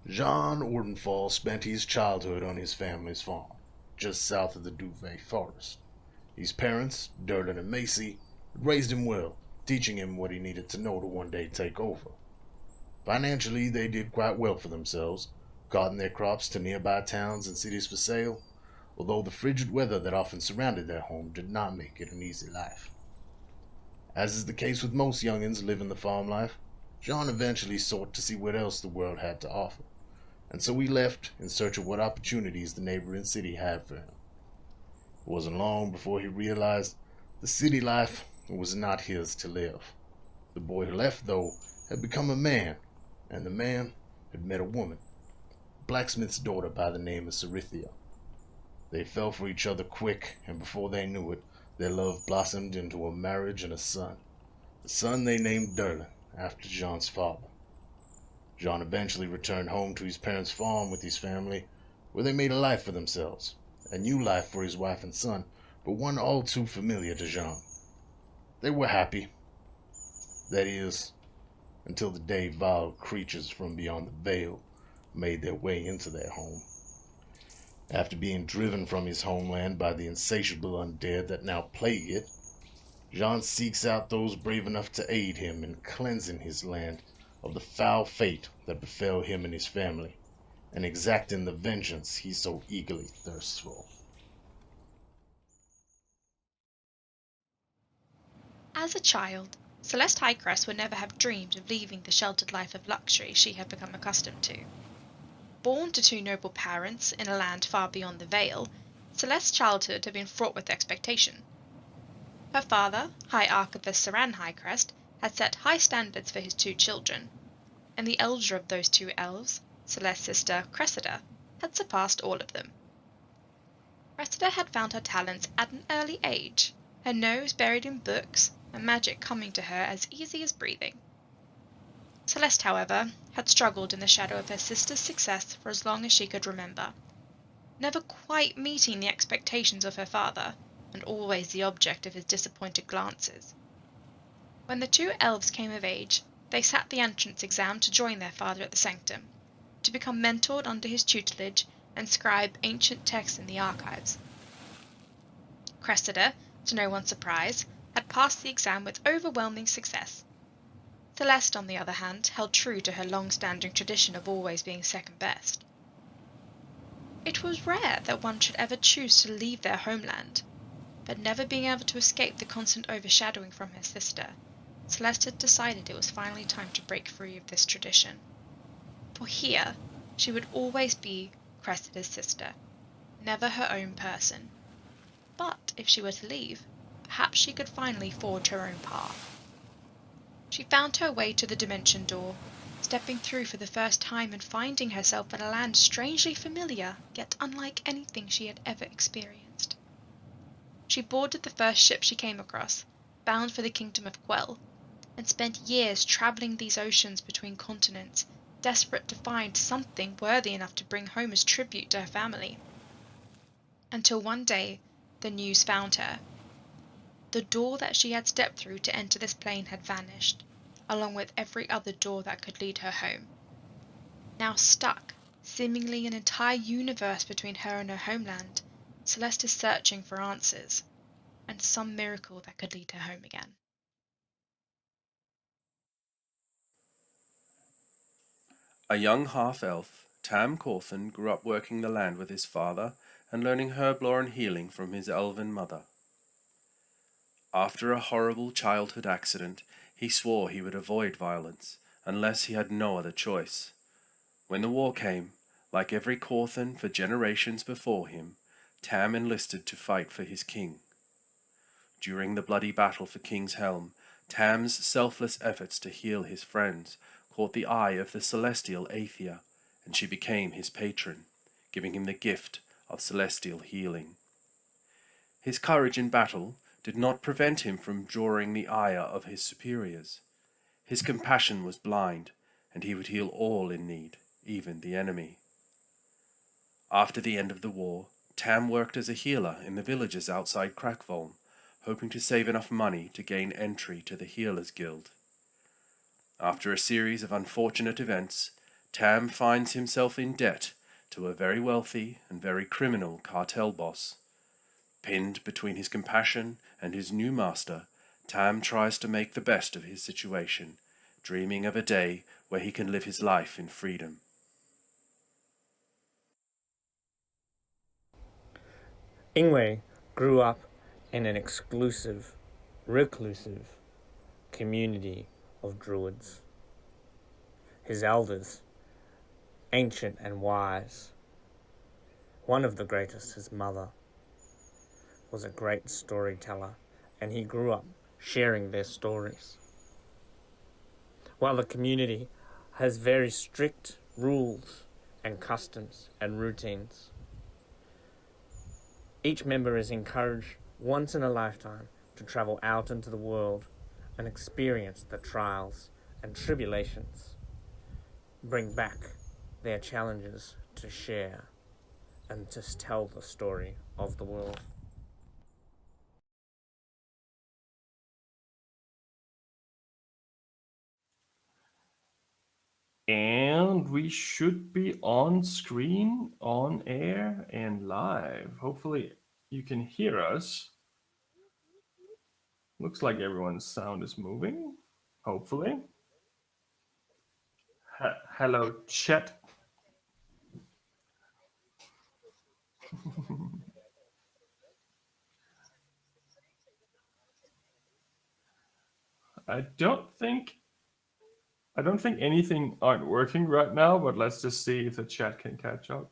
Jean Ordenfall spent his childhood on his family's farm, just south of the Duvet Forest. His parents, Derlin and Macy, had raised him well, teaching him what he needed to know to one day take over. Financially, they did quite well for themselves, carting their crops to nearby towns and cities for sale, although the frigid weather that often surrounded their home did not make it an easy life. As is the case with most youngins living the farm life, John eventually sought to see what else the world had to offer, and so he left in search of what opportunities the neighboring city had for him. It wasn't long before he realized the city life was not his to live. The boy who left, though, had become a man, and the man had met a woman, a blacksmith's daughter by the name of Cerithia. They fell for each other quick, and before they knew it, their love blossomed into a marriage and a son. The son they named Derlin, after Jean's father. Jean eventually returned home to his parents' farm with his family, where they made a life for themselves, a new life for his wife and son, but one all too familiar to Jean. They were happy. That is, until the day vile creatures from beyond the veil made their way into their home. After being driven from his homeland by the insatiable undead that now plague it, Jean seeks out those brave enough to aid him in cleansing his land of the foul fate that befell him and his family, and exacting the vengeance he so eagerly thirsts for. As a child, Celeste Highcrest would never have dreamed of leaving the sheltered life of luxury she had become accustomed to. Born to two noble parents in a land far beyond the Vale, Celeste's childhood had been fraught with expectation. Her father, High Archivist Saran Highcrest, had set high standards for his two children, and the elder of those two elves, Celeste's sister Cressida, had surpassed all of them. Cressida had found her talents at an early age, her nose buried in books, and magic coming to her as easy as breathing. Celeste, however, had struggled in the shadow of her sister's success for as long as she could remember, never quite meeting the expectations of her father, and always the object of his disappointed glances. When the two elves came of age, they sat the entrance exam to join their father at the sanctum, to become mentored under his tutelage and scribe ancient texts in the archives. Cressida, to no one's surprise, had passed the exam with overwhelming success. Celeste, on the other hand, held true to her long-standing tradition of always being second best. It was rare that one should ever choose to leave their homeland, but never being able to escape the constant overshadowing from her sister, Celeste had decided it was finally time to break free of this tradition. For here, she would always be Cressida's sister, never her own person. But if she were to leave, perhaps she could finally forge her own path. She found her way to the dimension door, stepping through for the first time and finding herself in a land strangely familiar, yet unlike anything she had ever experienced. She boarded the first ship she came across, bound for the kingdom of Quell, and spent years travelling these oceans between continents, desperate to find something worthy enough to bring home as tribute to her family. Until one day, the news found her. The door that she had stepped through to enter this plane had vanished, along with every other door that could lead her home. Now stuck, seemingly an entire universe between her and her homeland, Celeste is searching for answers, and some miracle that could lead her home again. A young half-elf, Tam Corthan grew up working the land with his father and learning herblore and healing from his elven mother. After a horrible childhood accident, he swore he would avoid violence, unless he had no other choice. When the war came, like every Corthan for generations before him, Tam enlisted to fight for his king. During the bloody battle for King's Helm, Tam's selfless efforts to heal his friends caught the eye of the celestial Aethia, and she became his patron, giving him the gift of celestial healing. His courage in battle did not prevent him from drawing the ire of his superiors. His compassion was blind, and he would heal all in need, even the enemy. After the end of the war, Tam worked as a healer in the villages outside Crackvolm, hoping to save enough money to gain entry to the Healers Guild. After a series of unfortunate events, Tam finds himself in debt to a very wealthy and very criminal cartel boss. Pinned between his compassion and his new master, Tam tries to make the best of his situation, dreaming of a day where he can live his life in freedom. Ingwe grew up in an exclusive, reclusive community of druids. His elders, ancient and wise, one of the greatest, his mother, was a great storyteller, and he grew up sharing their stories. While the community has very strict rules and customs and routines, each member is encouraged once in a lifetime to travel out into the world and experience the trials and tribulations, bring back their challenges to share and to tell the story of the world. And we should be on screen, on air, and live. Hopefully you can hear us. Looks like everyone's sound is moving. Hopefully. Hello, chat. I don't think anything aren't working right now, but let's just see if the chat can catch up.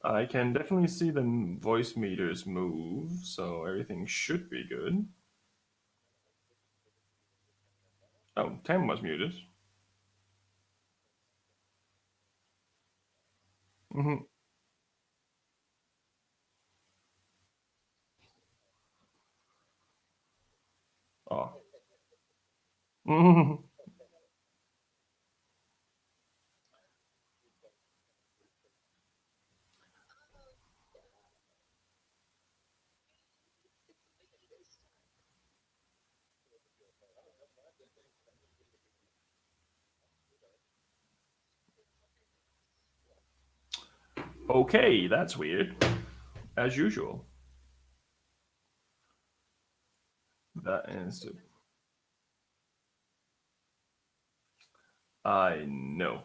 I can definitely see the voice meters move, so everything should be good. Oh, Tam was muted. Mm-hmm. Oh. Mm-hmm. Okay, that's weird. As usual. That is. I know.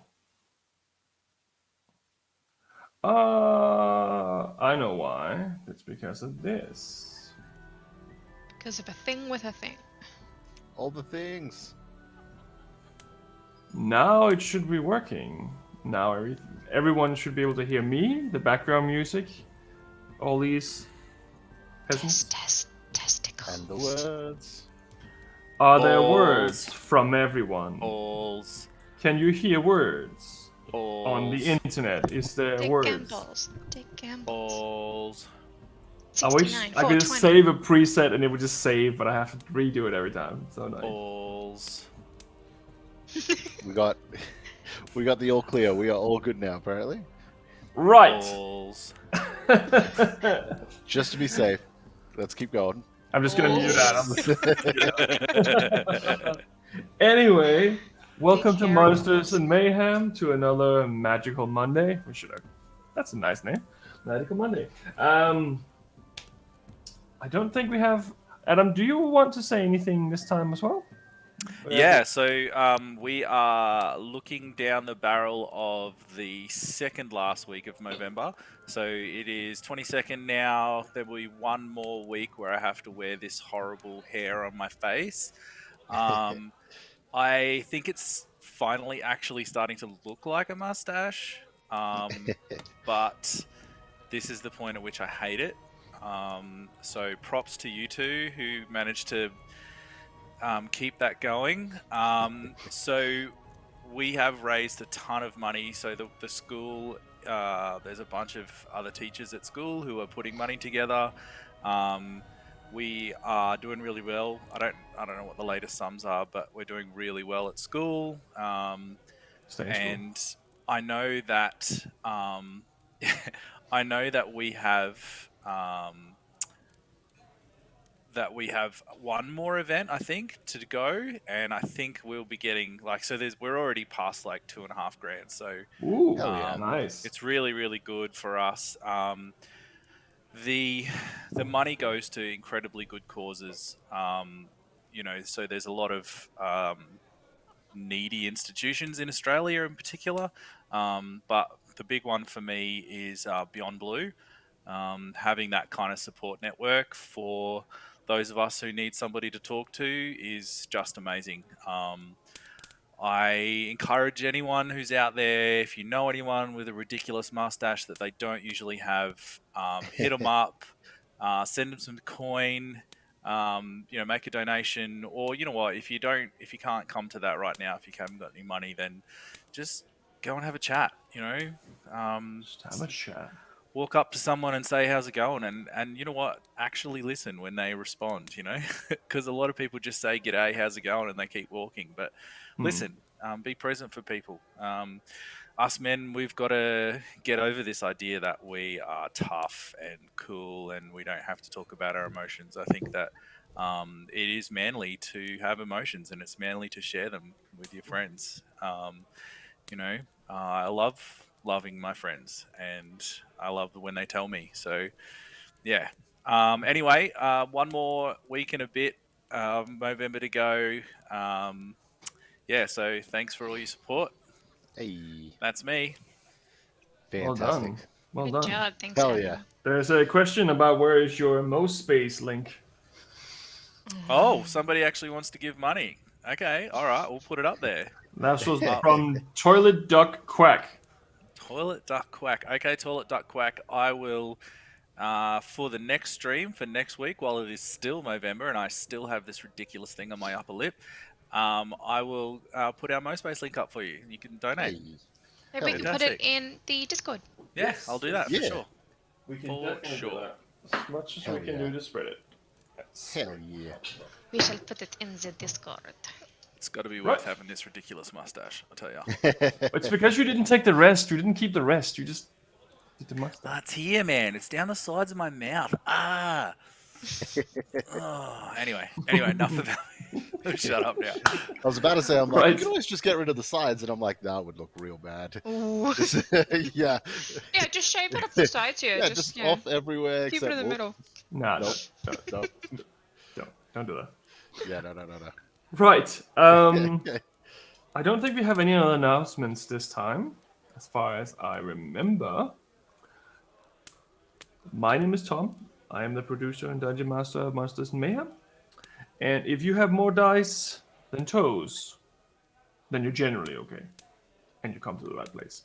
I know why. It's because of this. Because of a thing with a thing. All the things. Now it should be working. Now everyone should be able to hear me, the background music, all these peasants. Testicles. And the words. Are there Balls. words from everyone? Balls. Can you hear words Balls. on the internet? Is there Dick words? and balls. Dick and balls. Balls. I wish 69, I could just 420. save a preset and it would just save, but I have to redo it every time. So nice. Balls. We got the all clear. We are all good now, apparently. Right. Balls. Just to be safe, let's keep going. I'm just gonna mute Balls. Adam. Anyway, welcome to hairy Monsters balls. and Mayhem, to another Magical Monday. We should have. That's a nice name, Magical Monday. I don't think we have. Adam, do you want to say anything this time as well? Yeah, so we are looking down the barrel of the second last week of November. So it is 22nd now. There will be one more week where I have to wear this horrible hair on my face. I think it's finally actually starting to look like a mustache. But this is the point at which I hate it. So props to you two who managed to keep that going. So we have raised a ton of money. So the school, there's a bunch of other teachers at school who are putting money together. We are doing really well. I don't know what the latest sums are, but we're doing really well at school. And I know that I know that we have one more event, I think, to go, and I think we'll be getting we're already past like $2.5 grand, so Ooh, Hell yeah. nice. it's really really good for us. The money goes to incredibly good causes. So there's a lot of needy institutions in Australia in particular, but the big one for me is Beyond Blue. Having that kind of support network for those of us who need somebody to talk to is just amazing. I encourage anyone who's out there, if you know anyone with a ridiculous mustache that they don't usually have, hit them up, send them some coin, make a donation, or you know what, if you can't come to that right now, if you haven't got any money, then just go and have a chat. Just have a chat. Walk up to someone and say how's it going, and you know what, actually listen when they respond, because a lot of people just say g'day, how's it going, and they keep walking. But listen, be present for people. Us men, we've got to get over this idea that we are tough and cool and we don't have to talk about our emotions. I think that it is manly to have emotions, and it's manly to share them with your friends. I love loving my friends, and I love when they tell me. So, yeah. Anyway, one more week and a bit, November to go. So thanks for all your support. Hey, That's me. Well fantastic. done. Well Good done. job. Thanks, Hell Daniel. yeah. There's a question about where is your MoSpace link? Oh, somebody actually wants to give money. Okay, all right, we'll put it up there. That was from Toilet Duck Quack. Toilet Duck Quack. Okay, Toilet Duck Quack. I will, for the next stream for next week, while it is still November and I still have this ridiculous thing on my upper lip, I will put our MoSpace link up for you. You can donate. Hey. Maybe we Hell can yeah. put it in the Discord. Yeah, Yes, I'll do that for yeah. sure. We can For definitely sure. do that. As much as Hell we can yeah. do to spread it. Hell yeah. We shall put it in the Discord. It's got to be Right. worth having this ridiculous mustache, I'll tell you. It's because you didn't take the rest. You didn't keep the rest. You just did the mustache. It's here, man. It's down the sides of my mouth. Ah. Anyway, enough about me. Shut up now. I was about to say, I'm like, Right. you can always just get rid of the sides, and I'm like, that would look real bad. Ooh. Yeah. Yeah, just shave it off the sides here. Yeah, just off everywhere keep except it in the middle. Nah, Nope. no, No. don't do that. Yeah, no. Right. I don't think we have any other announcements this time, as far as I remember. My name is Tom. I am the producer and dungeon master of Monsters and Mayhem. And if you have more dice than toes, then you're generally okay. And you come to the right place.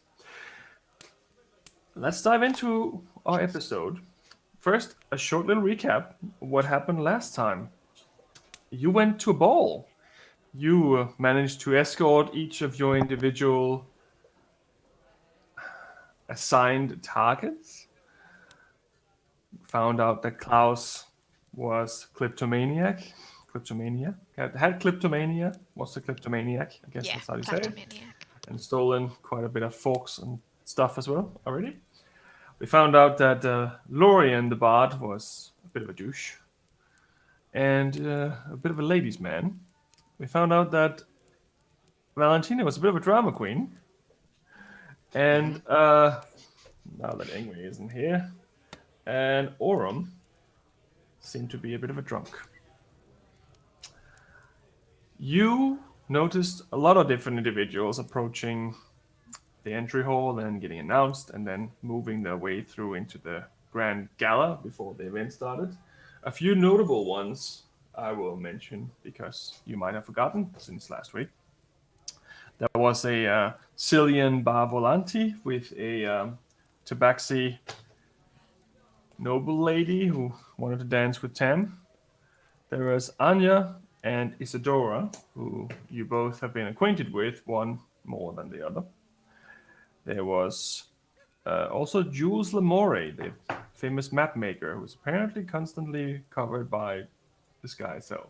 Let's dive into our episode. First, a short little recap of what happened last time. You went to a ball. You managed to escort each of your individual assigned targets. Found out that Klaus was kleptomania. Had kleptomania. Was a kleptomaniac, I guess Yeah, that's how you say it. kleptomaniac. And stolen quite a bit of forks and stuff as well already. We found out that Lorian the Bard was a bit of a douche. And a bit of a ladies' man. We found out that Valentina was a bit of a drama queen. And now that Ingrid isn't here, and Orum seemed to be a bit of a drunk. You noticed a lot of different individuals approaching the entry hall and getting announced, and then moving their way through into the grand gala before the event started. A few notable ones I will mention because you might have forgotten since last week. There was a Cillian Bar Volante with a Tabaxi noble lady who wanted to dance with Tam. There was Anya and Isadora, who you both have been acquainted with, one more than the other. There was also Jules Lamore, the famous map maker, who was apparently constantly covered by this guy himself.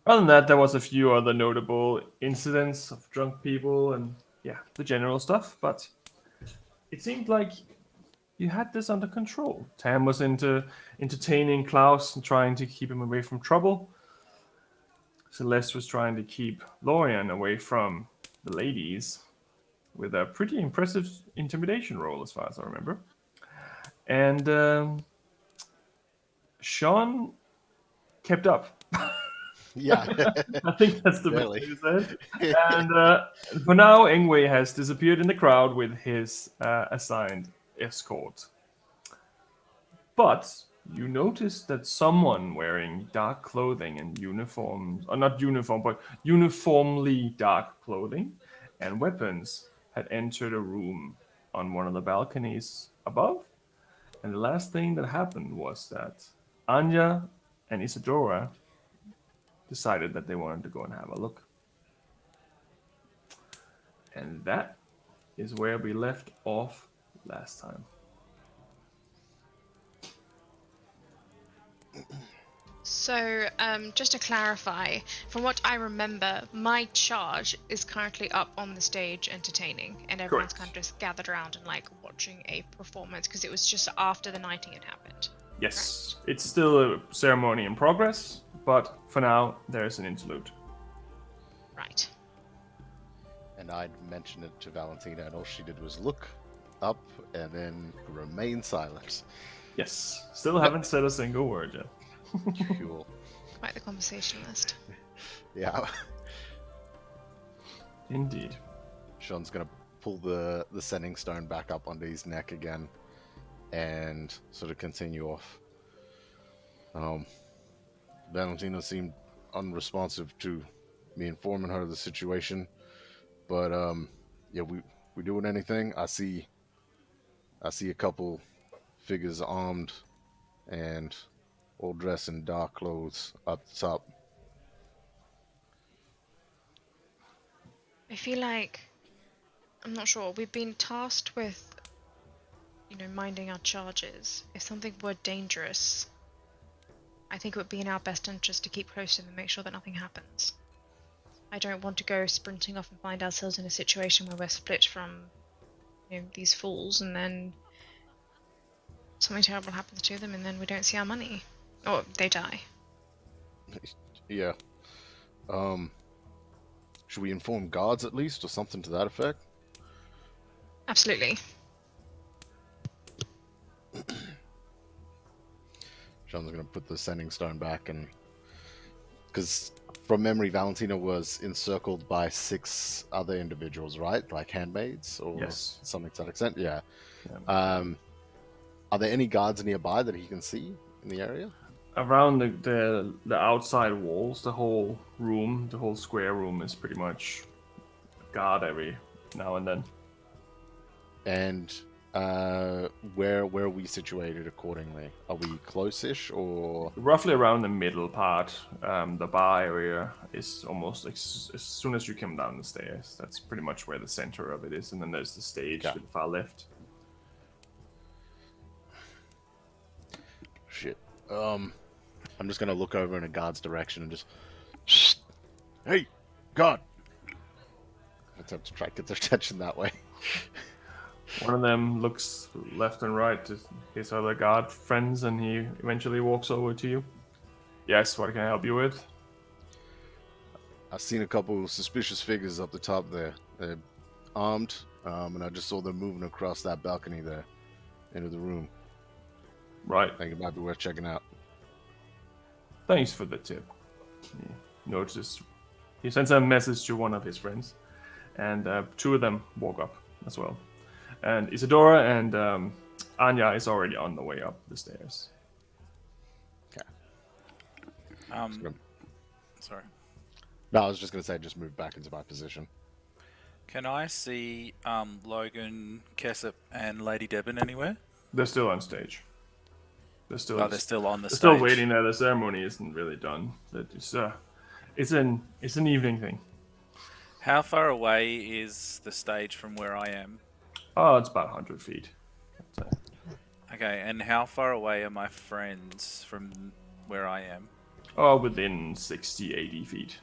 Other than that, there was a few other notable incidents of drunk people and, yeah, the general stuff, but it seemed like you had this under control. Tam was entertaining Klaus and trying to keep him away from trouble. Celeste was trying to keep Lorian away from the ladies with a pretty impressive intimidation roll, as far as I remember. And Sean kept up. Yeah. I think that's the best Really. thing to say. And for now, Ingwe has disappeared in the crowd with his assigned escort. But you notice that someone wearing dark clothing and uniforms, or not uniform, but uniformly dark clothing and weapons had entered a room on one of the balconies above. And the last thing that happened was that Anya and Isadora decided that they wanted to go and have a look. And that is where we left off last time. So, just to clarify, from what I remember, my charge is currently up on the stage entertaining, and everyone's Correct. kind of just gathered around and like watching a performance because it was just after the knighting had happened. Yes, it's still a ceremony in progress, but for now, there's an interlude. Right. And I'd mentioned it to Valentina, and all she did was look up and then remain silent. Yes, still haven't said a single word yet. Cool. Quite the conversationalist. Yeah. Indeed. Sean's gonna pull the sending stone back up onto his neck again and sort of continue off. Valentina seemed unresponsive to me informing her of the situation, but yeah, we doing anything? I see a couple figures armed and all dressed in dark clothes up the top. I feel like, I'm not sure, we've been tasked with, minding our charges. If something were dangerous, I think it would be in our best interest to keep close to them and make sure that nothing happens. I don't want to go sprinting off and find ourselves in a situation where we're split from, these fools, and then something terrible happens to them, and then we don't see our money. Or they die. Yeah. Should we inform guards at least, or something to that effect? Absolutely. Sean's gonna put the sending stone back, and because from memory, Valentina was encircled by 6 other individuals, right? Like handmaids or Yes. something to that extent. Yeah. Yeah. Are there any guards nearby that he can see in the area? Around the outside walls, the whole room, the whole square room is pretty much guard every now and then. And where are we situated accordingly? Are we close-ish or? Roughly around the middle part, the bar area is almost as soon as you come down the stairs. That's pretty much where the center of it is, and then there's the stage to the far left. Shit. I'm just gonna look over in a guard's direction and just, shh, hey, guard. Attempt to try to get their attention that way. One of them looks left and right to his other guard friends, and he eventually walks over to you. Yes, what can I help you with? I've seen a couple suspicious figures up the top there. They're armed, and I just saw them moving across that balcony there into the room. Right. I think it might be worth checking out. Thanks for the tip. He sends a message to one of his friends, and 2 of them walk up as well. And Isadora and Anya is already on the way up the stairs. Okay. Sorry. No, I was just gonna say, just move back into my position. Can I see Logan, Kessip, and Lady Debon anywhere? They're still on stage. They're still They're still on the they're stage. still waiting there. The ceremony isn't really done. It's an evening thing. How far away is the stage from where I am? Oh, it's about 100 feet. Okay, and how far away are my friends from where I am? Oh, within 60, 80 feet.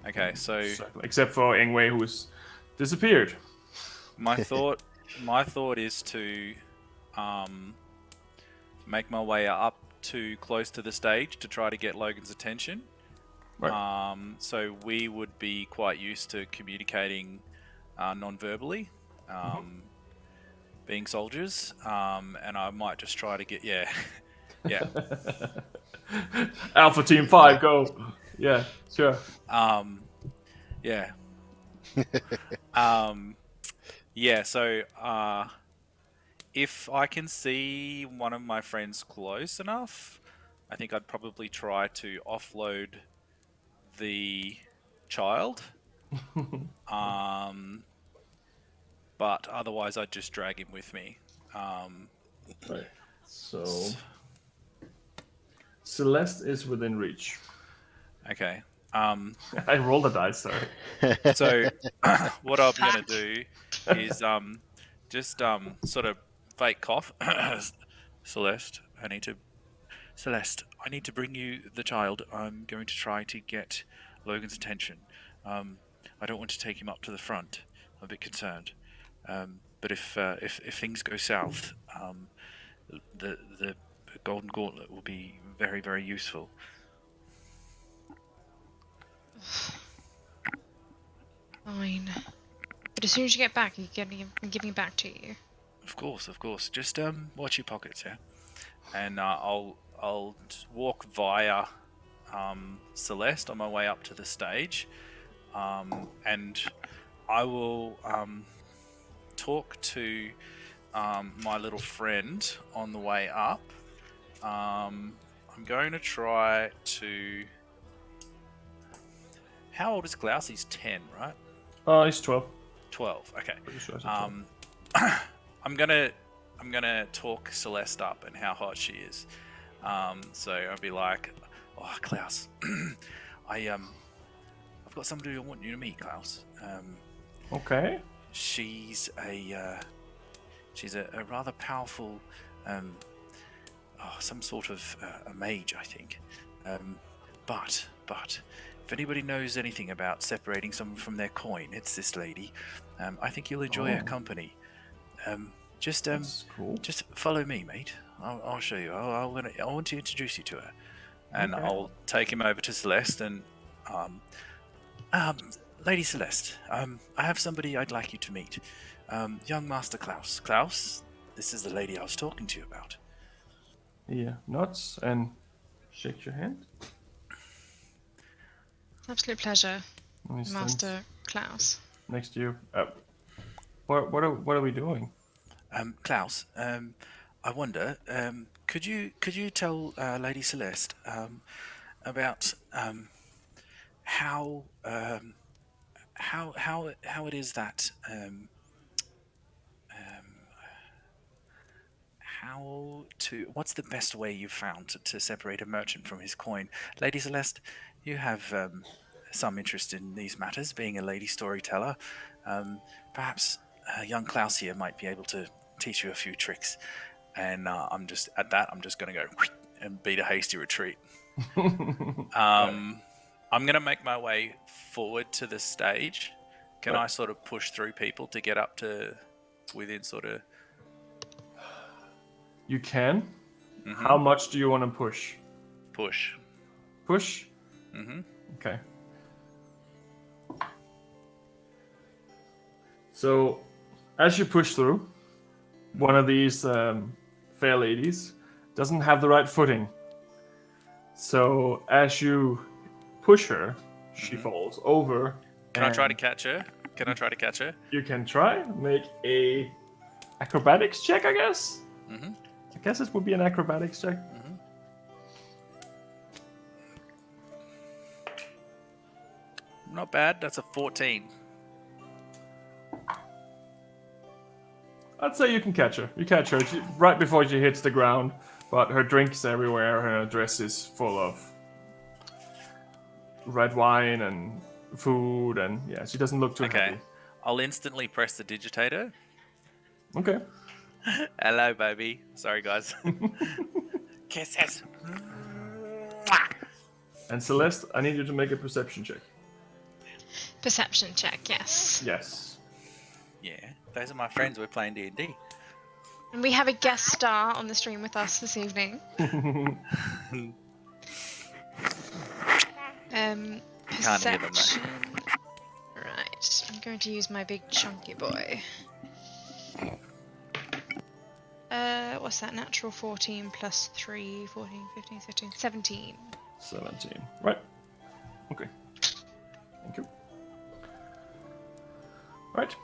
Okay, so Except for Ingwe, who's disappeared. my thought is to make my way up to close to the stage to try to get Logan's attention. Right. So we would be quite used to communicating non-verbally, being soldiers, and I might just try to get yeah. Alpha Team 5, go. Yeah, sure. Yeah. Yeah, so if I can see one of my friends close enough, I think I'd probably try to offload the child. But otherwise I'd just drag him with me. Right. So Celeste is within reach. Okay. I rolled a dice, sorry. So what I'm gonna do is just sort of fake cough. Celeste, I need to bring you the child. I'm going to try to get Logan's attention. I don't want to take him up to the front. I'm a bit concerned. But if things go south, the golden gauntlet will be very, very useful. Fine. But as soon as you get back, I'm giving it back to you. Of course. Just watch your pockets, yeah. And I'll walk via Celeste on my way up to the stage, and I will talk to my little friend on the way up. I'm going to try to. How old is Klaus? He's 10, right? He's 12. 12. Okay. Pretty sure it's 12. I'm gonna talk Celeste up and how hot she is. So I'll be like, "Oh, Klaus, I've got somebody I want you to meet, Klaus. Okay. She's a rather powerful, some sort of a mage, I think. But if anybody knows anything about separating someone from their coin, it's this lady. I think you'll enjoy her company. That's cool. Just follow me, mate. I'll show you. I want to introduce you to her, and Okay. I'll take him over to Celeste and Lady Celeste. I have somebody I'd like you to meet. Young Master Klaus. Klaus, this is the lady I was talking to you about. Yeah, nods and shakes your hand. Absolute pleasure, And he stands Master Klaus. next to you. What are we doing? Klaus, I wonder, could you tell Lady Celeste about how it is that what's the best way you've found to separate a merchant from his coin? Lady Celeste, you have some interest in these matters, being a lady storyteller. Perhaps young Klaus here might be able to teach you a few tricks. And I'm just going to go and beat a hasty retreat. I'm going to make my way forward to the stage. Can I sort of push through people to get up to within sort of... You can. Mm-hmm. How much do you want to push? Push. Push? Mm-hmm. Okay. So, as you push through, one of these fair ladies doesn't have the right footing. So, as you push her, she falls over. Can I try to catch her? You can try. Make a acrobatics check, I guess. Mm-hmm. I guess it would be an acrobatics check. Mm-hmm. Not bad. That's a 14. I'd say you can catch her. You catch her right before she hits the ground, but her drink's everywhere. Her dress is full of red wine and food, and yeah, she doesn't look too happy. I'll instantly press the digitator. Okay. Hello, baby. Sorry, guys. Kisses. And Celeste, I need you to make a perception check. Perception check, yes. Yes. Yeah, those are my friends. We're playing D&D. And we have a guest star on the stream with us this evening. Can't hear them, though. Perception. Right, I'm going to use my big chunky boy. What's that? Natural 14 plus 3, 14, 15, 16, 17. 17. Right. Okay. Thank you. Right.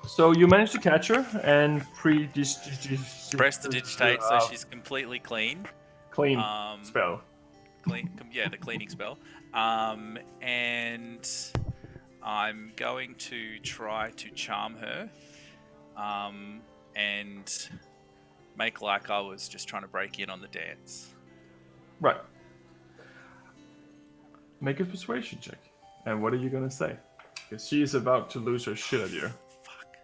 So you managed to catch her and Press the digitate so she's completely clean. Clean spell. The cleaning spell. And I'm going to try to charm her. And make like I was just trying to break in on the dance. Right. Make a persuasion check. And what are you gonna say? Because she is about to lose her shit at you. Fuck.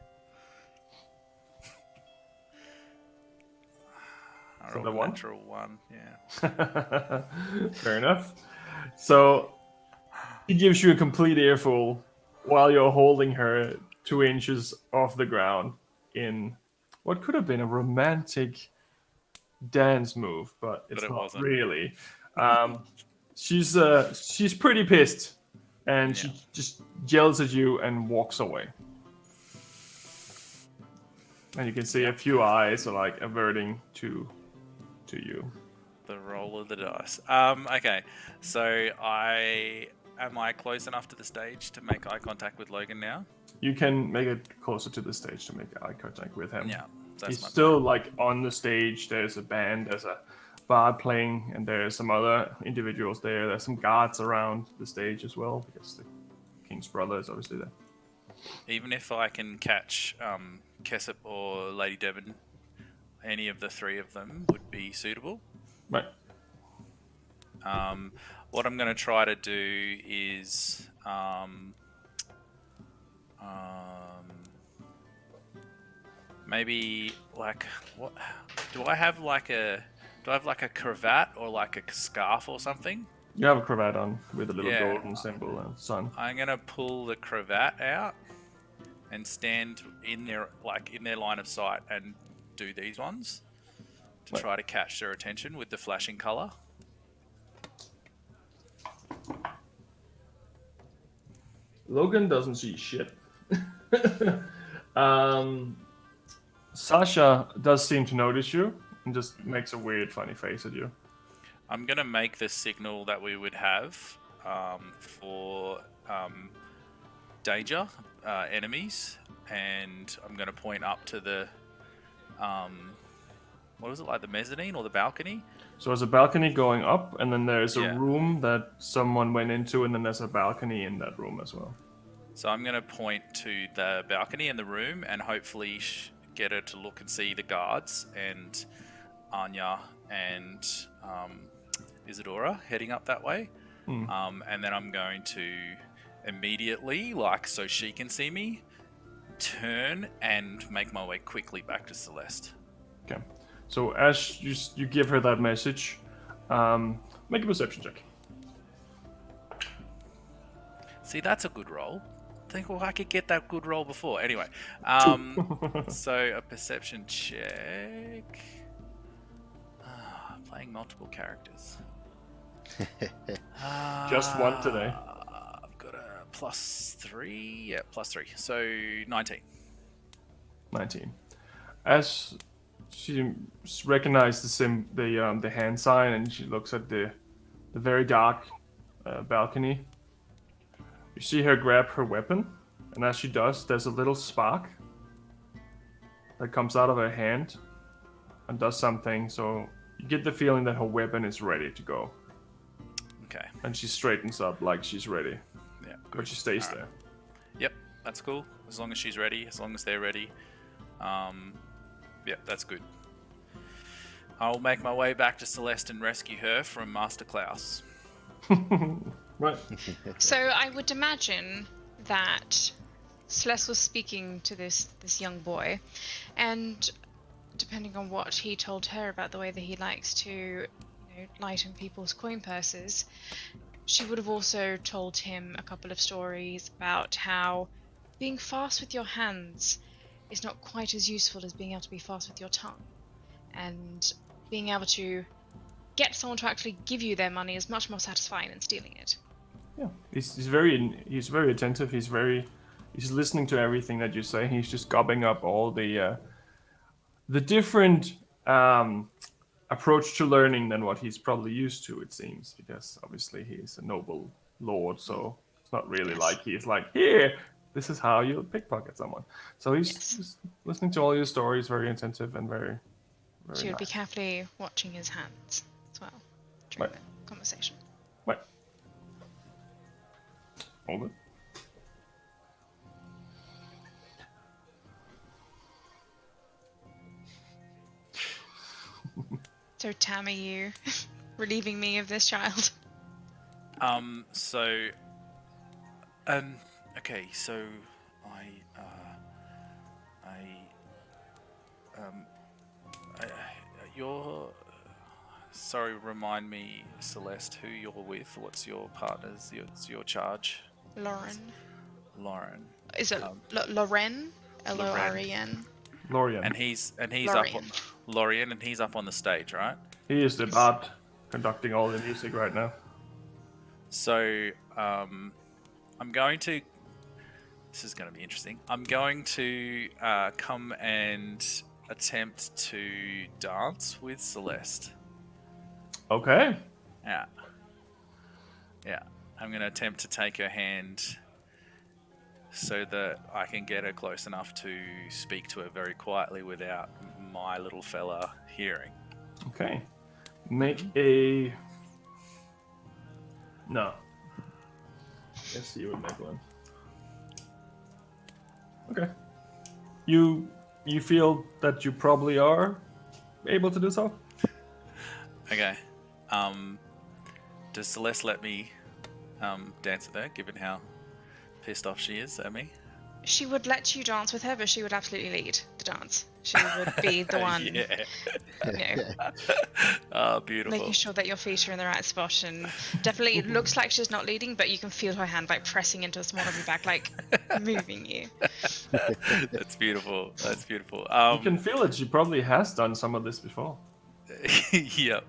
I Is rolled that a a 1? natural 1, yeah. Fair enough. So he gives you a complete earful while you're holding her 2 inches off the ground in what could have been a romantic dance move, but it's But it not wasn't. really. She's pretty pissed, and she just yells at you and walks away. And you can see a few eyes are like averting to you. The roll of the dice. Okay, so am I close enough to the stage to make eye contact with Logan now? You can make it closer to the stage to make eye contact with him. Yeah, that's He's my still like on the stage. There's a band, there's a bard playing, and there's some other individuals there. There's some guards around the stage as well because the king's brother is obviously there. Even if I can catch Kessip or Lady Devon, any of the 3 of them would be suitable. Right. What I'm going to try to do is maybe like what do I have like a cravat or like a scarf or something? You have a cravat on with a little golden symbol and sun. I'm gonna pull the cravat out and stand in their line of sight and do these ones to try to catch their attention with the flashing color. Logan doesn't see shit. Sasha does seem to notice you and just makes a weird, funny face at you. I'm gonna make the signal that we would have for danger, enemies, and I'm gonna point up to the what was it, like the mezzanine or the balcony? So there's a balcony going up, and then there's a Yeah. room that someone went into, and then there's a balcony in that room as well. So I'm going to point to the balcony in the room and hopefully get her to look and see the guards and Anya and Isadora heading up that way. And then I'm going to immediately, like so she can see me, turn and make my way quickly back to Celeste. Okay. So as you give her that message, make a perception check. See, that's a good roll. I think I could get that good roll before. Anyway, so a perception check. Playing multiple characters. Just one today. I've got a +3. Yeah, +3. So 19. 19. As she recognizes the hand sign, and she looks at the very dark balcony. You see her grab her weapon, and as she does, there's a little spark that comes out of her hand and does something. So you get the feeling that her weapon is ready to go. Okay. And she straightens up like she's ready. Yeah. Good. But she stays there. Yep, that's cool. As long as she's ready, as long as they're ready. Yep, that's good. I'll make my way back to Celeste and rescue her from Master Klaus. Right. So I would imagine that Celeste was speaking to this young boy, and depending on what he told her about the way that he likes to, lighten people's coin purses, she would have also told him a couple of stories about how being fast with your hands is not quite as useful as being able to be fast with your tongue. And being able to get someone to actually give you their money is much more satisfying than stealing it. Yeah, he's very attentive. He's listening to everything that you say. He's just gobbing up all the different approach to learning than what he's probably used to. It seems, because obviously he's a noble lord, so it's not really Yes. like he's like, here, this is how you pickpocket someone. So he's Yes. just listening to all your stories, very attentive and very She would be nice. carefully watching his hands as well during Right. the conversation. Wait. Hold it. So, Tam, are you relieving me of this child? Okay, so you're... Sorry, remind me, Celeste, who you're with. What's your partner's, your charge? Lauren. Lauren. Is it Loren? Loren. Lorian. And he's Lorian. up Lorian, and he's up on the stage, right? He is the bard conducting all the music right now. So, I'm going to... This is going to be interesting. I'm going to come and attempt to dance with Celeste. Okay. Yeah. I'm going to attempt to take her hand so that I can get her close enough to speak to her very quietly without my little fella hearing. Okay. Make a... No. Yes, you would make one. Okay. You feel that you probably are able to do so? Okay. Does Celeste let me dance with her, given how pissed off she is at me? She would let you dance with her, but she would absolutely lead the dance. She would be the one, Yeah. you know, Oh, beautiful. making sure that your feet are in the right spot. And definitely, it looks like she's not leading, but you can feel her hand like pressing into the small of your back, like moving you. That's beautiful. That's beautiful. You can feel it. She probably has done some of this before. Yep.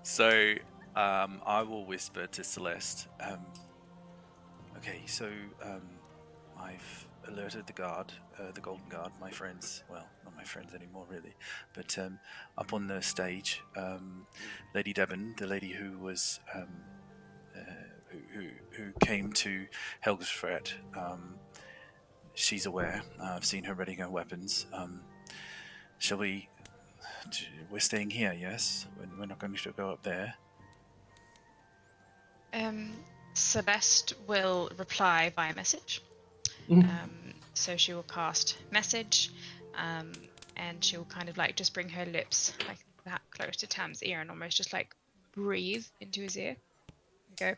So, I will whisper to Celeste. Okay, so I've alerted the guard, the Golden Guard, my friends. Well, not my friends anymore, really, but up on the stage, Lady Devon, the lady who was who came to Helgesfred. She's aware. I've seen her readying her weapons. Shall we? We're staying here, yes? We're not going to go up there. Celeste will reply via message. So she will cast message, and she'll kind of like just bring her lips like that close to Tam's ear and almost just like breathe into his ear and go,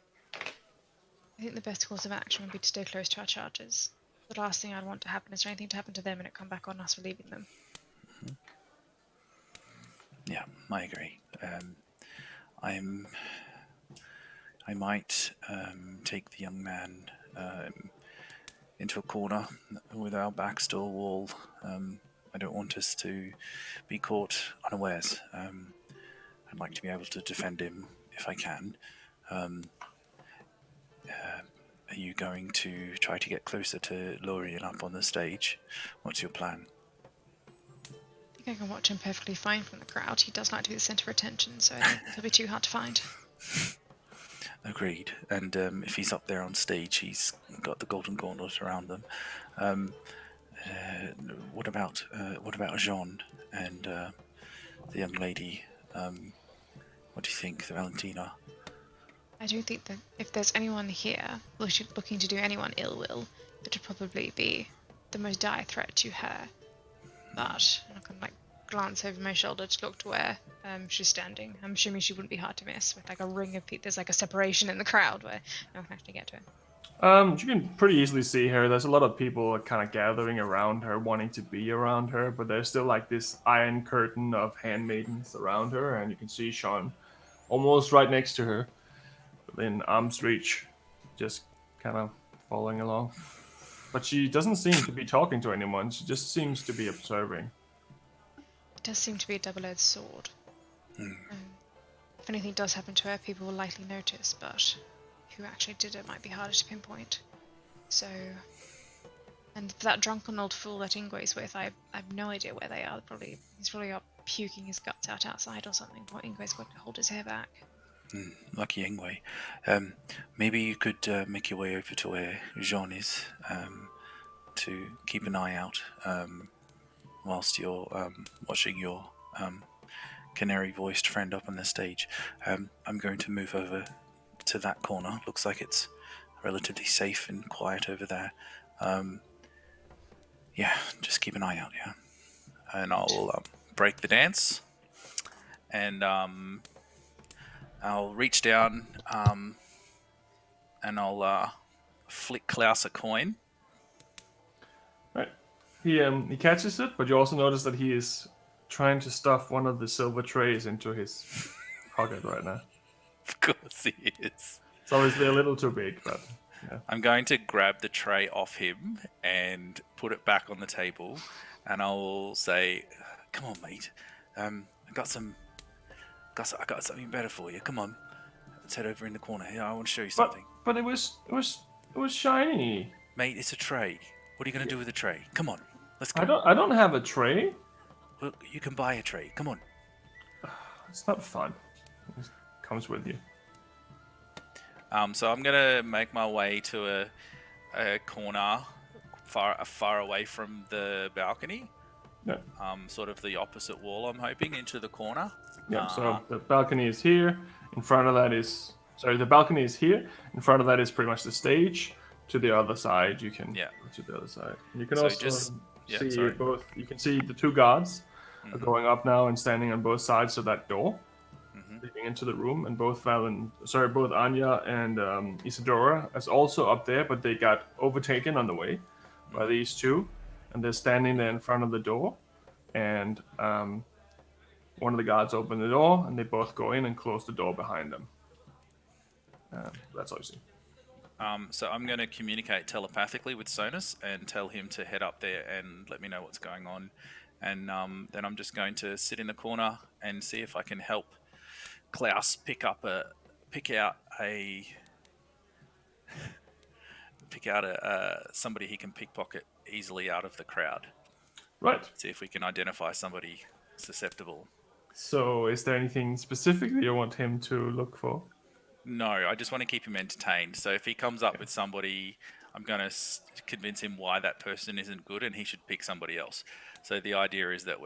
I think the best course of action would be to stay close to our charges. The last thing I'd want to happen is for anything to happen to them and it come back on us for leaving them. Yeah, I agree. I might take the young man into a corner with our backs to a wall. I don't want us to be caught unawares. I'd like to be able to defend him if I can. Are you going to try to get closer to Lorien up on the stage? What's your plan? I think I can watch him perfectly fine from the crowd. He does like to be the centre of attention, so I don't think he'll be too hard to find. Agreed. And if he's up there on stage, he's got the golden gauntlet around them. What about Jean and the young lady? What do you think, Valentina? I do think that if there's anyone here looking to do anyone ill will, it would probably be the most dire threat to her. But I can like glance over my shoulder to look to where she's standing. I'm assuming she wouldn't be hard to miss with like a ring of people. There's like a separation in the crowd where no one can actually get to her. You can pretty easily see her. There's a lot of people kind of gathering around her, wanting to be around her, but there's still like this iron curtain of handmaidens around her, and you can see Sean almost right next to her, within arm's reach, just kind of following along. but she doesn't seem to be talking to anyone. She just seems to be observing. It does seem to be a double-edged sword. If anything does happen to her, people will likely notice, but who actually did it might be harder to pinpoint. So, and that drunken old fool that Ingwe's with, I have no idea where they are. He's probably up puking his guts out outside or something, while Ingwe's going to hold his hair back. Lucky Ingwe. Maybe you could make your way over to where Jean is, to keep an eye out whilst you're watching your canary-voiced friend up on the stage. I'm going to move over to that corner. Looks like it's relatively safe and quiet over there. Yeah, just keep an eye out, yeah. And I'll break the dance, and I'll reach down and I'll flick Klaus a coin. Right. He catches it, but you also notice that he is trying to stuff one of the silver trays into his pocket right now. Of course he is. It's obviously a little too big, but yeah. I'm going to grab the tray off him and put it back on the table, and I'll say, "Come on, mate. I got something better for you. Come on, let's head over in the corner here. I want to show you something." But it was shiny. Mate, it's a tray. What are you going to do with a tray? Come on, let's go. I don't have a tray. Well, you can buy a tray. Come on. It's not fun. It comes with you. So I'm gonna make my way to a corner far away from the balcony. Yeah. Sort of the opposite wall, I'm hoping, into the corner. Yeah. So the balcony is here. In front of that is the balcony is here. In front of that is pretty much the stage. To the other side, you can go to the other side. And you can also see both. You can see the two guards are going up now and standing on both sides of that door, leading into the room. And both Anya and Isadora is also up there, but they got overtaken on the way by these two, and they're standing there in front of the door. And one of the guards opened the door, and they both go in and close the door behind them. That's all you see. So I'm going to communicate telepathically with Sonus and tell him to head up there and let me know what's going on. And then I'm just going to sit in the corner and see if I can help Klaus pick out somebody he can pickpocket easily out of the crowd. Right. See if we can identify somebody susceptible. So is there anything specific that you want him to look for? No, I just want to keep him entertained. So if he comes up with somebody, I'm going to convince him why that person isn't good and he should pick somebody else. So the idea is that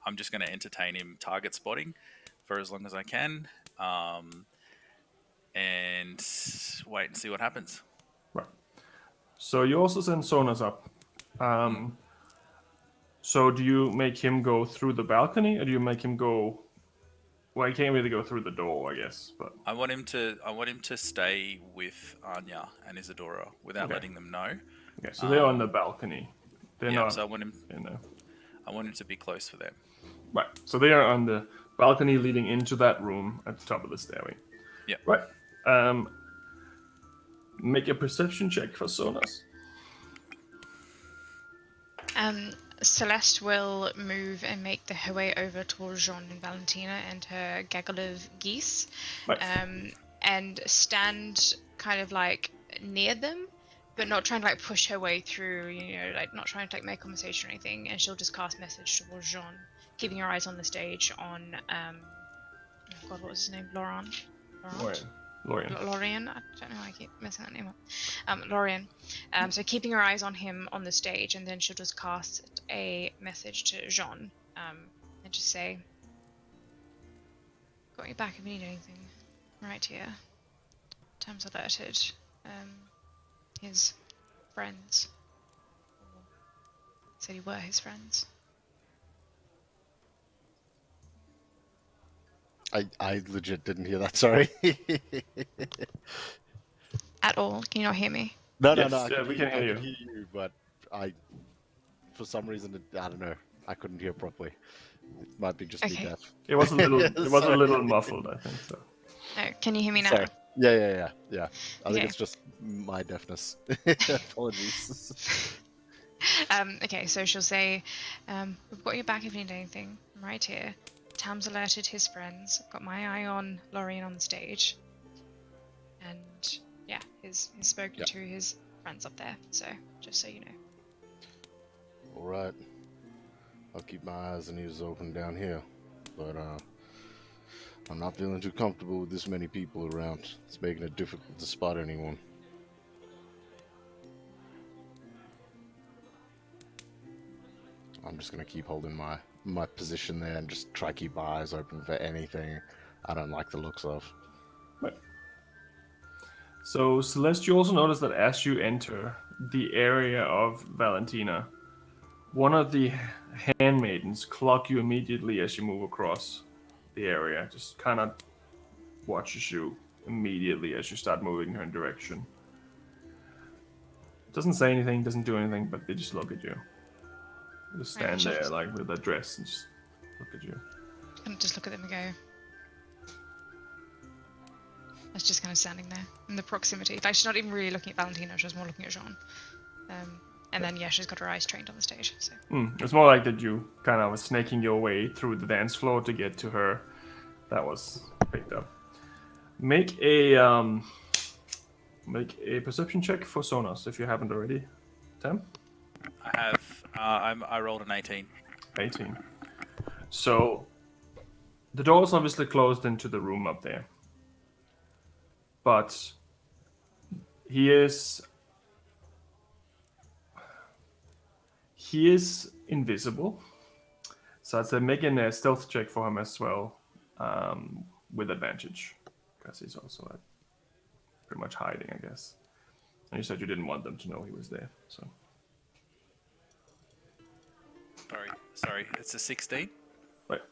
I'm just going to entertain him target spotting for as long as I can, and wait and see what happens. Right. So you also send Sonas up. So do you make him go through the balcony, or do you make him go? Well, he can't really go through the door, I guess. But I want him to stay with Anya and Isadora without letting them know. Okay, so they're on the balcony. They're not. So I want him to be close for them. Right. So they are on the balcony leading into that room at the top of the stairway. Yeah. Right. Make a perception check for Sonas. Celeste will move and make her way over towards Jean and Valentina and her gaggle of geese, Right. and stand kind of like near them, but not trying to like push her way through, like not trying to like make conversation or anything. And she'll just cast message towards Jean, keeping her eyes on the stage on oh God, what was his name? Lorien. I don't know why I keep messing that name up. Lorien. So keeping her eyes on him on the stage, and then she'll just cast a message to Jean, and just say, "Got your back if you need anything. Right here. Terms alerted. His friends. Said he were his friends." I legit didn't hear that. Sorry. At all? Can you not hear me? No. We can hear you. I can hear you, but for some reason, I don't know. I couldn't hear properly. It might be just me deaf. It was a little. It was a little muffled, I think. So. No, can you hear me now? Sorry. Yeah. I think Okay. it's just my deafness. Apologies. Okay, so she'll say, we've got your back if you need anything. I'm right here. Tam's alerted his friends. I've got my eye on Lorien on the stage. And yeah, he's spoken Yeah. to his friends up there, so just so you know. All right. I'll keep my eyes and ears open down here, but I'm not feeling too comfortable with this many people around. It's making it difficult to spot anyone. I'm just gonna keep holding my position there and just try to keep my eyes open for anything I don't like the looks of. Right. So, Celeste, you also notice that as you enter the area of Valentina, one of the handmaidens clock you immediately as you move across the area. Just kind of watches you immediately as you start moving in her direction. Doesn't say anything, doesn't do anything, but they just look at you. They just Right, stand sure. there, like with their dress, and just look at you. And just look at them and go. That's just kind of standing there in the proximity. Like, she's not even really looking at Valentina, she's more looking at Jean. And then, yeah, she's got her eyes trained on the stage, so. It's more like that you kind of was snaking your way through the dance floor to get to her. That was picked up. Make a perception check for Sonos if you haven't already. Tam? I have. I rolled an 18. 18. So the door's obviously closed into the room up there, but he is invisible. So I'd say making a stealth check for him as well, with advantage, because he's also pretty much hiding, I guess. And you said you didn't want them to know he was there, so. Sorry. It's a 16. Right.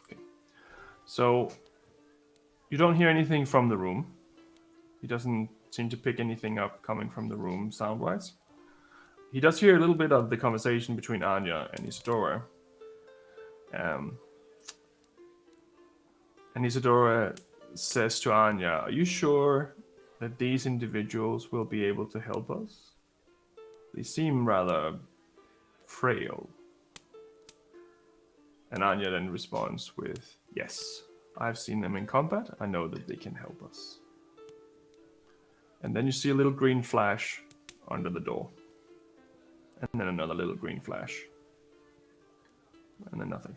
Okay. So you don't hear anything from the room. He doesn't seem to pick anything up coming from the room sound-wise. He does hear a little bit of the conversation between Anya and Isadora. And Isadora says to Anya, "Are you sure that these individuals will be able to help us? They seem rather frail." And Anya then responds with, "Yes, I've seen them in combat. I know that they can help us." And then you see a little green flash under the door. And then another little green flash. And then nothing.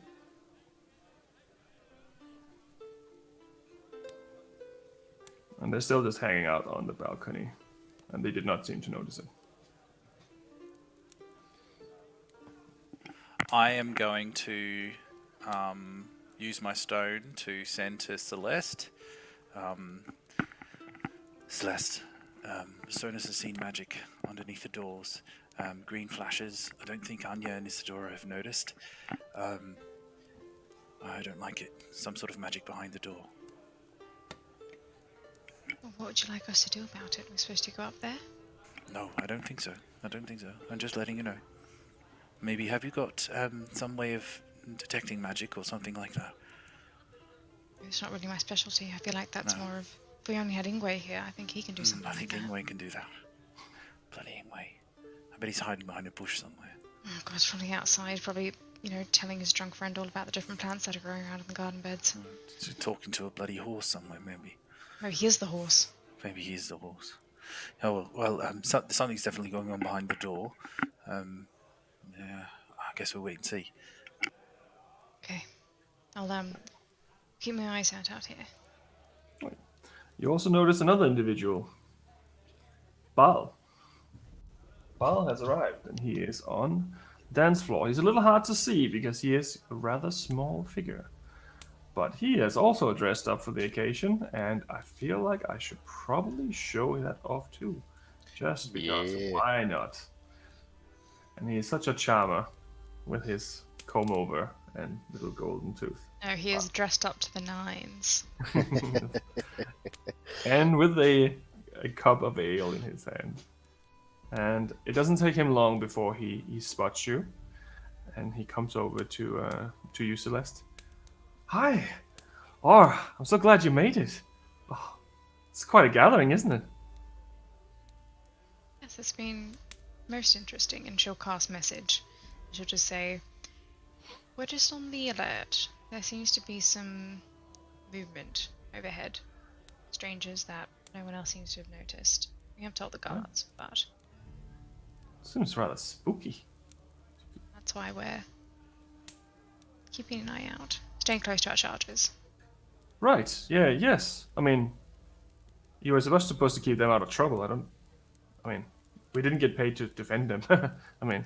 And they're still just hanging out on the balcony. And they did not seem to notice it. I am going to use my stone to send to Celeste. Celeste, Sonus has seen magic underneath the doors. Green flashes. I don't think Anya and Isadora have noticed. I don't like it. Some sort of magic behind the door. Well, what would you like us to do about it? We're supposed to go up there? No, I don't think so. I'm just letting you know. Maybe have you got some way of detecting magic or something like that? It's not really my specialty. I feel like that's more of... If we only had Ingwe here, I think he can do something I like think that. Ingwe can do that. Bloody Ingwe. I bet he's hiding behind a bush somewhere. Oh god, he's probably outside, probably, telling his drunk friend all about the different plants that are growing around in the garden beds. Talking to a bloody horse somewhere, maybe. Maybe he is the horse. Maybe he is the horse. Oh, well, something's definitely going on behind the door. Yeah, I guess we'll wait and see. Okay. I'll, keep my eyes out here. You also notice another individual. Bal. Bal has arrived, and he is on the dance floor. He's a little hard to see because he is a rather small figure. But he is also dressed up for the occasion, and I feel like I should probably show that off too. Just because, why not? And he is such a charmer with his comb over and little golden tooth. No, he is dressed up to the nines. And with a cup of ale in his hand. And it doesn't take him long before he spots you. And he comes over to you, Celeste. "Hi, Oh, I'm so glad you made it. Oh, it's quite a gathering, isn't it? Yes, it's been most interesting. And she'll cast message. She'll just say, "We're just on the alert. There seems to be some movement overhead. Strangers that no one else seems to have noticed. We have told the guards, but Seems rather spooky. that's why we're keeping an eye out. Staying close to our charges." Right, yeah, yes. I mean, you were supposed to keep them out of trouble. I mean, we didn't get paid to defend them. I mean,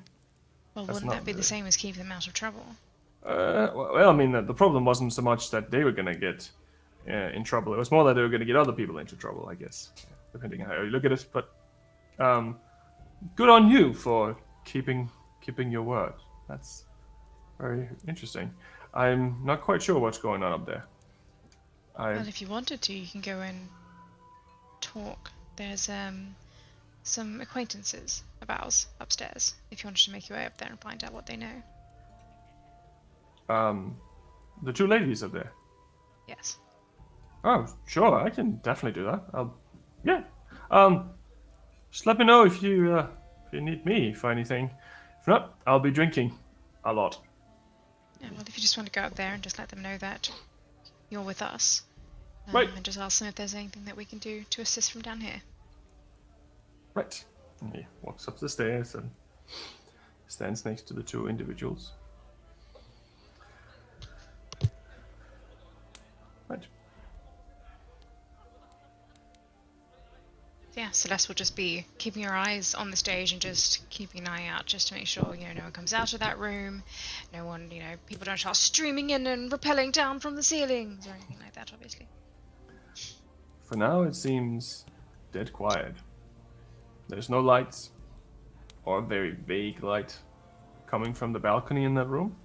Well, That's wouldn't not that be the really- same as keep them out of trouble? well, I mean, the problem wasn't so much that they were gonna get in trouble. It was more that they were gonna get other people into trouble, I guess, depending on how you look at it. But good on you for keeping your word. That's very interesting. I'm not quite sure what's going on up there. Well, if you wanted to, you can go and talk. There's some acquaintances of ours upstairs. If you wanted to make your way up there and find out what they know. The two ladies up there. Yes. Oh, sure, I can definitely do that. Yeah. Just let me know if you need me for anything. If not, I'll be drinking a lot. Yeah, well, if you just want to go up there and just let them know that you're with us. Right. And just ask them if there's anything that we can do to assist from down here. Right. And he walks up the stairs and stands next to the two individuals. Right. Yeah, Celeste will just be keeping her eyes on the stage and just keeping an eye out just to make sure, no one comes out of that room. No one, people don't start streaming in and rappelling down from the ceilings or anything like that, obviously. For now, it seems dead quiet. There's no lights, or a very vague light, coming from the balcony in that room.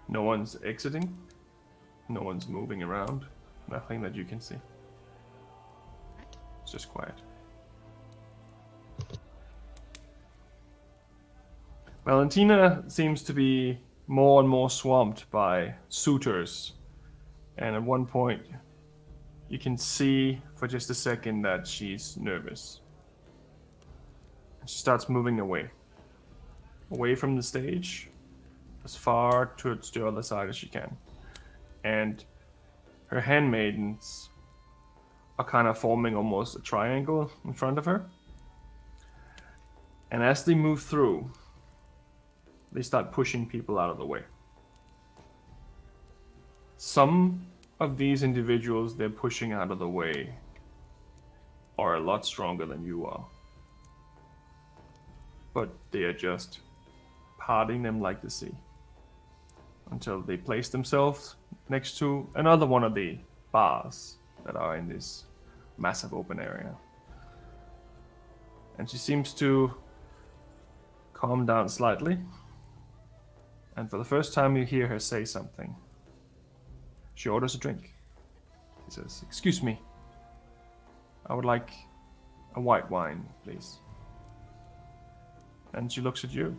No one's exiting. No one's moving around. Nothing that you can see. It's just quiet. Valentina seems to be more and more swamped by suitors. And at one point, you can see for just a second that she's nervous. She starts moving away. Away from the stage, as far towards the other side as she can. And her handmaidens are kind of forming almost a triangle in front of her. And as they move through, they start pushing people out of the way. Some of these individuals they're pushing out of the way are a lot stronger than you are. But they are just parting them like the sea until they place themselves next to another one of the bars that are in this massive open area. And she seems to calm down slightly. And for the first time you hear her say something. She orders a drink. She says, "Excuse me. I would like a white wine, please." And she looks at you.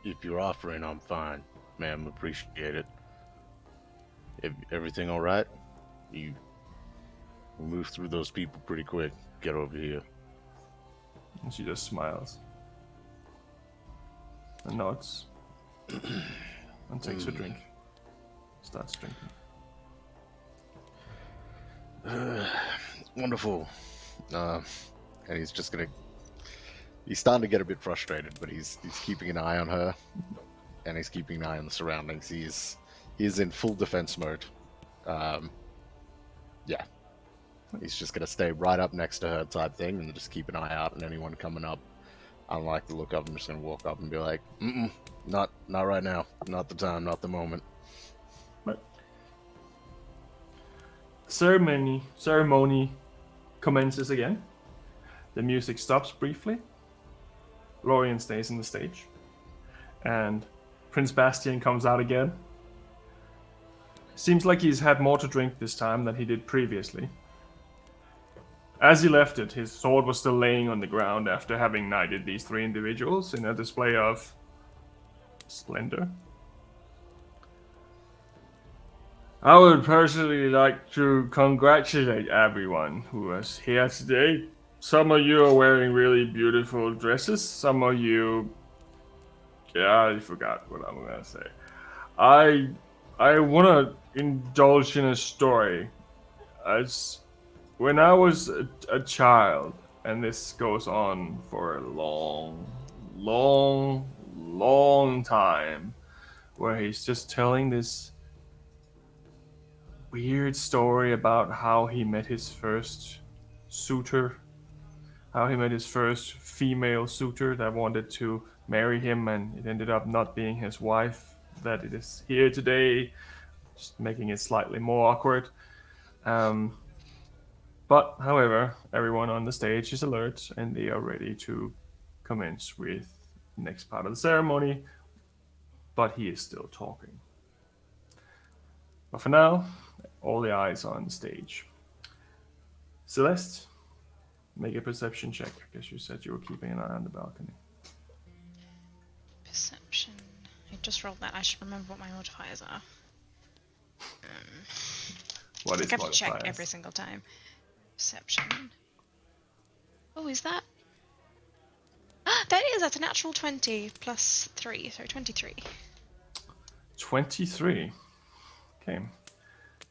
If you're offering, I'm fine, ma'am. Appreciate it. Everything all right? You move through those people pretty quick. Get over here. And she just smiles. And nods. And takes a drink. Starts drinking. Wonderful. And he's just gonna. He's starting to get a bit frustrated, but he's keeping an eye on her, and he's keeping an eye on the surroundings. He's in full defense mode. Yeah. He's just gonna stay right up next to her type thing, and just keep an eye out on anyone coming up. I don't like the look of him. I'm just gonna walk up and be like, not right now, not the time, not the moment. Right. Ceremony commences again. The music stops briefly. Lorien stays on the stage. And Prince Bastian comes out again. Seems like he's had more to drink this time than he did previously. As he left it, his sword was still laying on the ground after having knighted these three individuals in a display of splendor. I would personally like to congratulate everyone who was here today. Some of you are wearing really beautiful dresses. Some of you, yeah, I forgot what I'm gonna say. I want to indulge in a story. As when I was a child, and this goes on for a long time, where he's just telling this weird story about how he met his first suitor, how he met his first female suitor that wanted to marry him, and it ended up not being his wife. That it is here today, just making it slightly more awkward. But, however, everyone on the stage is alert and they are ready to commence with the next part of the ceremony. But he is still talking. But for now, all the eyes are on the stage. Celeste, make a perception check. I guess you said you were keeping an eye on the balcony. Perception. I just rolled that. I should remember what my modifiers are. What is I have to check modifiers? every single time. Perception. Oh, is that? Ah, that's a natural 20 plus 3, so 23. 23. Okay.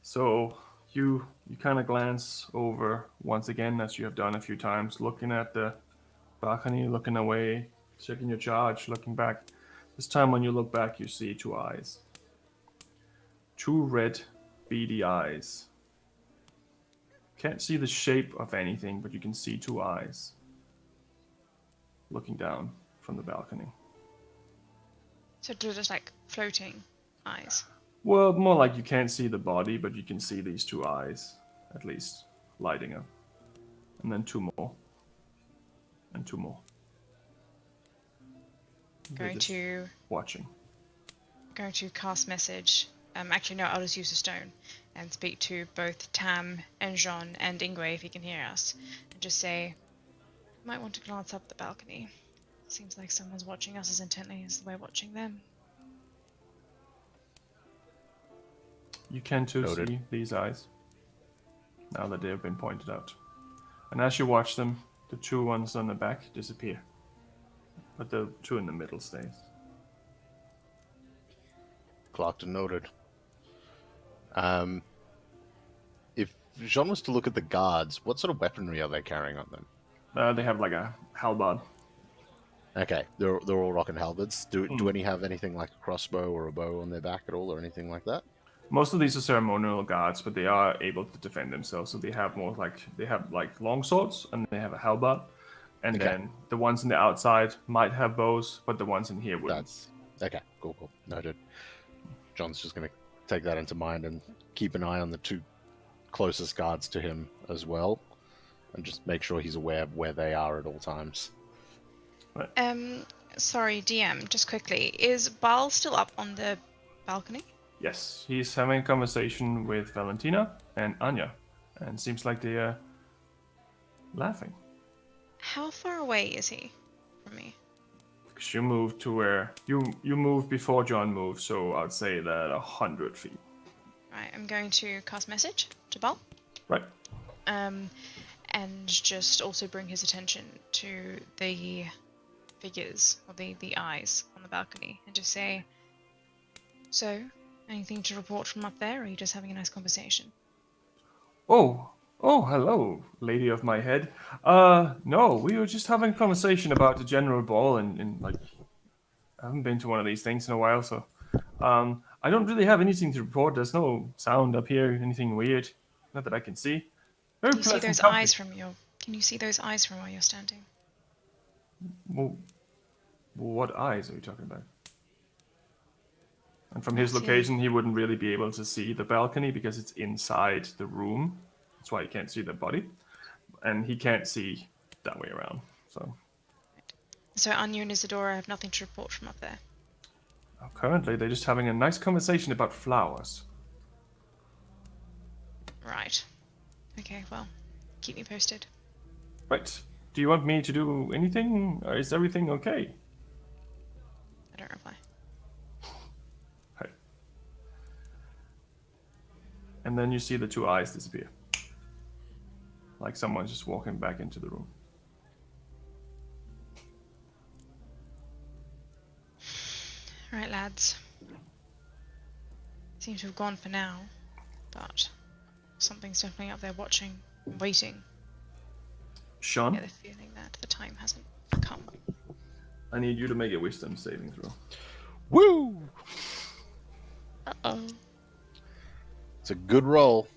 So you kind of glance over once again, as you have done a few times, looking at the balcony, looking away, checking your charge, looking back. This time when you look back, you see two eyes. Two red, beady eyes. Can't see the shape of anything, but you can see two eyes looking down from the balcony. So they're just like floating eyes. Well, more like you can't see the body, but you can see these two eyes, at least, lighting up. And then two more. And two more. They're just watching. Going to cast message. Actually, no, I'll just use a stone and speak to both Tam and Jean and Ingwe if he can hear us. And just say, you might want to glance up the balcony. Seems like someone's watching us as intently as we're watching them. You can too Noted. see these eyes, now that they have been pointed out. And as you watch them, the two ones on the back disappear. But the two in the middle stays. Clocked and noted. If Jean was to look at the guards, what sort of weaponry are they carrying on them? They have like a halberd. Okay, they're all rocking halberds. Do any have anything like a crossbow or a bow on their back at all, or anything like that? Most of these are ceremonial guards, but they are able to defend themselves. So they have long swords and they have a halberd. And Okay. then the ones on the outside might have bows, but the ones in here wouldn't. That's okay. Cool. Noted. John's just gonna take that into mind and keep an eye on the two closest guards to him as well, and just make sure he's aware of where they are at all times. Sorry, DM, just quickly. Is Baal still up on the balcony? Yes, he's having a conversation with Valentina and Anya, and seems like they are laughing. How far away is he from me? Because you moved to where you moved before John moved, so I'd say that 100 feet. Right, I'm going to cast message to Baal. Right. And just also bring his attention to the figures, or the eyes on the balcony, and just say, so, anything to report from up there, or are you just having a nice conversation? Oh, hello, lady of my head. No, we were just having a conversation about the general ball, and like, I haven't been to one of these things in a while, so, I don't really have anything to report. There's no sound up here, anything weird, not that I can see. Very Can you see pleasant those company. eyes from your? Can you see those eyes from where you're standing? Well, what eyes are you talking about? And from his See. location, he wouldn't really be able to see the balcony because it's inside the room. That's why he can't see the body. And he can't see that way around. So Anya and Isadora have nothing to report from up there. currently, they're just having a nice conversation about flowers. Right. Okay, well, keep me posted. Right. Do you want me to do anything? Or is everything okay? I don't reply. and then you see the two eyes disappear. Like someone's just walking back into the room. Right, lads. Seem to have gone for now, but something's definitely up there watching, waiting. Sean, I get the feeling that the time hasn't come. I need you to make a wisdom saving throw. Woo! Uh-oh. It's a good roll.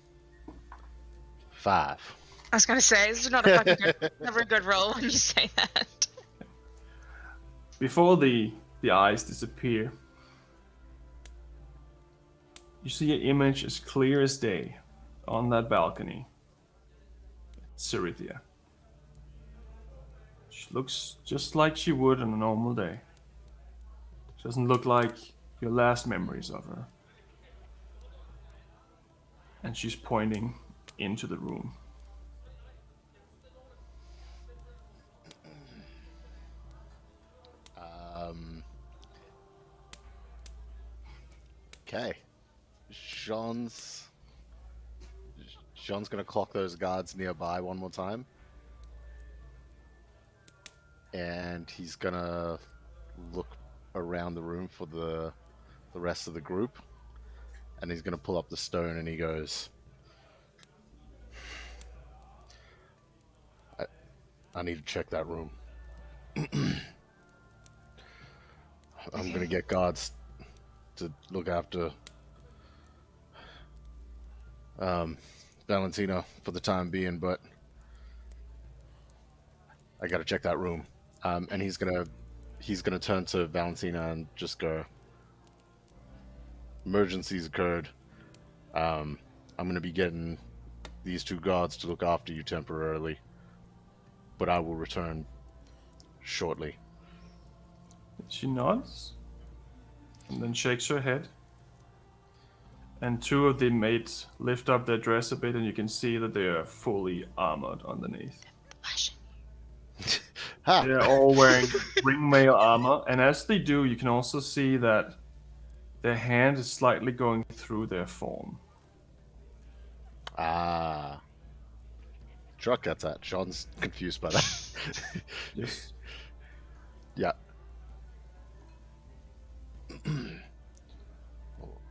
5. I was gonna say, this is not a fucking good, never a good roll when you say that. Before the eyes disappear, you see an image as clear as day on that balcony. Cerithia. She looks just like she would on a normal day. She doesn't look like your last memories of her. And she's pointing into the room. Okay. Sean's gonna clock those guards nearby one more time. And he's gonna look around the room for the rest of the group. And he's gonna pull up the stone and he goes, I need to check that room. I'm gonna get guards to look after Valentina for the time being, but I gotta check that room. And he's gonna turn to Valentina and just go, emergencies occurred. I'm gonna be getting these 2 guards to look after you temporarily, but I will return shortly. She nods and then shakes her head. And 2 of the mates lift up their dress a bit, and you can see that they are fully armored underneath. They're all wearing ringmail armor, and as they do, you can also see that their hand is slightly going through their form. Ah. Truck gets that. Sean's confused by that. Yes. Yeah.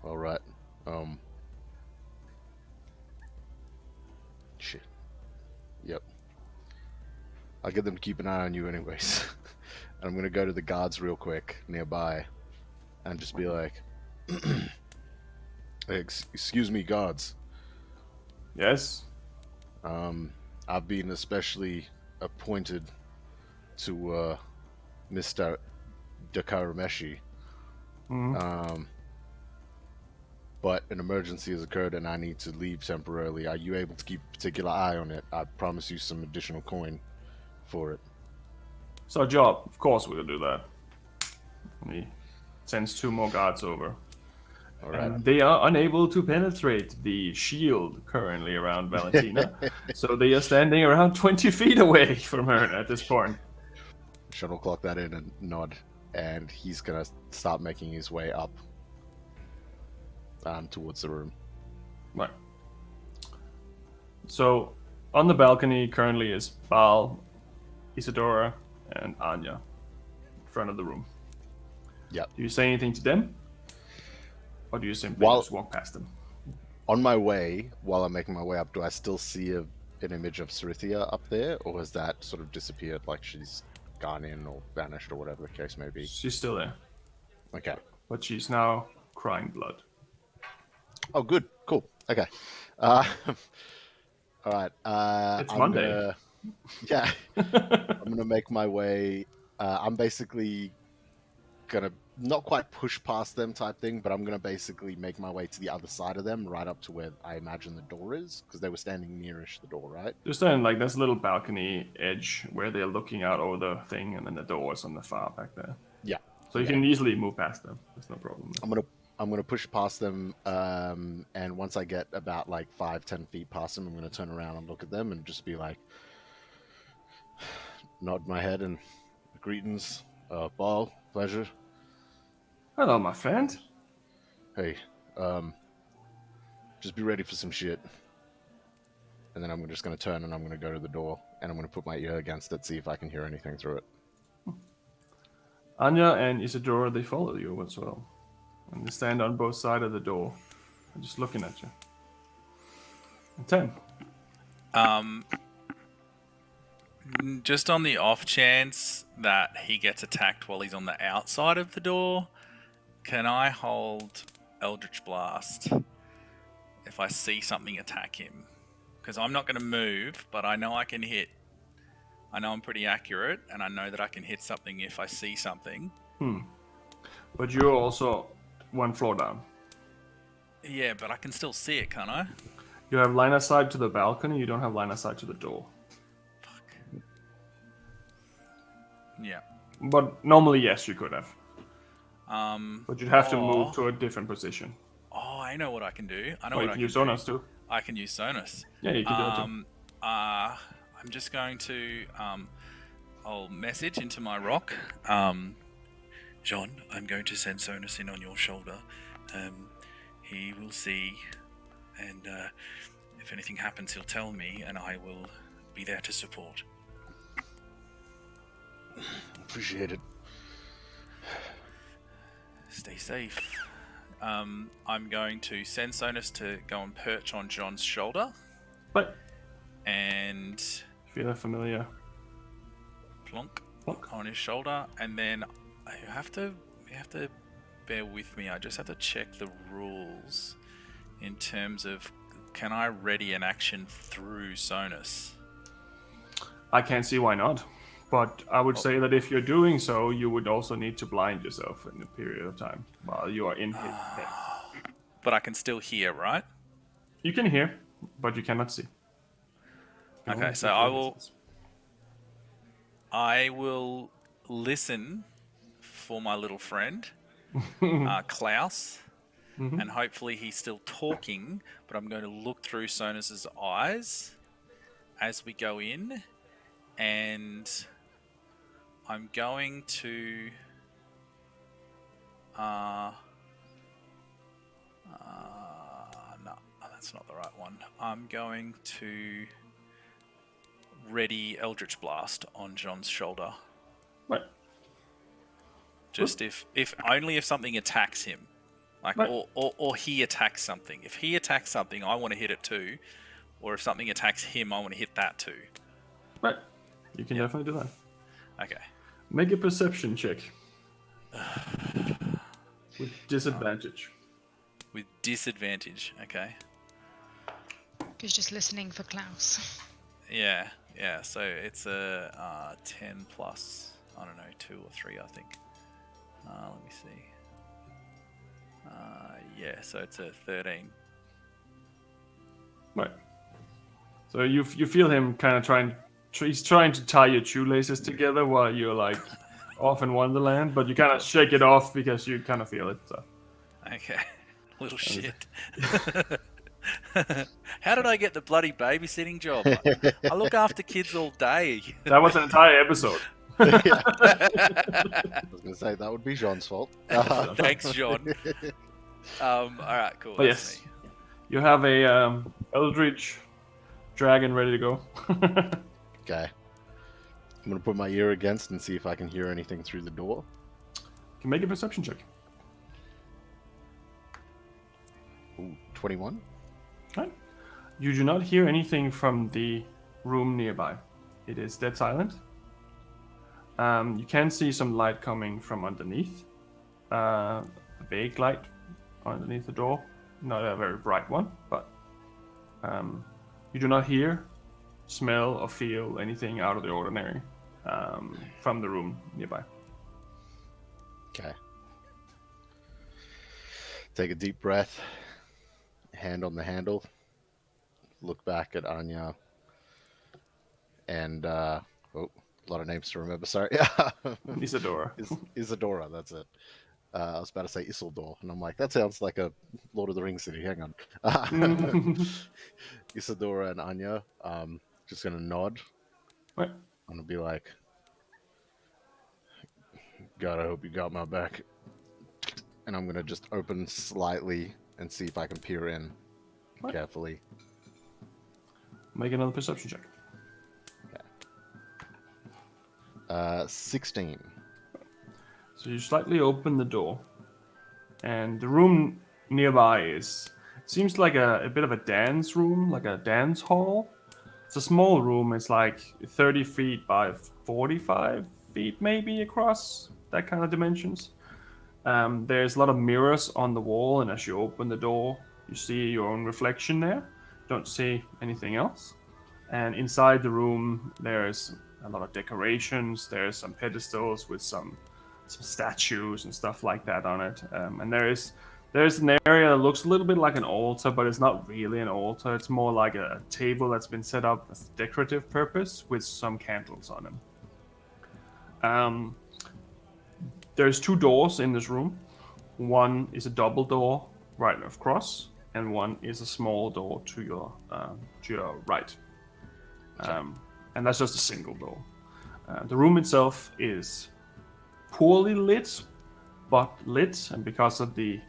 All right. Shit. Yep. I'll get them to keep an eye on you anyways. And I'm gonna go to the guards real quick nearby and just be like, excuse me, guards. Yes? I've been especially appointed to Mr. Dakarameshi. But an emergency has occurred and I need to leave temporarily. Are you able to keep a particular eye on it? I promise you some additional coin for it. It's our job. Of course we'll do that. He sends 2 more guards over. All right. And they are unable to penetrate the shield currently around Valentina. So they are standing around 20 feet away from her at this point. Sean will clock that in and nod. And he's going to start making his way up towards the room. Right. So on the balcony currently is Baal, Isadora, and Anya in front of the room. Yep. Do you say anything to them? Or do you simply just walk past them? On my way, while I'm making my way up, do I still see an image of Cerithia up there? Or has that sort of disappeared, like she's gone in or vanished or whatever the case may be? She's still there. Okay. But she's now crying blood. Oh, good. Cool. Okay. All right. It's Monday. Yeah. I'm going to make my way. I'm basically going to not quite push past them type thing, but I'm going to basically make my way to the other side of them, right up to where I imagine the door is, because they were standing nearish the door, right? They're standing like this little balcony edge where they're looking out over the thing, and then the door is on the far back there. Yeah. So you can easily move past them. There's no problem. I'm gonna push past them, and once I get about like 5-10 feet past them, I'm gonna turn around and look at them and just be like, nod my head and greetings, Baal, pleasure. Hello, my friend. Hey, just be ready for some shit. And then I'm just going to turn and I'm going to go to the door and I'm going to put my ear against it, see if I can hear anything through it. Anya and Isadora, they follow you as well. And they stand on both sides of the door and just looking at you. And 10. Just on the off chance that he gets attacked while he's on the outside of the door, can I hold Eldritch Blast if I see something attack him? Because I'm not going to move, but I know I can hit. I know I'm pretty accurate, and I know that I can hit something if I see something. But you're also 1 floor down. Yeah, but I can still see it, can't I? You have line of sight to the balcony, you don't have line of sight to the door. Fuck. Yeah. But normally, yes, you could have. But you'd have to or- move to a different position. Oh, I know what I can do. I know Or what you I can can use do. Sonos too. I can use Sonus. Yeah, you can do it too. I'm just going to I'll message into my rock. John, I'm going to send Sonus in on your shoulder. He will see, and if anything happens, he'll tell me, and I will be there to support. Appreciate it. Stay safe. I'm going to send Sonus to go and perch on John's shoulder, But and feel that familiar. plonk Plonk. on his shoulder, and then you have to bear with me. I just have to check the rules in terms of, can I ready an action through Sonus? I can't see why not. But I would say that if you're doing so, you would also need to blind yourself in a period of time while you are in his head. But I can still hear, right? You can hear, but you cannot see. You Okay, only so see I through will- distance. I will listen for my little friend, Klaus, and hopefully he's still talking, but I'm going to look through Sonus's eyes as we go in, and I'm going to no, that's not the right one. I'm going to ready Eldritch Blast on John's shoulder. Right. Just if only if something attacks him, like Right. or he attacks something. If he attacks something, I want to hit it too, or if something attacks him, I want to hit that too. Right. You can definitely do that. Okay. Make a perception check. With disadvantage. With disadvantage. Okay. He's just listening for Klaus. Yeah. So it's a 10 plus, I don't know, 2 or 3, I think. Let me see. Yeah, so it's a 13. Right. So you feel him kind of he's trying to tie your shoelaces together while you're like off in Wonderland, but you kind of shake it off because you kind of feel it. So. Okay. Little shit. How did I get the bloody babysitting job? I look after kids all day. That was an entire episode. I was going to say, that would be Jean's fault. Thanks, John. All right, cool. But that's yes, me. you have a Eldritch dragon ready to go. Okay. I'm going to put my ear against and see if I can hear anything through the door. Can make a perception check. Ooh, 21? Right. You do not hear anything from the room nearby. It is dead silent. You can see some light coming from underneath. A vague light underneath the door. Not a very bright one, but you do not hear, smell, or feel anything out of the ordinary from the room nearby. Okay. Take a deep breath. Hand on the handle. Look back at Anya. And, a lot of names to remember, sorry. Isadora. Isadora, that's it. I was about to say Isildur, and I'm like, that sounds like a Lord of the Rings city. Hang on. Isadora and Anya, just gonna nod. Right. I'm gonna be like, God, I hope you got my back. And I'm gonna just open slightly and see if I can peer in. Right. carefully. Make another perception check. 16. So you slightly open the door, and the room nearby seems like a bit of a dance room, like a dance hall. It's a small room. It's like 30 feet by 45 feet maybe across, that kind of dimensions. There's a lot of mirrors on the wall, and as you open the door, you see your own reflection there. Don't see anything else. And inside the room, there's a lot of decorations. There's some pedestals with some statues and stuff like that on it. And there's an area that looks a little bit like an altar, but it's not really an altar. It's more like a table that's been set up as a decorative purpose with some candles on them. There's 2 doors in this room. One is a double door right across, and one is a small door to your right. And that's just a single door. The room itself is poorly lit, but lit, and because of the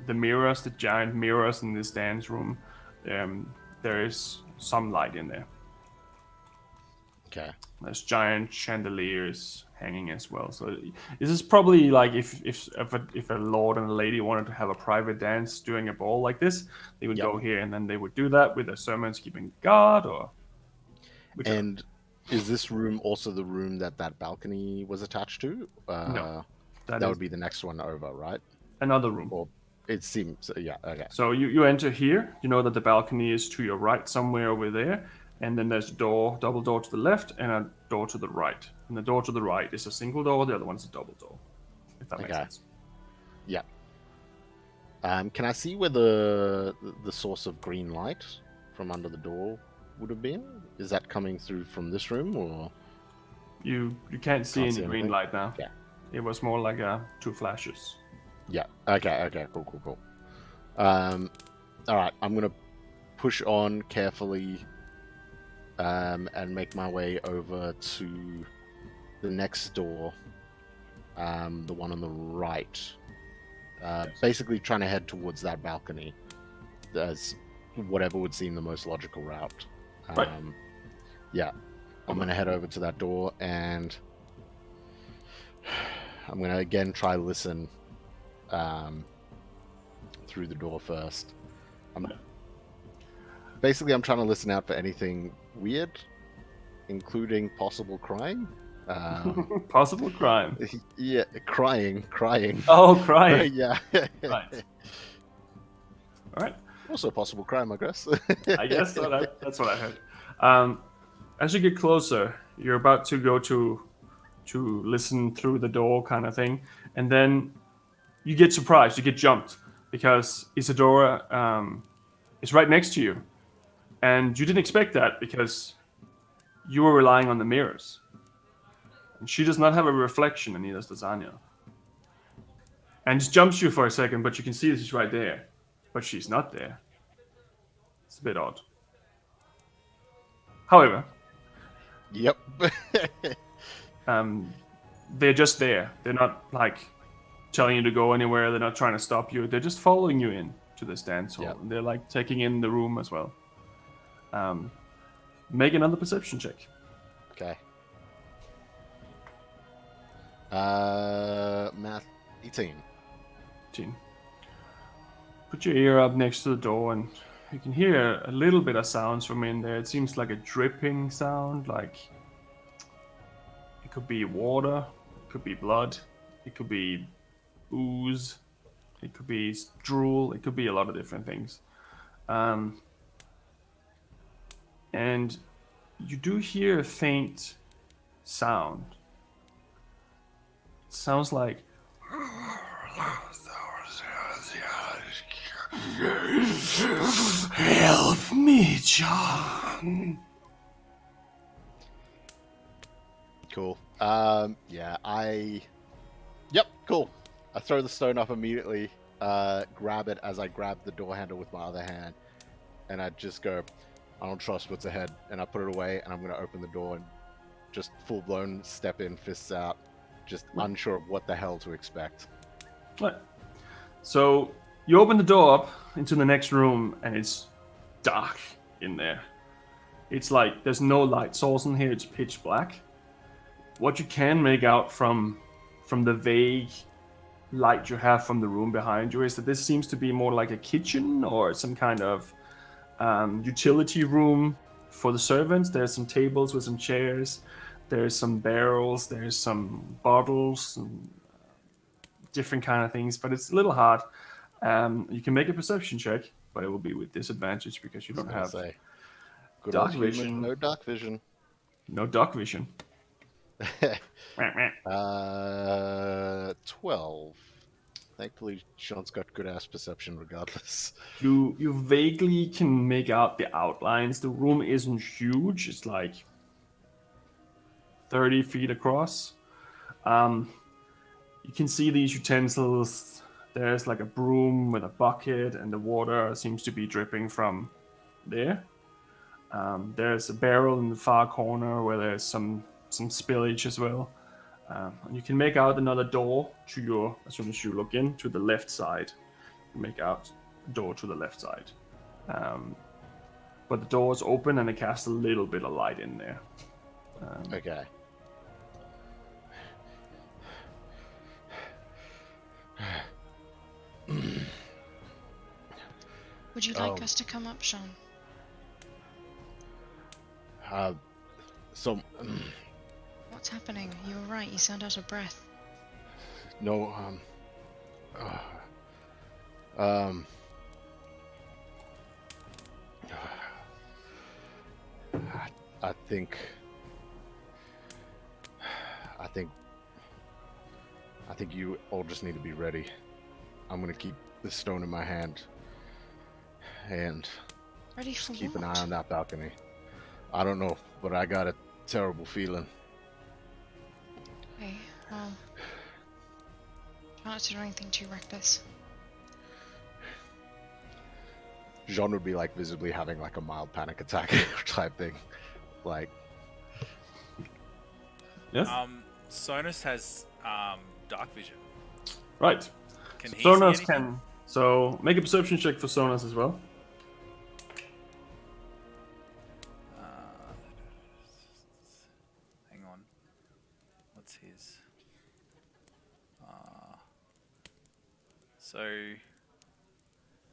mirrors, the giant mirrors in this dance room, there is some light in there. Okay. There's giant chandeliers hanging as well. So this is probably like if a lord and a lady wanted to have a private dance during a ball like this, they would go here, and then they would do that with their servants keeping guard, or. And is this room also the room that balcony was attached to? No, that would be the next one over, right? Another room. Or it seems, yeah. Okay. So you enter here. You know that the balcony is to your right, somewhere over there. And then there's a double door to the left, and a door to the right. And the door to the right is a single door, the other one's a double door. If that makes sense. Yeah. Can I see where the source of green light from under the door would have been? Is that coming through from this room, or? You can't see any green light now. Yeah. It was more like 2 flashes. Yeah. Okay. Cool. All right. I'm gonna push on carefully. And make my way over to the next door, the one on the right. Basically trying to head towards that balcony as whatever would seem the most logical route. Right. Yeah, I'm going to head over to that door, and I'm going to again try listen through the door first. Basically, I'm trying to listen out for anything weird, including possible crying. Possible crime. Yeah, crying. Oh, crying. Yeah. Right. All right. Also possible crime, I guess. I guess so. That's what I heard. As you get closer, you're about to go to listen through the door, kind of thing, and then you get surprised. You get jumped because Isadora is right next to you. And you didn't expect that because you were relying on the mirrors. And she does not have a reflection, and neither does Anya. And just jumps you for a second, but you can see that she's right there. But she's not there. It's a bit odd. However. Yep. They're just there. They're not like telling you to go anywhere. They're not trying to stop you. They're just following you in to this dance hall. Yep. And they're like taking in the room as well. Make another perception check. Okay. Math 18. Put your ear up next to the door, and you can hear a little bit of sounds from in there. It seems like a dripping sound, like it could be water, it could be blood, it could be ooze, it could be drool, it could be a lot of different things. And you do hear a faint sound. It sounds like help me, John. Cool. Yep, cool. I throw the stone up immediately, grab it as I grab the door handle with my other hand, and I just go, I don't trust what's ahead, and I put it away, and I'm going to open the door and just full-blown step in, fists out, just unsure of what the hell to expect. Right. So You open the door up into the next room, and it's dark in there. It's like there's no light source in here. It's pitch black. What you can make out from the vague light you have from the room behind you is that this seems to be more like a kitchen or some kind of utility room for the servants. There's some tables with some chairs. There's some barrels. There's some bottles and different kind of things. But it's a little hard. You can make a perception check, but it will be with disadvantage because you don't have Good dark old human, vision. no dark vision. No dark vision. 12. Thankfully, Sean's got good ass perception regardless. You vaguely can make out the outlines. The room isn't huge. It's like 30 feet across. You can see these utensils. There's like a broom with a bucket, and the water seems to be dripping from there. There's a barrel in the far corner where there's some spillage as well. And you can make out another door to your, as soon as you look in, to the left side. You make out a door to the left side. But the door is open and it casts a little bit of light in there. Okay. Would you like us to come up, Sean? So, What's happening? You were right, you sound out of breath. no, I think you all just need to be ready. I'm gonna keep this stone in my hand and Ready for keep what? an eye on that balcony. I don't know, but I got a terrible feeling. Okay, well... try not to do anything too reckless. Jean would be like visibly having like a mild panic attack type thing. Like, Yes? Sonus has dark vision. Right. Can he Sonas see anything? can. So make a perception check for Sonas as well. Hang on. What's his? So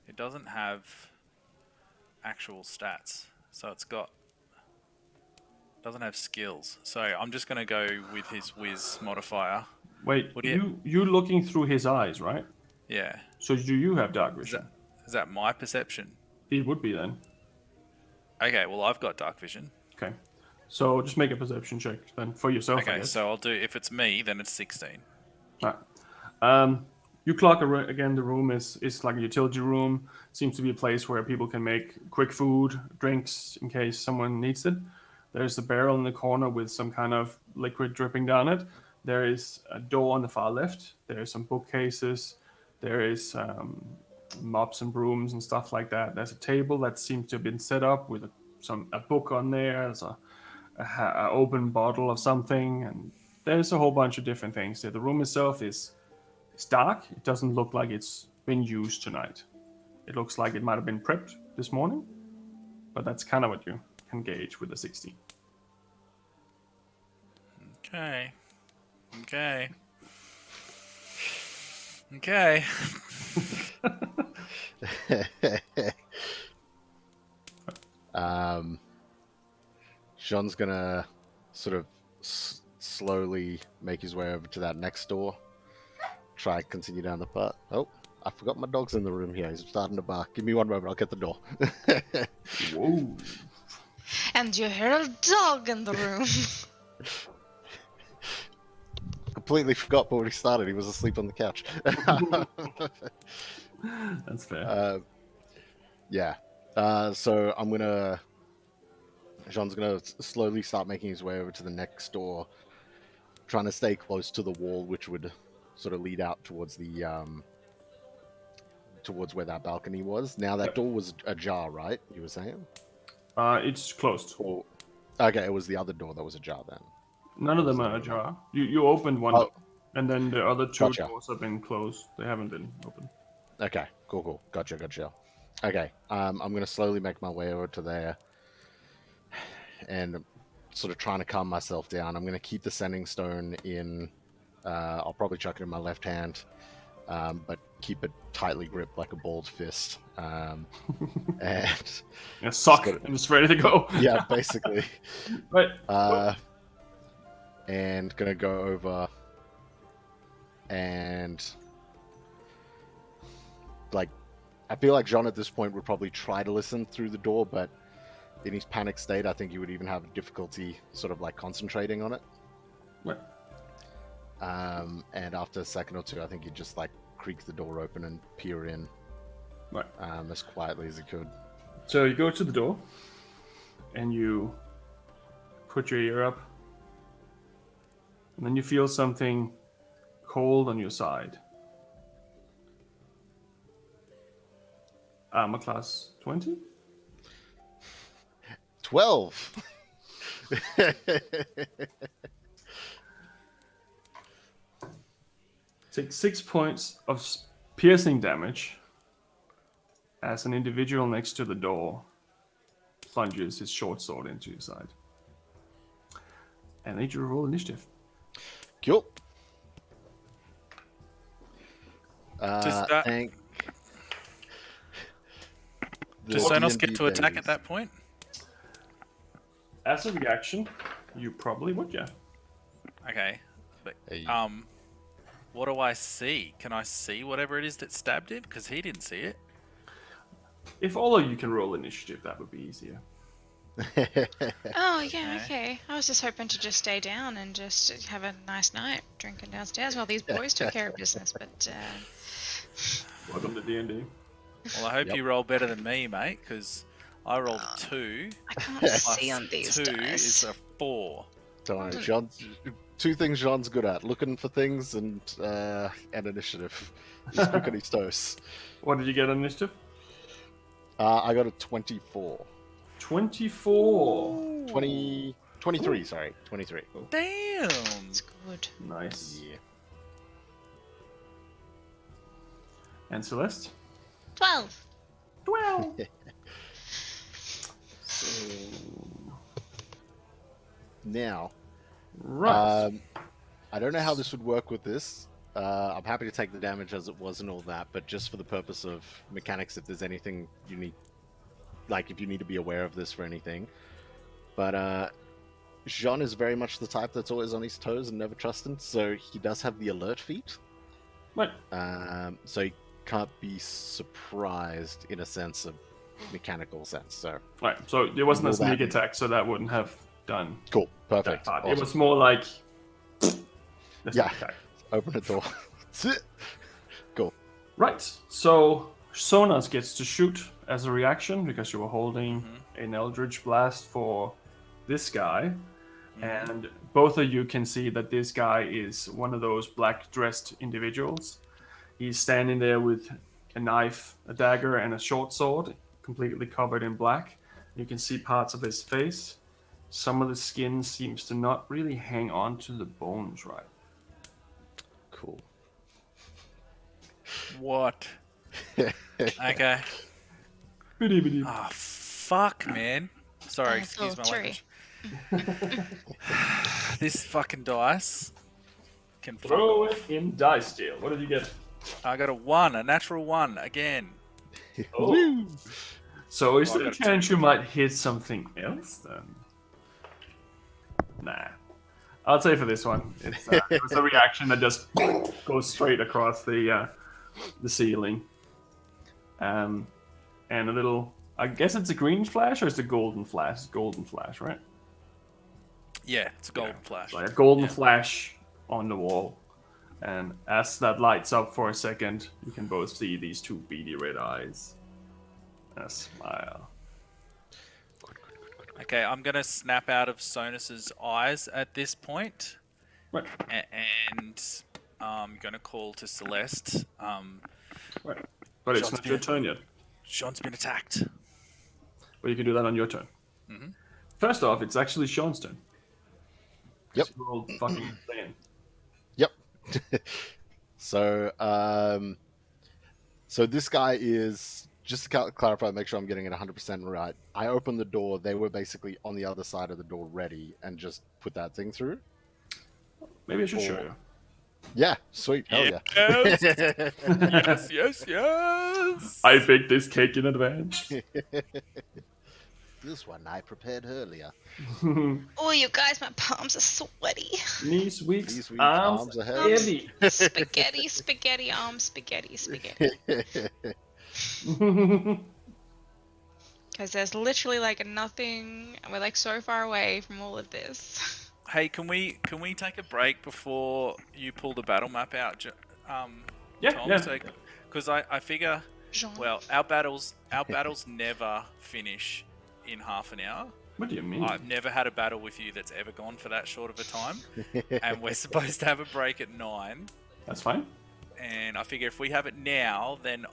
it doesn't have actual stats. So it's got doesn't have skills. So I'm just gonna go with his whiz modifier. Wait, What do you- you looking through his eyes, right? Yeah. So do you have dark Is vision? that my perception? It would be then. Okay, well I've got dark vision. Okay. So just make a perception check then for yourself, I Okay, guess. so I'll do if it's me, then it's 16. Right. You clock again. The room is like a utility room. Seems to be a place where people can make quick food, drinks in case someone needs it. There's a barrel in the corner with some kind of liquid dripping down it. There is a door on the far left. There are some bookcases. There is mops and brooms and stuff like that. There's a table that seems to have been set up with a book on there. There's a open bottle of something, and there's a whole bunch of different things. The room itself is dark. It doesn't look like it's been used tonight. It looks like it might have been prepped this morning, but that's kind of what you can gauge with the 16. Okay. Jean's gonna sort of slowly make his way over to that next door. Try to continue down the path. Oh, I forgot my dog's in the room here. He's starting to bark. Give me one moment. I'll get the door. Whoa. And you hear a dog in the room. Completely forgot before he started. He was asleep on the couch. That's fair. Yeah. So Jean's gonna slowly start making his way over to the next door, trying to stay close to the wall, which would sort of lead out towards the towards where that balcony was. Now that door was ajar, right? You were saying? It's closed. Or okay, it was the other door that was ajar then. None of them are ajar. You opened one, Oh. and then the other two Gotcha. doors have been closed. They haven't been open. Okay, cool. Gotcha. Okay, I'm gonna slowly make my way over to there, and sort of trying to calm myself down. I'm gonna keep the sending stone in. I'll probably chuck it in my left hand, but keep it tightly gripped like a balled fist. And A sock gotta- and it's ready to go. yeah, basically. Right. And gonna go over and like, I feel like Jean at this point would probably try to listen through the door, but in his panic state, I think he would even have difficulty sort of like concentrating on it. Right. And after a second or two, I think he'd just like creak the door open and peer in, Right. as quietly as he could. So you go to the door, and you put your ear up, and then you feel something cold on your side. Armor class 20? 12. Take 6 points of piercing damage as an individual next to the door plunges his short sword into your side. And I need you to roll initiative. Cool. Does that- Thank. Does the Sonos D&D get to attack days. at that point? As a reaction, you probably would, yeah. Okay. But, Hey. what do I see? Can I see whatever it is that stabbed him? Because he didn't see it. If all of you can roll initiative, that would be easier. Oh, yeah, okay. I was just hoping to just stay down and just have a nice night drinking downstairs while these boys took care of business, but Welcome to D&D. Well, I hope Yep. you roll better than me, mate, because I rolled a 2. I can't Plus see on these 2 dice. is a 4. Don't worry, Jean. Two things Jean's good at: looking for things and initiative. He's quick on his toes. What did you get on initiative? I got a 24. 24. 23, sorry. 23. Damn! It's good. Nice. Yeah. And Celeste? 12. 12. So, Now, right. I don't know how this would work with this. I'm happy to take the damage as it was and all that, but just for the purpose of mechanics, if there's anything you need, like if you need to be aware of this for anything. But Jean is very much the type that's always on his toes and never trusting, so he does have the alert feat. Right. So he can't be surprised in a sense of mechanical sense. So Right. So it wasn't a Roll that. sneak attack, so that wouldn't have done cool, that perfect. part. It Awesome. was more like the Yeah. sneak attack. Open the door. Cool. Right. So Sonas gets to shoot as a reaction because you were holding an Eldritch Blast for this guy. And both of you can see that this guy is one of those black-dressed individuals. He's standing there with a knife, a dagger, and a short sword, completely covered in black. You can see parts of his face. Some of the skin seems to not really hang on to the bones right. Cool. What? Okay. Oh, fuck, man. Sorry, excuse my language. This fucking dice can fuck Throw off. it in dice deal. What did you get? I got a 1, a natural 1, again. Oh. So is Oh, I there a got a chance you might hit something else then? Nah. I'll say for this one, it's a reaction that just goes straight across the ceiling. And a little, I guess it's a green flash or it's a golden flash? It's golden flash, right? Yeah, it's a golden flash. Like a golden Yeah. flash on the wall. And as that lights up for a second, you can both see these two beady red eyes. And a smile. Okay, I'm gonna snap out of Sonus's eyes at this point, Right. and I'm gonna call to Celeste. Right. But it's Shots not your been- turn yet. Sean's been attacked. But you can do that on your turn. Mhm. First off, it's actually Sean's turn. Yep. You rolled fucking insane. Yep. So, So this guy is, just to clarify, make sure I'm getting it 100% right. I opened the door. They were basically on the other side of the door ready and just put that thing through. Maybe I should show you. Yeah, sweet. Hell yeah. Yes. Yes. I baked this cake in advance. This one I prepared earlier. Oh, you guys, my palms are sweaty. Knees weak, These weak arms are heavy. Spaghetti arms, spaghetti. Because there's literally like nothing, and we're like so far away from all of this. Hey, can we take a break before you pull the battle map out, Tom? Yeah. Because I figure, Jean. well, our battles never finish in half an hour. What do you mean? I've never had a battle with you that's ever gone for that short of a time, and we're supposed to have a break at 9. That's fine. And I figure if we have it now, then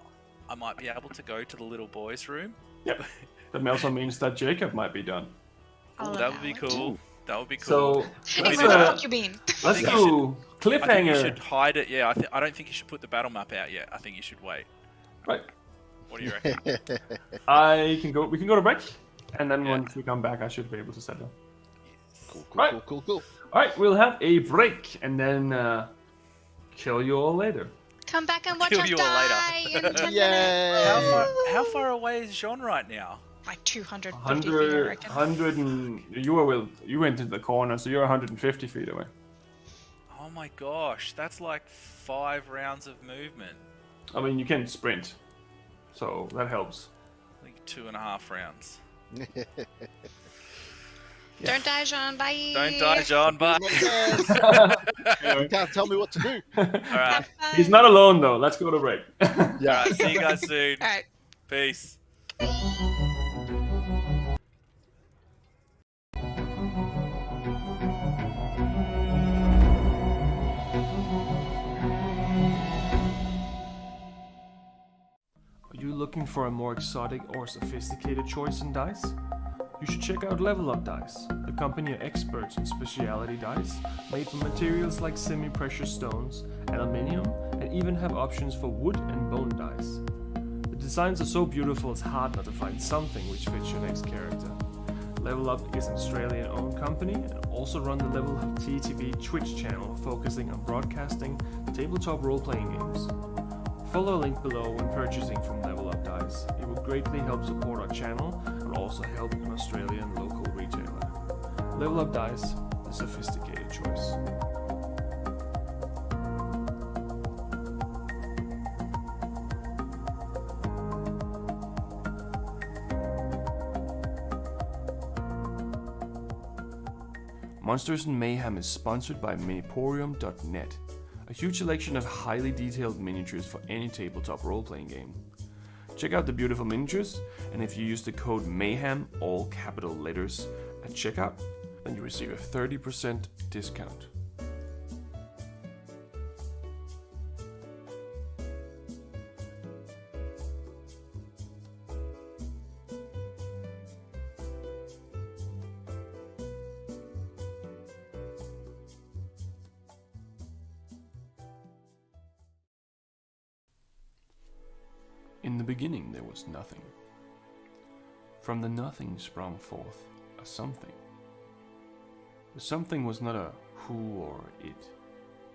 I might be able to go to the little boys' room. Yep. That also means that Jacob might be done. I'll That would be allow it. cool. That would be So cool. let's, Where the fuck you been? let's think do I think you cliffhanger. should hide it. Yeah, I don't think you should put the battle map out yet. I think you should wait. Right. What do you reckon? We can go to break, and then Yeah. once we come back, I should be able to settle. Cool. Right. All All right, we'll have a break, and then kill you all later. Come back and watch Kill us you all die later. in 10 Yay! minutes. How far away is Jean right now? Like 250 feet, I reckon. 100, and you went into the corner, so you're 150 feet away. Oh my gosh, that's like 5 rounds of movement. I mean, you can sprint, so that helps. Like 2.5 rounds. Don't die, Jean. Bye. Don't die, John. Bye. You can't tell me what to do. All right. He's not alone though. Let's go to break. All right. See you guys soon. All right. Peace. Are you looking for a more exotic or sophisticated choice in dice? You should check out Level Up Dice, the company of experts in specialty dice, made from materials like semi-precious stones, aluminium, and even have options for wood and bone dice. The designs are so beautiful it's hard not to find something which fits your next character. Level Up is an Australian-owned company and also run the Level Up TTV Twitch channel focusing on broadcasting tabletop role-playing games. Follow a link below when purchasing from Level Up Dice. It will greatly help support our channel and also help an Australian local retailer. Level Up Dice, the sophisticated choice. Monsters and Mayhem is sponsored by Miniporium.net, a huge selection of highly detailed miniatures for any tabletop role-playing game. Check out the beautiful miniatures, and if you use the code MAYHEM, all capital letters, at checkout, then you receive a 30% discount. In the beginning there was nothing. From the nothing sprung forth a something. The something was not a who or it.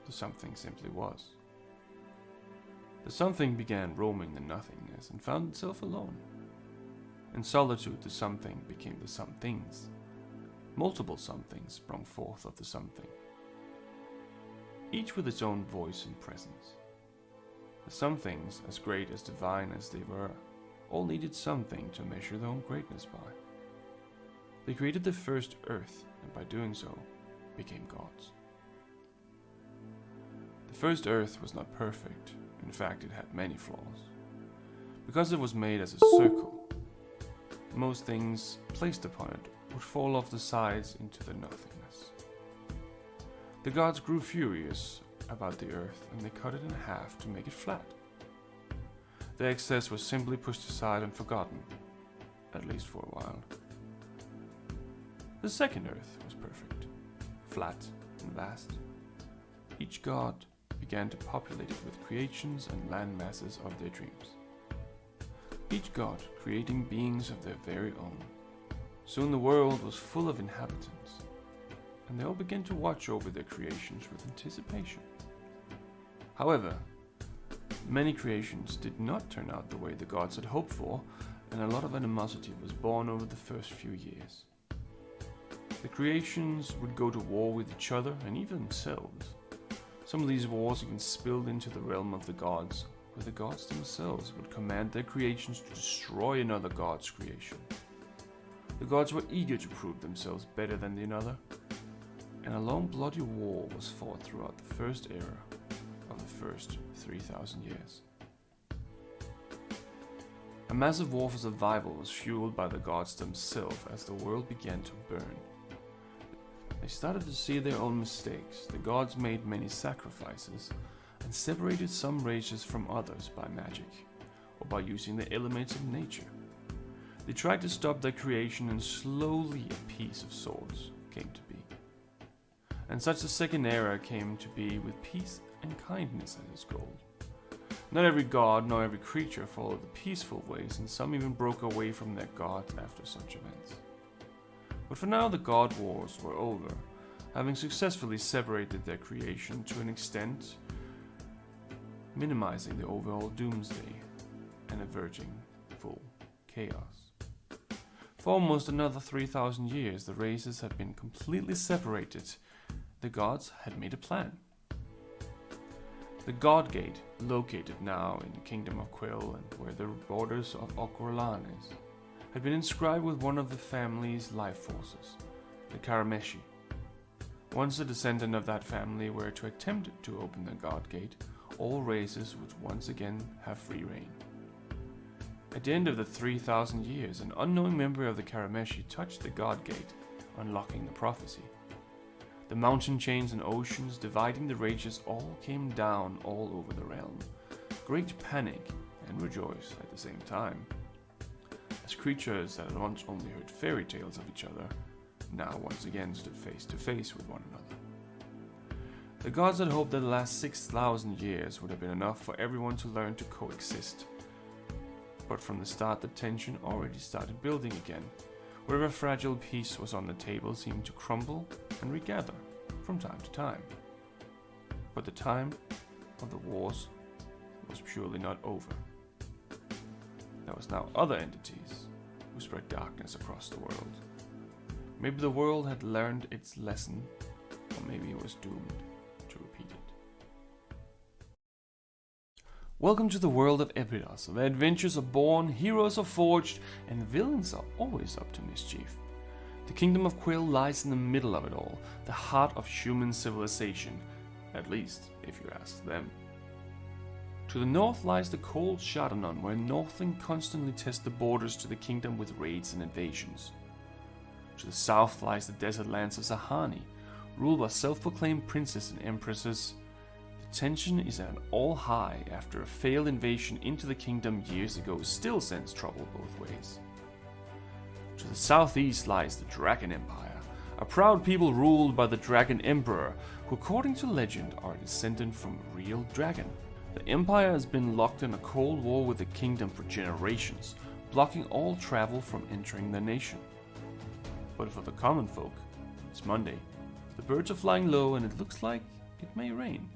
The something simply was. The something began roaming the nothingness and found itself alone. In solitude the something became the somethings. Multiple somethings sprung forth of the something, each with its own voice and presence. The somethings, as great as divine as they were, all needed something to measure their own greatness by. They created the first earth, and by doing so, became gods. The first earth was not perfect. In fact, it had many flaws. Because it was made as a circle, most things placed upon it would fall off the sides into the nothingness. The gods grew furious about the earth, and they cut it in half to make it flat. The excess was simply pushed aside and forgotten, at least for a while. The second earth was perfect, flat and vast. Each god began to populate it with creations and land masses of their dreams. each god creating beings of their very own. Soon the world was full of inhabitants, and they all began to watch over their creations with anticipation. However, many creations did not turn out the way the gods had hoped for, and a lot of animosity was born over the first few years. The creations would go to war with each other and even themselves. Some of these wars even spilled into the realm of the gods, where the gods themselves would command their creations to destroy another god's creation. The gods were eager to prove themselves better than another, and a long bloody war was fought throughout the first era of the first 3,000 years. A massive war for survival was fueled by the gods themselves as the world began to burn. They started to see their own mistakes. The gods made many sacrifices and separated some races from others by magic or by using the elements of nature. They tried to stop their creation, and slowly a peace of sorts came to be. And such the second era came to be, with peace and kindness as its goal. Not every god nor every creature followed the peaceful ways, and some even broke away from their gods after such events. But for now the god wars were over, having successfully separated their creation to an extent, minimizing the overall doomsday and averting full chaos. For almost another 3,000 years, the races had been completely separated. The gods had made a plan. The God Gate, located now in the Kingdom of Quill and where the borders of Okorlan is, had been inscribed with one of the family's life forces, the Karameshi. Once a descendant of that family were to attempt to open the God Gate, all races would once again have free reign. At the end of the 3,000 years, an unknown member of the Karameshi touched the God Gate, unlocking the prophecy. The mountain chains and oceans dividing the races all came down all over the realm. Great panic and rejoice at the same time, as creatures that had once only heard fairy tales of each other now once again stood face to face with one another. The gods had hoped that the last 6,000 years would have been enough for everyone to learn to coexist. But from the start, the tension already started building again. Wherever fragile peace was on the table seemed to crumble and regather from time to time. But the time of the wars was surely not over. There was now other entities who spread darkness across the world. Maybe the world had learned its lesson, or maybe it was doomed to repeat it. Welcome to the world of Epidos, where adventures are born, heroes are forged, and villains are always up to mischief. The Kingdom of Quill lies in the middle of it all, the heart of human civilization, at least if you ask them. To the north lies the cold Shadanon, where Northling constantly test the borders to the kingdom with raids and invasions. To the south lies the desert lands of Zahani, ruled by self-proclaimed princes and empresses. The tension is at an all-high after a failed invasion into the kingdom years ago still sends trouble both ways. To the southeast lies the Dragon Empire, a proud people ruled by the Dragon Emperor, who according to legend are a descendant from a real dragon. The empire has been locked in a cold war with the kingdom for generations, blocking all travel from entering the nation. But for the common folk, it's Monday. The birds are flying low and it looks like it may rain.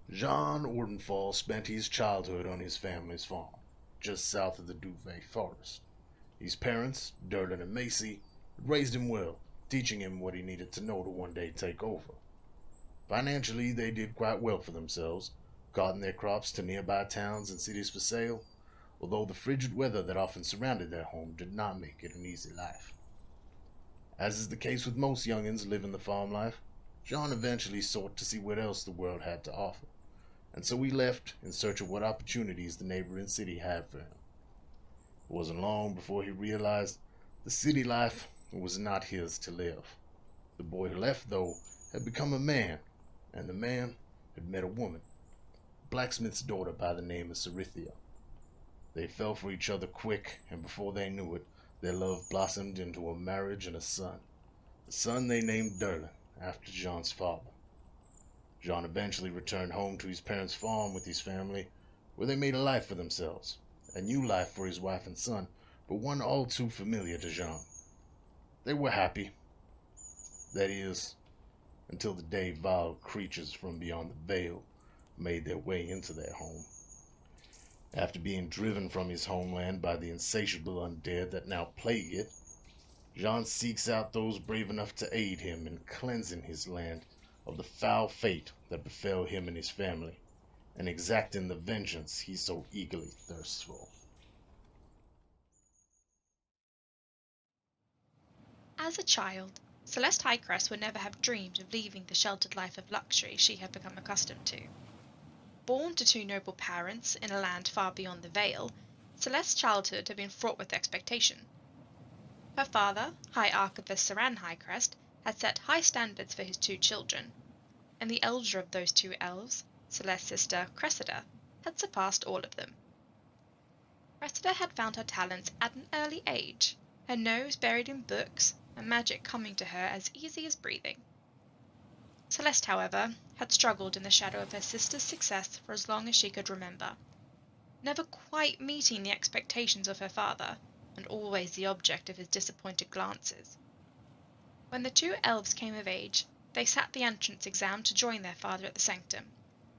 Jean Ordenfall spent his childhood on his family's farm, just south of the Duvet Forest. His parents, Durden and Macy, raised him well, teaching him what he needed to know to one day take over. Financially, they did quite well for themselves, carting their crops to nearby towns and cities for sale, although the frigid weather that often surrounded their home did not make it an easy life. As is the case with most youngins living the farm life, Jean eventually sought to see what else the world had to offer, and so he left in search of what opportunities the neighboring city had for him. It wasn't long before he realized the city life was not his to live. The boy who left, though, had become a man, and the man had met a woman, a blacksmith's daughter by the name of Cerithia. They fell for each other quick, and before they knew it, their love blossomed into a marriage and a son. The son they named Derlin, after Jean's father. Jean eventually returned home to his parents' farm with his family, where they made a life for themselves, a new life for his wife and son, but one all too familiar to Jean. They were happy. That is, until the day vile creatures from beyond the veil made their way into their home. After being driven from his homeland by the insatiable undead that now plague it, Jean seeks out those brave enough to aid him in cleansing his land of the foul fate that befell him and his family, and exacting the vengeance he so eagerly thirsts for. As a child, Celeste Highcrest would never have dreamed of leaving the sheltered life of luxury she had become accustomed to. Born to two noble parents in a land far beyond the Vale, Celeste's childhood had been fraught with expectation. Her father, High Archivist Saran Highcrest, had set high standards for his two children, and the elder of those two elves, Celeste's sister Cressida, had surpassed all of them. Cressida had found her talents at an early age, her nose buried in books, and magic coming to her as easy as breathing. Celeste, however, had struggled in the shadow of her sister's success for as long as she could remember, never quite meeting the expectations of her father, and always the object of his disappointed glances. When the two elves came of age, they sat the entrance exam to join their father at the sanctum,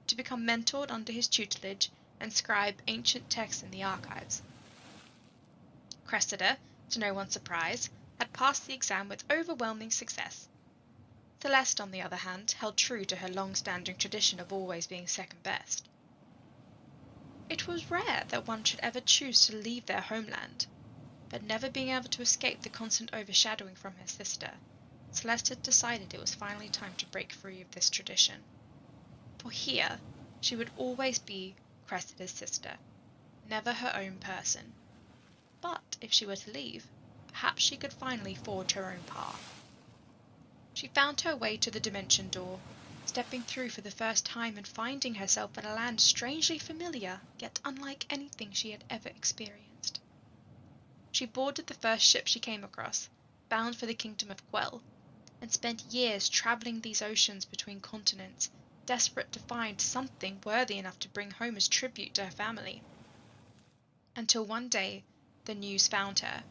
to become mentored under his tutelage and scribe ancient texts in the archives. Cressida, to no one's surprise, had passed the exam with overwhelming success. Celeste, on the other hand, held true to her long-standing tradition of always being second best. It was rare that one should ever choose to leave their homeland, but never being able to escape the constant overshadowing from her sister, Celeste had decided it was finally time to break free of this tradition. For here, she would always be Cressida's sister, never her own person. But if she were to leave, perhaps she could finally forge her own path. She found her way to the dimension door, stepping through for the first time and finding herself in a land strangely familiar, yet unlike anything she had ever experienced. She boarded the first ship she came across, bound for the kingdom of Quell, and spent years travelling these oceans between continents, desperate to find something worthy enough to bring home as tribute to her family. Until one day, the news found her.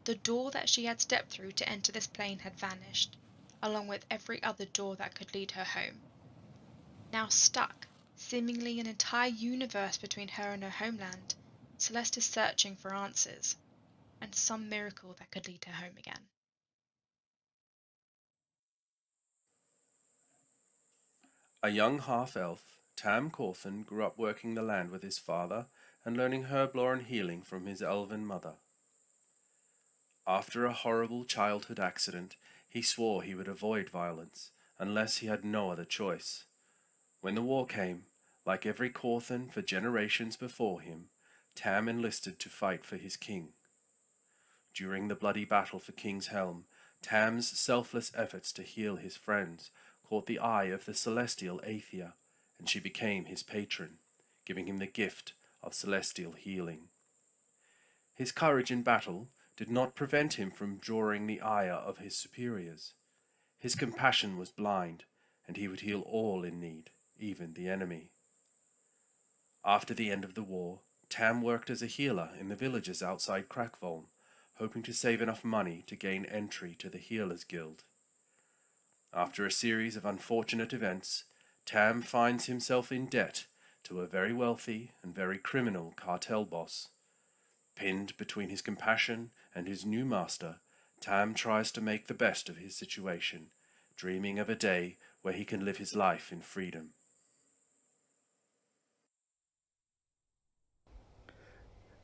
The door that she had stepped through to enter this plane had vanished, along with every other door that could lead her home. Now stuck, seemingly an entire universe between her and her homeland, Celeste is searching for answers, and some miracle that could lead her home again. A young half-elf, Tam Corthan grew up working the land with his father and learning herblore and healing from his elven mother. After a horrible childhood accident, he swore he would avoid violence, unless he had no other choice. When the war came, like every Corthan for generations before him, Tam enlisted to fight for his king. During the bloody battle for King's Helm, Tam's selfless efforts to heal his friends caught the eye of the celestial Aethia, and she became his patron, giving him the gift of celestial healing. His courage in battle did not prevent him from drawing the ire of his superiors. His compassion was blind, and he would heal all in need, even the enemy. After the end of the war, Tam worked as a healer in the villages outside Crackvolm, hoping to save enough money to gain entry to the Healers Guild. After a series of unfortunate events, Tam finds himself in debt to a very wealthy and very criminal cartel boss. Pinned between his compassion and his new master, Tam tries to make the best of his situation, dreaming of a day where he can live his life in freedom.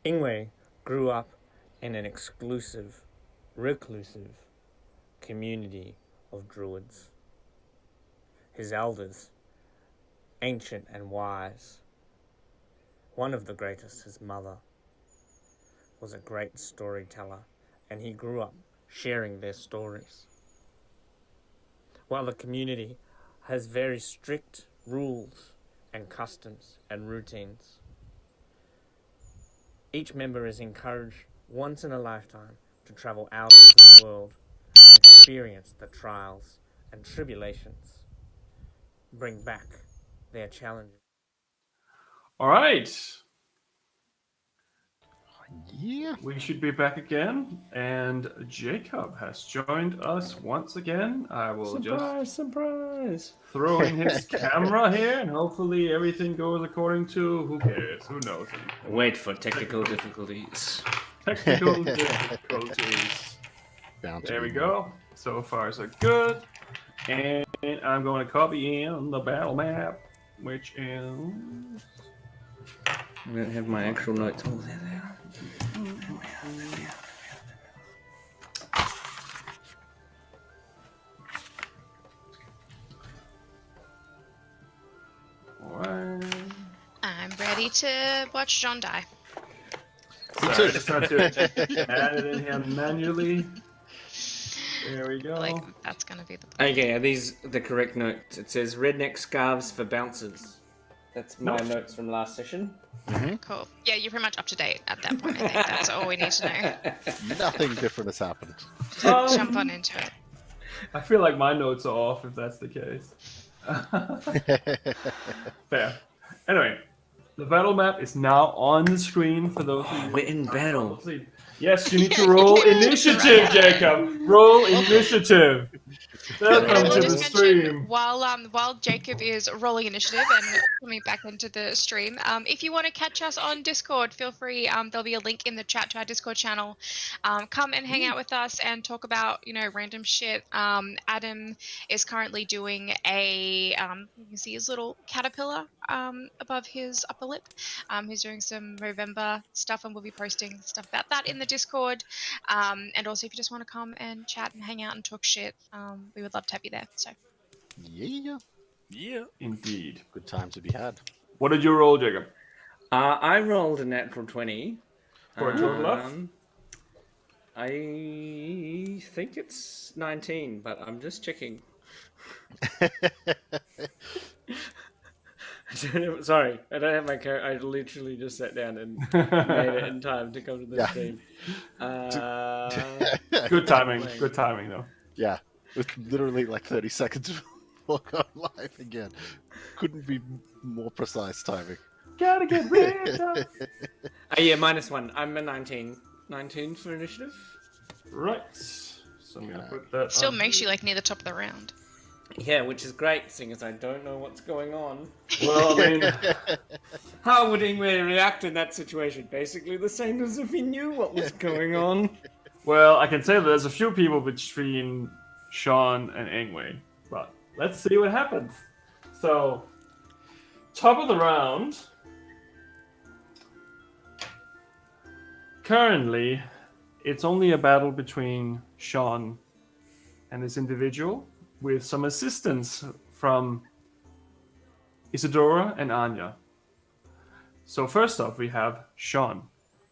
Ingwe grew up in an exclusive, reclusive community of druids. His elders, ancient and wise, one of the greatest, his mother, was a great storyteller, and he grew up sharing their stories. While the community has very strict rules and customs and routines, Each member is encouraged once in a lifetime to travel out into the world and experience the trials and tribulations. Bring back their challenges. All right. Yeah. We should be back again, and Jacob has joined us once again. I will just Surprise! throw in his camera here, and hopefully everything goes according to who cares, who knows. Wait for technical difficulties. Technical difficulties. Bound to There be we go. So far, so good. And I'm going to copy in the battle map, which is. I don't have my actual notes. Oh, there they are. Alright. I'm ready to watch John die. Sorry, I just had to add it in here manually. There we go. Like, that's gonna be the Okay, are these the correct notes? It says redneck scarves for bouncers. That's my notes from last session. cool. Yeah, you're pretty much up to date at that point, I think. That's all we need to know. Nothing different has happened. Jump on into it. I feel like my notes are off if that's the case. Fair. Anyway, the battle map is now on the screen for those of you. We're in battle. Yes, you need to roll initiative, Jacob. Roll initiative. Welcome I will to the just stream. mention while Jacob is rolling initiative and coming back into the stream, if you want to catch us on Discord, feel free. There'll be a link in the chat to our Discord channel. Come and hang out with us and talk about random shit. Adam is currently doing a you can see his little caterpillar above his upper lip. He's doing some Movember stuff, and we'll be posting stuff about that in the Discord. And also, if you just want to come and chat and hang out and talk shit, we would love to have you there. So, Yeah. Yeah. Indeed. Good time to be had. What did you roll, Jacob? I rolled a natural 20. For a total of? I think it's 19, but I'm just checking. Sorry, I don't have my character. I literally just sat down and made it in time to come to the stream. Good timing. Good timing, though. Yeah. With literally like 30 seconds before going live again. Couldn't be more precise timing. Gotta get rid of. Yeah, -1. I'm a 19. 19 for initiative. Right. So I'm gonna put that. still on. makes you like near the top of the round. Yeah, which is great, seeing as I don't know what's going on. Well, I mean, How would Ingwe react in that situation? Basically the same as if he knew what was going on. well, I can say that there's a few people between Sean and Ingwe, but let's see what happens. So, top of the round. Currently, it's only a battle between Sean and this individual, with some assistance from Isadora and Anya. So first off, we have Sean.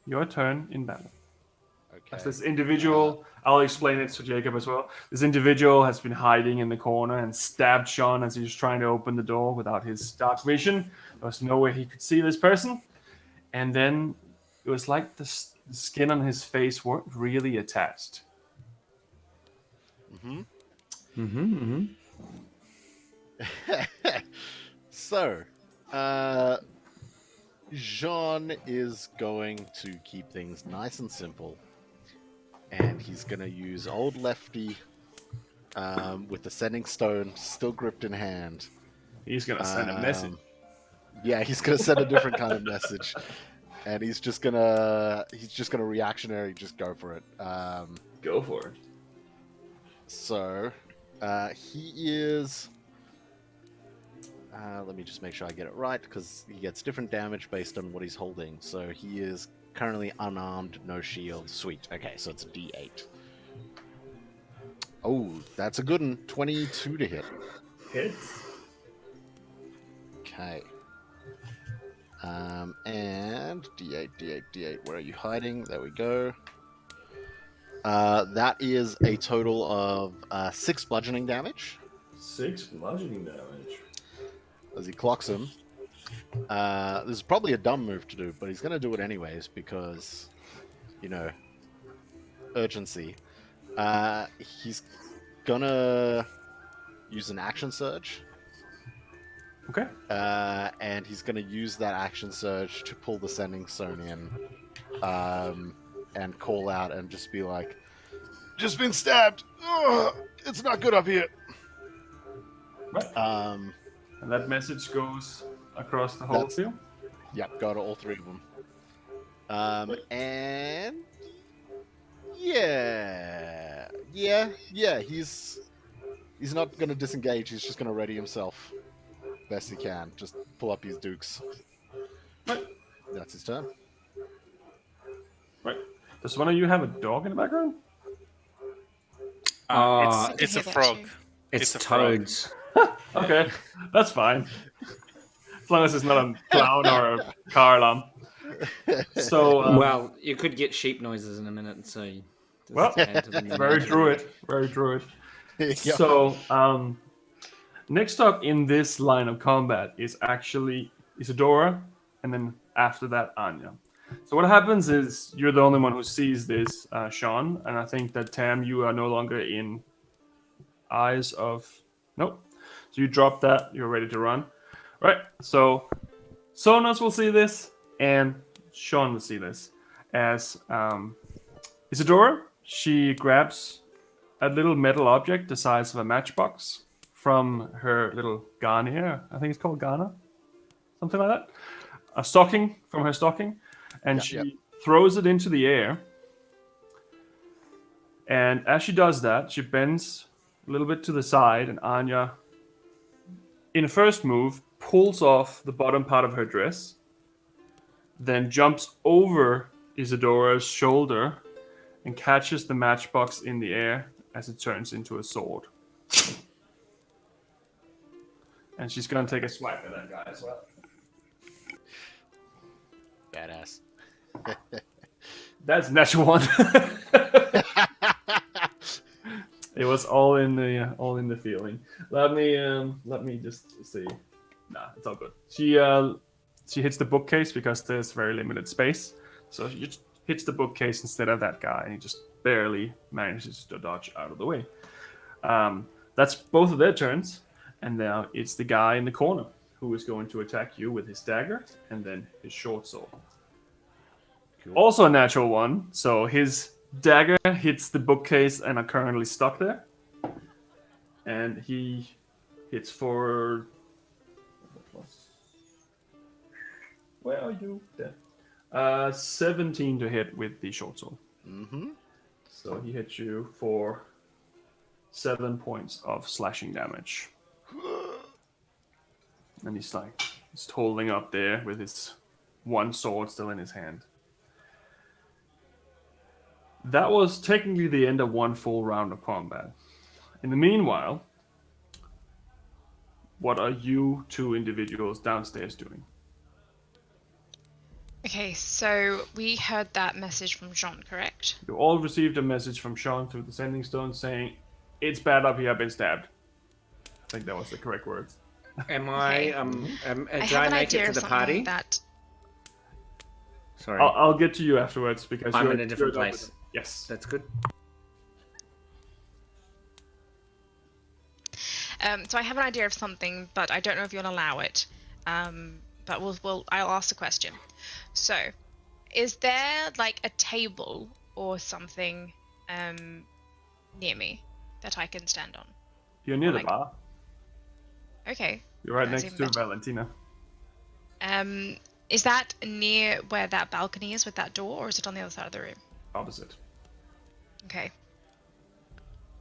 Your turn in battle. As this individual, I'll explain it to Jacob as well. This individual has been hiding in the corner and stabbed Sean as he was trying to open the door without his dark vision. There was no way he could see this person. And then it was like the skin on his face weren't really attached. So, Jean is going to keep things nice and simple. And he's going to use Old Lefty with the sending stone still gripped in hand. He's going to send a message. Yeah, he's going to send a different kind of message. And he's just going to reactionary just go for it. Go for it. So, he is... let me just make sure I get it right, because he gets different damage based on what he's holding. So he is currently unarmed, no shield. Sweet. Okay, so it's a D8. Oh, that's a good one. 22 to hit. Hits. Okay. And D8, D8, D8. Where are you hiding? There we go. That is a total of 6 bludgeoning damage. 6 bludgeoning damage. As he clocks him. This is probably a dumb move to do, but he's going to do it anyways because, you know, urgency. He's going to use an action surge. Okay. And he's going to use that action surge to pull the sending stone in and call out and just be like, just been stabbed. Ugh, it's not good up here. Right. And that message goes across the whole field? Yep, go to all three of them. And yeah, he's not going to disengage. He's just going to ready himself best he can. Just pull up his dukes. Right. That's his turn. Right. Does one of you have a dog in the background? It's a frog. It's a frog. toads. Okay, that's fine. As long as it's not a clown or a car alarm. So, well, you could get sheep noises in a minute, so. Very druid. Yep. So, next up in this line of combat is actually Isadora, and then after that, Anya. So what happens is you're the only one who sees this, Sean, and I think that Tam, you are no longer in eyes of. Nope. So you drop that. You're ready to run. Right. So Sonos will see this, and Sean will see this. As Isadora, she grabs a little metal object the size of a matchbox from her little garnier. I think it's called Ghana. Something like that. A stocking from her stocking. And she throws it into the air. And as she does that, she bends a little bit to the side, and Anya, in a first move, pulls off the bottom part of her dress, then jumps over Isadora's shoulder and catches the matchbox in the air as it turns into a sword. And she's going to take a swipe at that guy as well. Badass. That's natural one. It was all in the feeling. Let me just see. Nah, it's all good. She hits the bookcase because there's very limited space, so she just hits the bookcase instead of that guy, and he just barely manages to dodge out of the way. That's both of their turns, and now it's the guy in the corner who is going to attack you with his dagger and then his short sword. Cool. Also a natural one, so his dagger hits the bookcase and are currently stuck there. And he hits for... Where are you? There. 17 to hit with the short sword. Mm-hmm. So he hits you for 7 points of slashing damage. And he's holding up there with his one sword still in his hand. That was technically the end of one full round of combat. In the meanwhile, what are you two individuals downstairs doing? Okay, so we heard that message from Jean, correct? You all received a message from Sean through the sending stone saying, "It's bad up here, I've been stabbed." I think that was the correct words. Am I, I did have I an make idea it to of the something party? that... Sorry. I'll get to you afterwards because I'm you're in a different place. Yes. That's good. So I have an idea of something, but I don't know if you'll allow it. But I'll ask the question. So, is there like a table or something near me that I can stand on? You're near the bar. Okay. You're right That's next to even better. Valentina. Is that near where that balcony is with that door, or is it on the other side of the room? Opposite. Okay.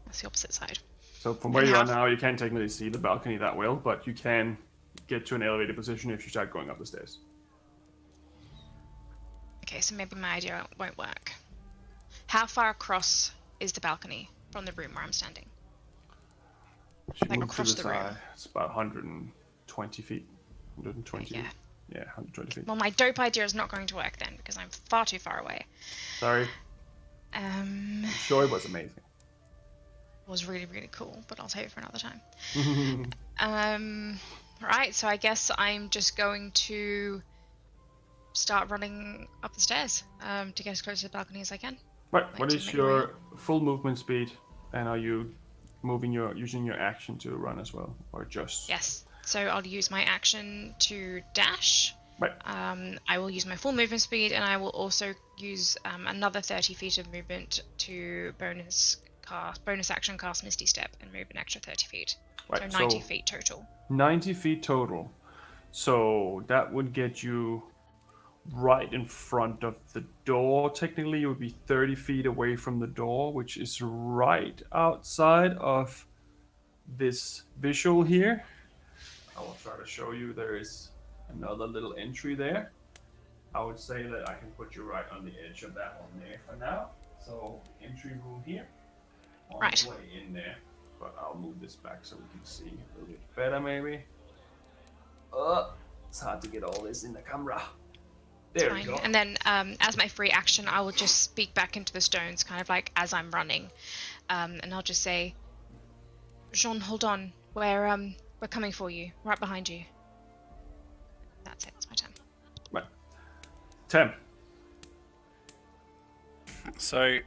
That's the opposite side. So from where you are now, you can't technically see the balcony that well, but you can get to an elevated position if you start going up the stairs. Okay, so maybe my idea won't work. How far across is the balcony from the room where I'm standing? Like across the room. It's about 120 feet. 120 yeah. feet. Yeah, 120 feet. Well, my dope idea is not going to work then, because I'm far too far away. Sorry. I'm sure it was amazing. It was really, really cool, but I'll save it for another time. Right, so I guess I'm just going to start running up the stairs to get as close to the balcony as I can. Right. Like What to is make my way up. your full movement speed? And are you using your action to run as well, or just? Yes, so I'll use my action to dash. Right. I will use my full movement speed, and I will also use another 30 feet of movement to bonus action cast Misty Step and move an extra 30 feet. Right. So 90 feet total. 90 feet total. So that would get you right in front of the door. Technically, you would be 30 feet away from the door, which is right outside of this visual here. I will try to show you there is another little entry there. I would say that I can put you right on the edge of that one there for now. So entry room here, on Right. the way in there. But I'll move this back so we can see a little bit better maybe. It's hard to get all this in the camera. There we Fine. go. And then as my free action, I will just speak back into the stones, kind of like as I'm running. And I'll just say, Jean, hold on. We're coming for you. Right behind you. That's it. It's my turn. Right. Tem. So,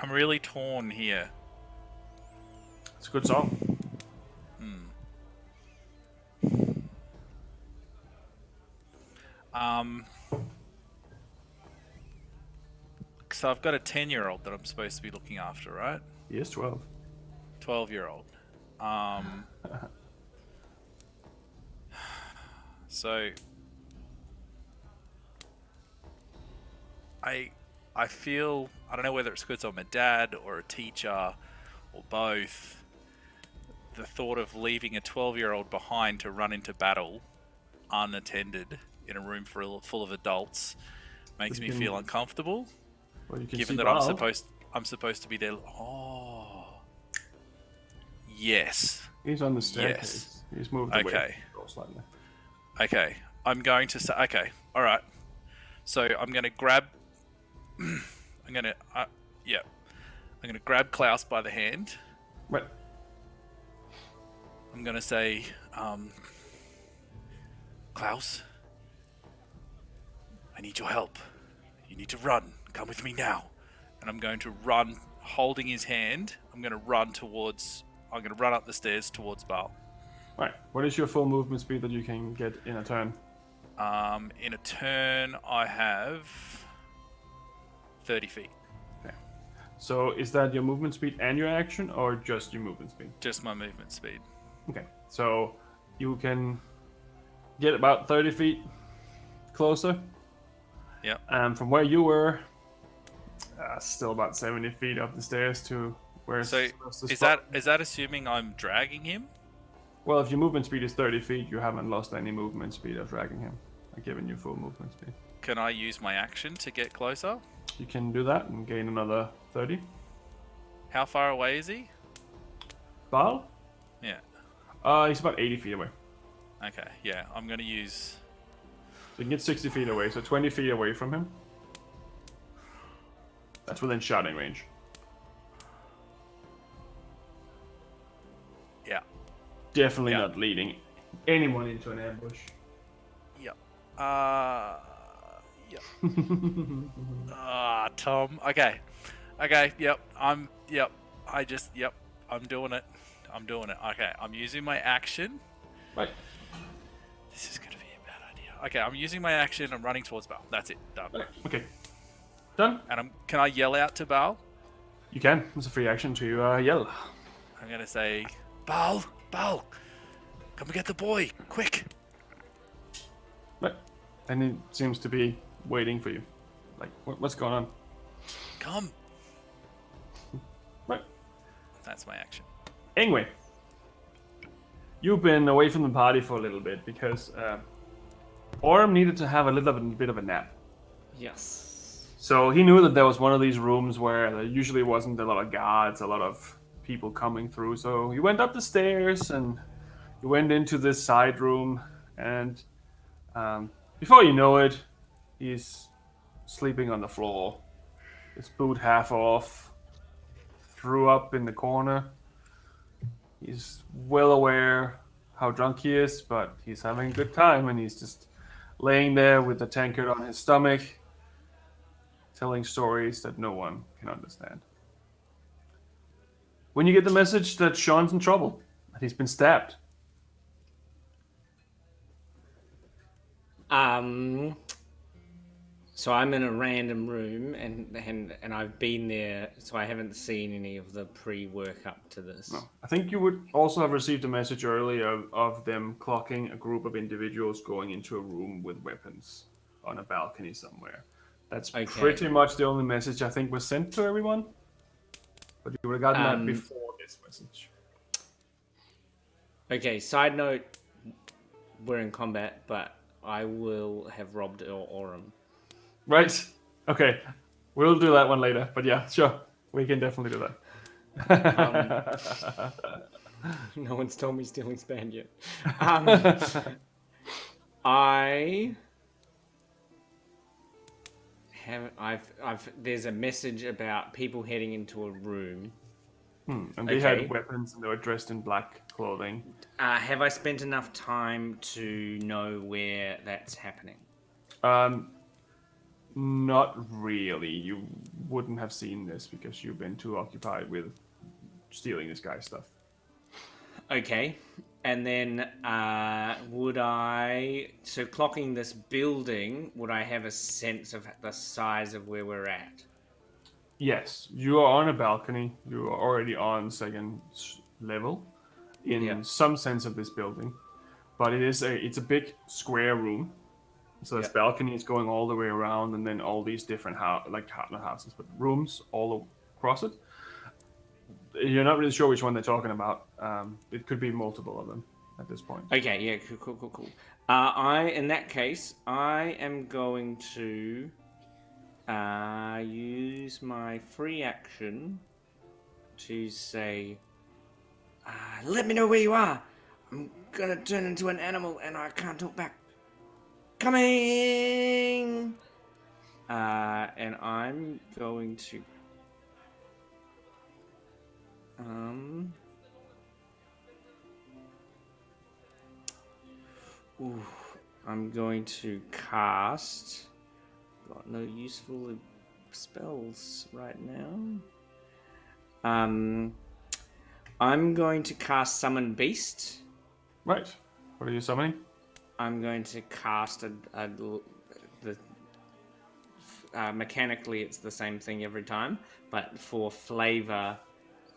I'm really torn here. It's a good song. So I've got a 10-year-old that I'm supposed to be looking after, right? He is 12. 12-year-old. So I feel, I don't know whether it's because I'm a dad or a teacher or both, the thought of leaving a 12-year-old behind to run into battle unattended in a room full of adults makes me feel uncomfortable. Well, you can Given see that Val. I'm supposed to be there. Oh, yes. He's on the staircase. He's moved away. Okay. Slightly. Okay. I'm going to say. Okay. All right. So I'm going to grab. I'm going to. Yeah. I'm going to grab Klaus by the hand. Right. I'm going to say, Klaus, I need your help. You need to run. Come with me now. And I'm going to run, holding his hand. I'm going to run up the stairs towards Baal. Right. What is your full movement speed that you can get in a turn? In a turn, I have 30 feet. Okay. So is that your movement speed and your action, or just your movement speed? Just my movement speed. Okay. So you can get about 30 feet closer. Yep. And from where you were, still about 70 feet up the stairs to where. So is that assuming I'm dragging him? Well, if your movement speed is 30 feet, you haven't lost any movement speed of dragging him. I've given you full movement speed. Can I use my action to get closer? You can do that and gain another 30. How far away is he? Baal? Yeah. He's about 80 feet away. Okay. Yeah. I'm gonna use. So you can get 60 feet away, so 20 feet away from him. That's within shouting range. Yeah. Definitely Yeah. not leading anyone into an ambush. Yep. Yep. Tom. Okay. Yep. Yep. I'm doing it. Okay. I'm using my action. Right. This is gonna be a bad idea. Okay. I'm using my action. I'm running towards Baal. That's it. Done. Right. Okay. Done. And can I yell out to Baal? You can. It's a free action to yell. I'm gonna say, Baal, come and get the boy, quick. Right. And he seems to be waiting for you. Like, what's going on? Come. Right. That's my action. Anyway, you've been away from the party for a little bit because Orm needed to have a little bit of a nap. Yes. So he knew that there was one of these rooms where there usually wasn't a lot of guards, a lot of people coming through. So he went up the stairs and he went into this side room, and before you know it, he's sleeping on the floor. His boot half off, threw up in the corner. He's well aware how drunk he is, but he's having a good time, and he's just laying there with the tankard on his stomach, telling stories that no one can understand. When you get the message that Sean's in trouble, that he's been stabbed. So I'm in a random room, and I've been there, so I haven't seen any of the pre-work up to this. No. I think you would also have received a message earlier of them clocking a group of individuals going into a room with weapons on a balcony somewhere. That's Okay. pretty much the only message I think was sent to everyone. But you would have gotten that before this message. Okay, side note, we're in combat, but I will have robbed Aurum. Right. Okay. We'll do that one later. But yeah, sure. We can definitely do that. No one's told me stealing's banned yet. There's a message about people heading into a room. And they had weapons and they were dressed in black clothing. Have I spent enough time to know where that's happening? Not really. You wouldn't have seen this because you've been too occupied with stealing this guy's stuff. Okay. And then so clocking this building, would I have a sense of the size of where we're at? Yes, you are on a balcony. You are already on second level in some sense of this building. But it's a big square room. So this balcony is going all the way around, and then all these different not houses, but rooms all across it. You're not really sure which one they're talking about. It could be multiple of them at this point. Okay, yeah, cool. In that case, I am going to use my free action to say, let me know where you are. I'm gonna turn into an animal and I can't talk back. Coming! And I'm going to... I'm going to cast... Got no useful spells right now. I'm going to cast Summon Beast. Right. What are you summoning? I'm going to cast mechanically it's the same thing every time, but for flavor,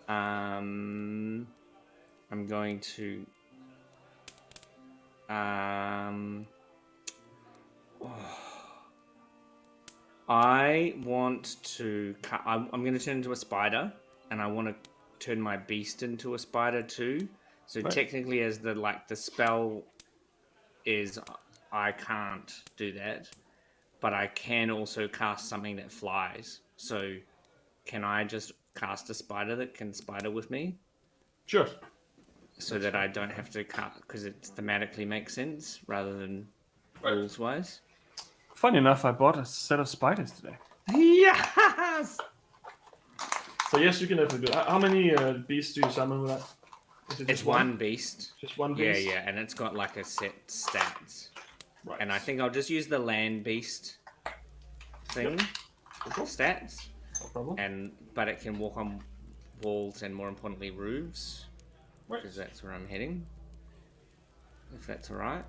I'm going to I want to I'm going to turn into a spider, and I want to turn my beast into a spider too. So technically, as the spell is, I can't do that, but I can also cast something that flies. So can I just cast a spider that can spider with me? Sure. So that I don't have to cast, because it thematically makes sense rather than rules wise. Funny enough, I bought a set of spiders today. Yes! So yes, you can definitely do that. How many beasts do you summon with that? It's one beast. Just one beast? Yeah, and it's got like a set stats. Right. And I think I'll just use the land beast thing. Yep. Cool. Stats. No problem. But it can walk on walls and more importantly roofs. Right. Because that's where I'm heading. If that's alright.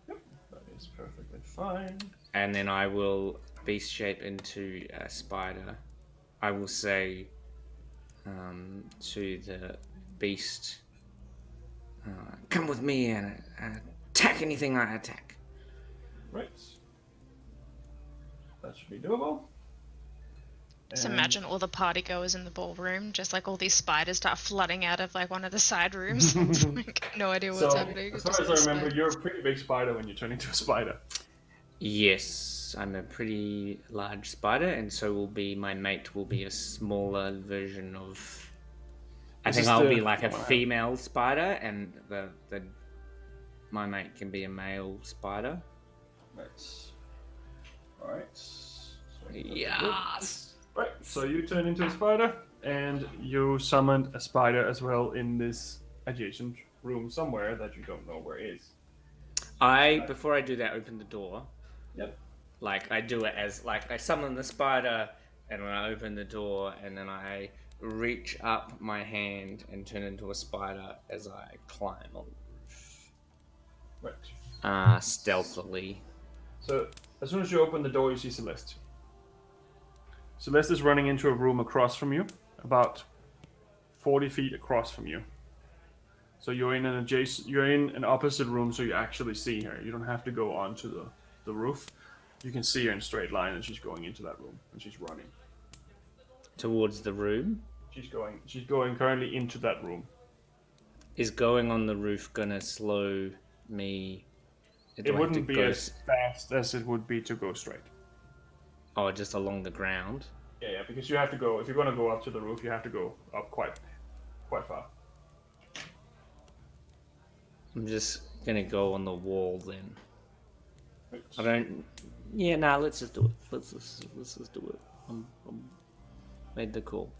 Yep, that is perfectly fine. And then I will beast shape into a spider. I will say to the beast, come with me and attack anything I attack. Right. That should be doable. Just imagine all the party goers in the ballroom, just like all these spiders start flooding out of like one of the side rooms. Like, no idea what's happening. As far as I remember, you're a pretty big spider when you turn into a spider. Yes, I'm a pretty large spider, and so will be my mate. Will be a smaller version of. I think I'll be like a female spider, and my mate can be a male spider. Right. All right. Yes. Right. So you turn into a spider, and you summoned a spider as well in this adjacent room somewhere that you don't know where is. Before I do that, open the door. Yep. Like I do it as like I summon the spider, and when I open the door, and then I reach up my hand and turn into a spider as I climb on the roof. Right. Stealthily. So as soon as you open the door, you see Celeste. Celeste is running into a room across from you, about 40 feet across from you. So you're in an opposite room, so you actually see her. You don't have to go onto the roof. You can see her in a straight line, and she's going into that room, and she's running Towards the room? She's going currently into that room. Is going on the roof gonna slow me? It wouldn't be as fast as it would be to go straight. Oh, just along the ground? Yeah, because you have to go, if you're gonna go up to the roof, you have to go up quite far. I'm just gonna go on the wall then. I don't. Yeah, nah. Let's just do it. Let's just do it. I'm made the call.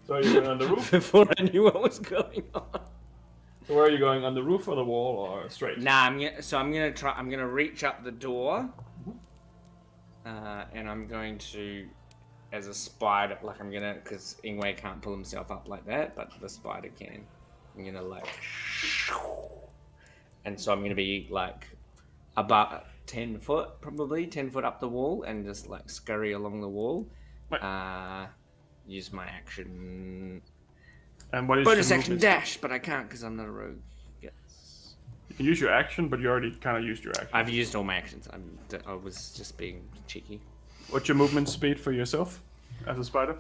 So you're going on the roof? Before I knew what was going on. So where are you going, on the roof or the wall or straight? Nah, I'm gonna reach up the door, and I'm going to, as a spider, like because Ingwe can't pull himself up like that, but the spider can. I'm gonna and so I'm gonna be like about 10 foot, probably 10 foot up the wall, and just like scurry along the wall. Right. Use my action. And what is bonus your action movement? dash? But I can't because I'm not a rogue. Yes. You can use your action, but you already kind of used your action. I've used all my actions. I was just being cheeky. What's your movement speed for yourself as a spider?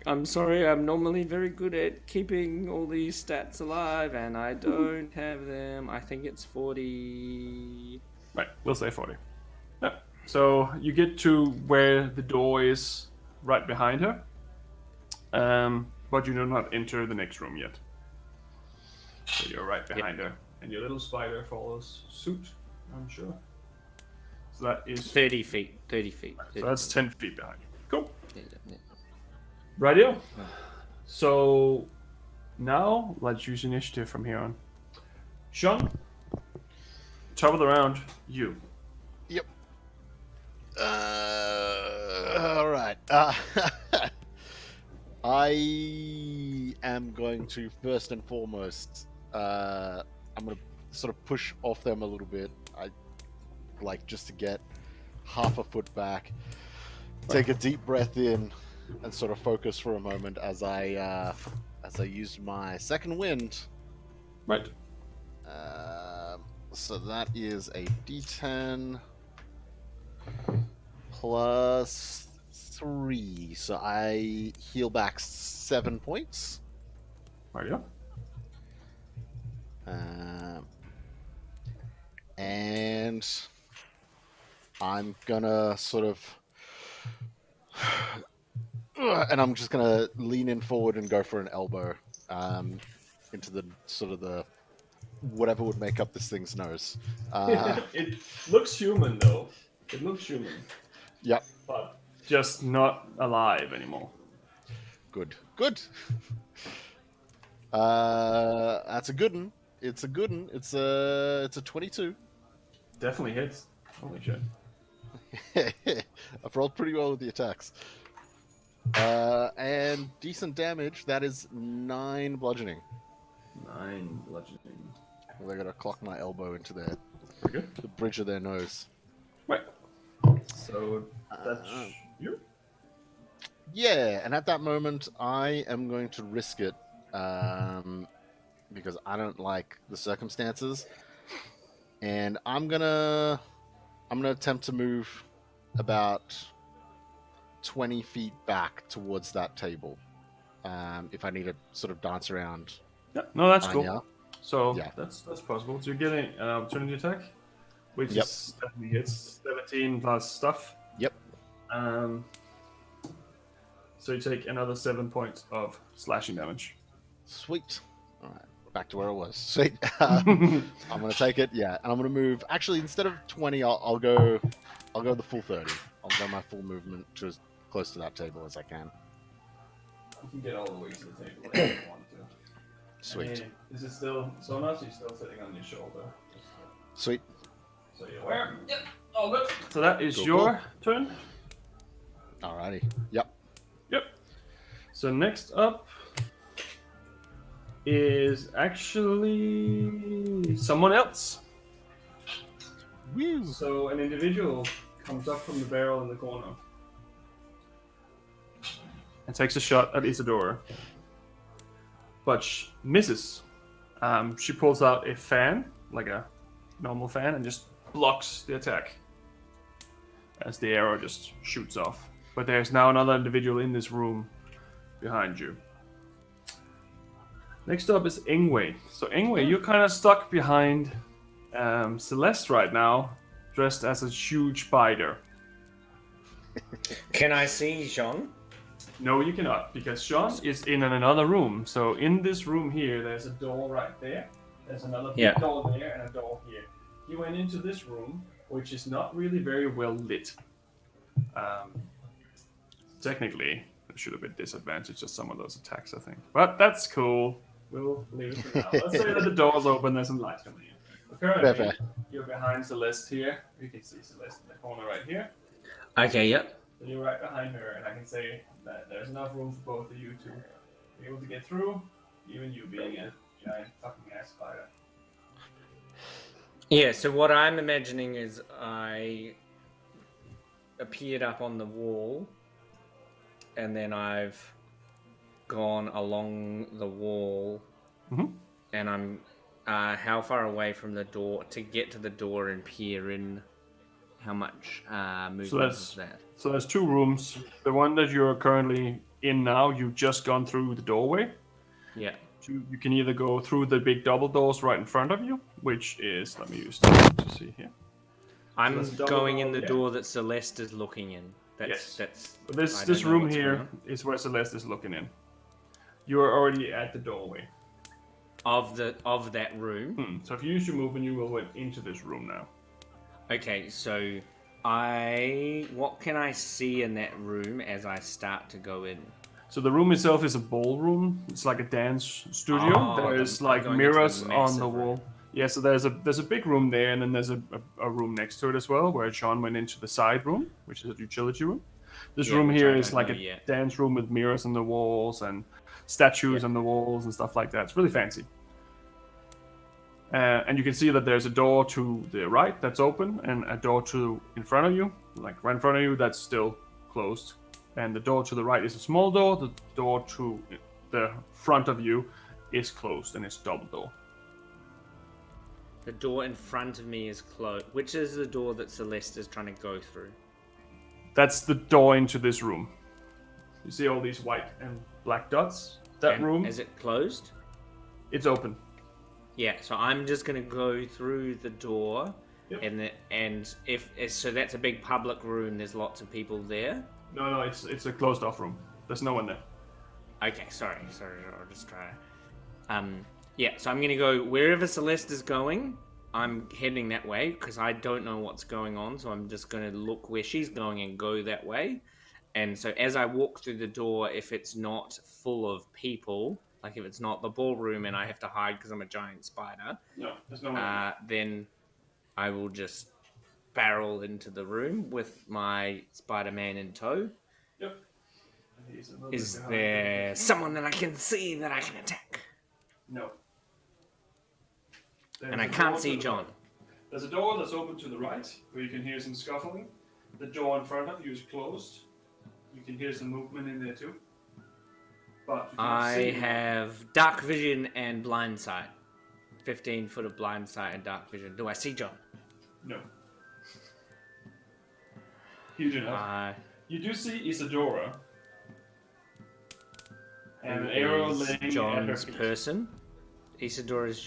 I'm sorry, I'm normally very good at keeping all these stats alive, and I don't have them. I think it's 40. Right, we'll say 40. Yeah. So you get to where the door is right behind her, but you do not enter the next room yet. So you're right behind her, and your little spider follows suit, I'm sure. So that is 30 feet. 30 feet. 30 so that's feet. 10 feet behind you. Cool. Yeah. Rightio. So now let's use initiative from here on. Sean, top of the round, you. Yep. All right. I am going to first and foremost. I'm going to sort of push off them a little bit. I like just to get half a foot back. Take a deep breath in, and sort of focus for a moment as I use my second wind. Right. So that is a D10 plus 3. So I heal back 7 points. Rightio. And I'm gonna sort of. And I'm just gonna lean in forward and go for an elbow into the sort of the whatever would make up this thing's nose. It looks human though. It looks human. Yep. But just not alive anymore. Good. That's a good one. It's a good one. It's a 22. Definitely hits. Holy shit. I've rolled pretty well with the attacks. And decent damage. That is 9 bludgeoning. 9 bludgeoning. They're gonna clock my elbow into Very good. the bridge of their nose. Right. So that's you. Yeah, and at that moment, I am going to risk it because I don't like the circumstances, and I'm gonna attempt to move about 20 feet back towards that table. If I need to sort of dance around. Yeah. No, that's Anya. cool. So Yeah. that's possible. So you're getting an opportunity attack, which Yep. is definitely hits 17 plus stuff. Yep. So you take another 7 points of slashing damage. Sweet. All right, back to where I was. Sweet. I'm gonna take it. Yeah, and I'm gonna move. Actually, instead of 20, I'll go the full 30. I'll go my full movement to as close to that table as I can. You can get all the way to the table if you want to. Sweet. And is it still Sonos? You're still sitting on your shoulder. Sweet. So you're aware? Yep. All good. So that is Cool, your turn. Alrighty. Yep. Yep. So next up is actually someone else. Woo. So an individual comes up from the barrel in the corner and takes a shot at Isadora, but misses. She pulls out a fan, like a normal fan, and just blocks the attack as the arrow just shoots off. But there's now another individual in this room behind you. Next up is Ingwe. So Ingwe, you're kind of stuck behind Celeste right now, dressed as a huge spider. Can I see Jean? No, you cannot, because Sean is in another room. So in this room here, there's a door right there. There's another big door there and a door here. He went into this room, which is not really very well lit. Technically, there should have been disadvantage of some of those attacks, I think. But that's cool. We'll leave it for now. Let's say that the door's open, there's some lights coming in. But currently, you're behind Celeste here. You can see Celeste in the corner right here. Okay, yep. So you're right behind her, and I can say that there's enough room for both of you to be able to get through, even you being a giant fucking ass spider. Yeah, so what I'm imagining is I appeared up on the wall, and then I've gone along the wall, and I'm how far away from the door to get to the door and peer in? How much movement is that? So there's two rooms. The one that you're currently in now, you've just gone through the doorway. Yeah. You can either go through the big double doors right in front of you, which is, let me use that to see here. I'm going in the door that Celeste is looking in. Yes. That's. This room here is where Celeste is looking in. You are already at the doorway. Of that room. So if you use your movement, you will go into this room now. Okay, so what can I see in that room as I start to go in? So the room itself is a ballroom. It's like a dance studio. There's like mirrors on the wall. Yeah, so there's a big room there, and then there's a room next to it as well, where John went into the side room, which is a utility room. This room here is like a dance room with mirrors on the walls and statues on the walls and stuff like that. It's really fancy. And you can see that there's a door to the right that's open, and a door in front of you, like right in front of you, that's still closed. And the door to the right is a small door. The door to the front of you is closed, and it's a double door. The door in front of me is closed. Which is the door that Celeste is trying to go through? That's the door into this room. You see all these white and black dots? That room. Is it closed? It's open. Yeah, so I'm just gonna go through the door, and so that's a big public room. There's lots of people there. No, it's a closed off room. There's no one there. Okay, sorry. I'll just try. Yeah, so I'm gonna go wherever Celeste is going. I'm heading that way because I don't know what's going on. So I'm just gonna look where she's going and go that way. And so as I walk through the door, if it's not full of people, like if it's not the ballroom and I have to hide because I'm a giant spider, no, there's no one. Then I will just barrel into the room with my Spider-Man in tow. Yep. Is there someone that I can see that I can attack? No. And I can't see John. There's a door that's open to the right, where you can hear some scuffling. The door in front of you is closed. You can hear some movement in there too. But I have dark vision and blind sight. 15 foot of blind sight and dark vision. Do I see John? No. Huge enough. You do see Isadora. And an arrow laying John's at her feet. person. Isadora is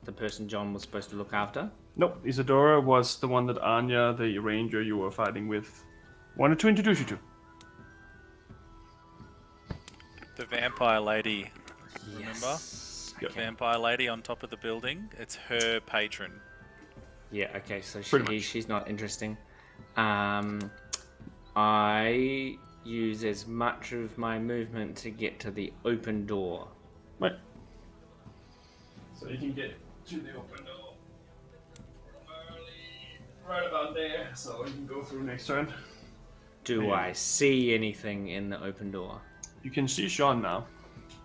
the person John was supposed to look after. Nope, Isadora was the one that Anya, the ranger you were fighting with, wanted to introduce you to. The vampire lady. Remember? Yes. The vampire lady on top of the building. It's her patron. Yeah, okay, so she's not interesting. I use as much of my movement to get to the open door. Right. So you can get to the open door right about there, so you can go through next turn. Do I see anything in the open door? You can see Sean now.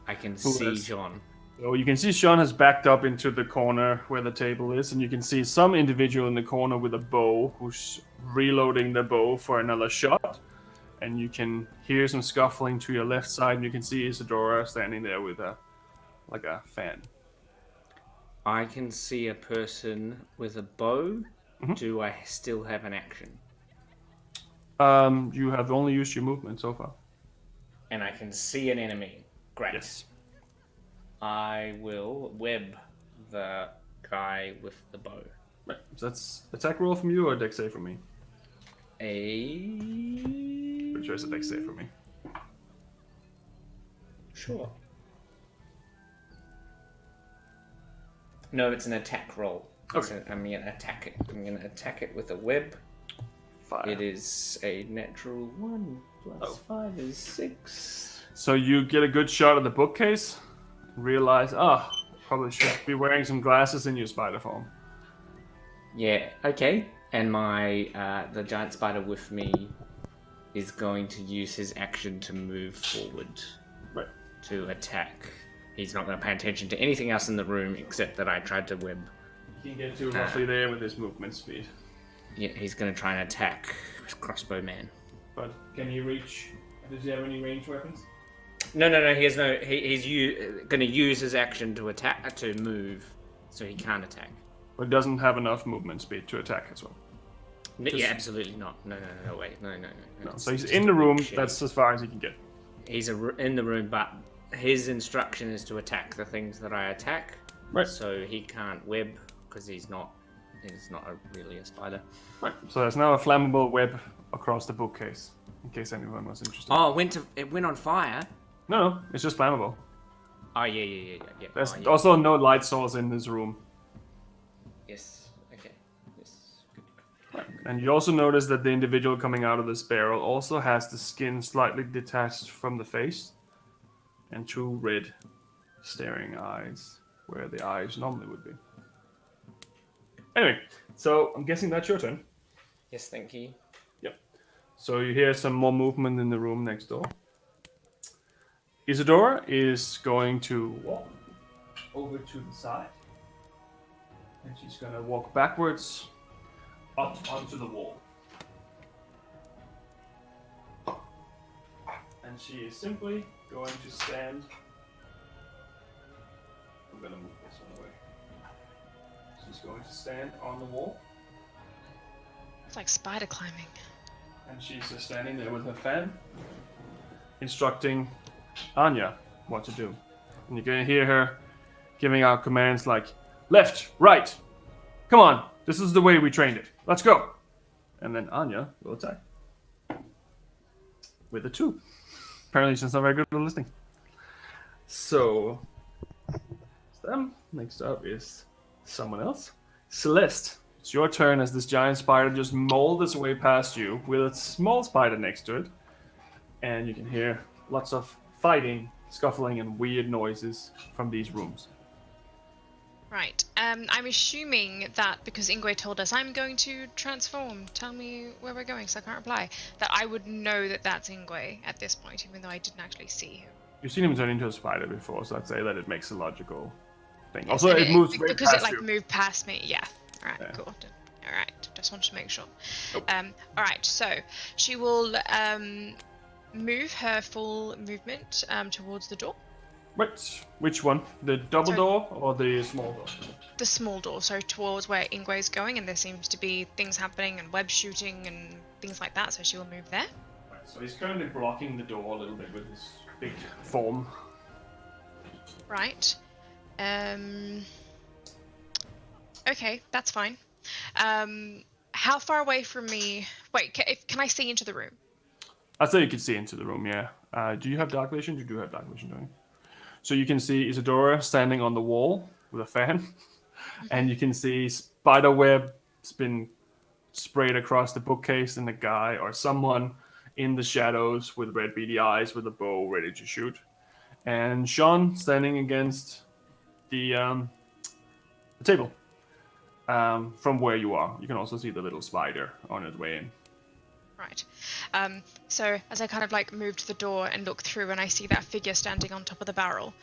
I can see John. So you can see Sean has backed up into the corner where the table is, and you can see some individual in the corner with a bow who's reloading the bow for another shot. And you can hear some scuffling to your left side, and you can see Isadora standing there with a fan. I can see a person with a bow. Mm-hmm. Do I still have an action? You have only used your movement so far. And I can see an enemy. Great. Yes. I will web the guy with the bow. Right. So that's attack roll from you or dex save from me? Pretty sure it's a dex save from me. Sure. No, it's an attack roll. Okay. I'm gonna attack it. I'm gonna attack it with a web. 5. It is a natural 1 plus 5 is 6. So you get a good shot at the bookcase, realize, probably should be wearing some glasses in your spider form. Yeah, okay. And my the giant spider with me is going to use his action to move forward. Right. To attack. He's not going to pay attention to anything else in the room except that I tried to web. He can get to roughly there with his movement speed. Yeah, he's going to try and attack crossbow man. But can you reach? Does he have any ranged weapons? No. He has no. He's going to use his action to attack, to move, so he can't attack. But doesn't have enough movement speed to attack as well. Yeah, absolutely not. No, wait, no. So he's in the room. That's as far as he can get. He's in the room, but his instruction is to attack the things that I attack. Right. So he can't web because he's not really a spider. Right. So there's now a flammable web across the bookcase, in case anyone was interested. Oh, it went on fire. No, it's just flammable. Oh yeah. There's Oh, yeah. also no light source in this room. Yes. Okay. Yes. And you also notice that the individual coming out of this barrel also has the skin slightly detached from the face and 2 red staring eyes where the eyes normally would be. Anyway, so I'm guessing that's your turn. Yes, thank you. Yep. So you hear some more movement in the room next door. Isadora is going to walk over to the side. And she's going to walk backwards up onto the wall. And she is simply going to stand. I'm going to move this one away. She's going to stand on the wall. It's like spider climbing. And she's just standing there with her fan, instructing Anya what to do. And you're going to hear her giving out commands like, left, right, come on, this is the way we trained it, let's go. And then Anya will attack. With a 2. Apparently she's not very good at listening. So, next up is someone else. Celeste, it's your turn as this giant spider just mauled its way past you with a small spider next to it. And you can hear lots of fighting, scuffling, and weird noises from these rooms. Right. I'm assuming that because Ingwe told us I'm going to transform, tell me where we're going so I can't reply, that I would know that that's Ingwe at this point, even though I didn't actually see him. You've seen him turn into a spider before, so I'd say that it makes a logical thing. Yes, Also, it moves right because past it you. moved past me. Yeah. All right. Yeah. Cool. All right. Just wanted to make sure. Nope. All right. So she will move her full movement towards the door. Right. Which one? The double door or the small door? The small door, so towards where Ingwe's going, and there seems to be things happening and web shooting and things like that. So she will move there. Right, so he's currently blocking the door a little bit with his big form. Right. Okay, that's fine. How far away from me? Wait, can I see into the room? I'd say you can see into the room, yeah. Do you have dark vision? You do have dark vision, don't you? So you can see Isadora standing on the wall with a fan. And you can see spider web's been sprayed across the bookcase, and a guy or someone in the shadows with red beady eyes with a bow ready to shoot. And Sean standing against the table from where you are. You can also see the little spider on its way in. Right. So as I kind of like move to the door and look through and I see that figure standing on top of the barrel,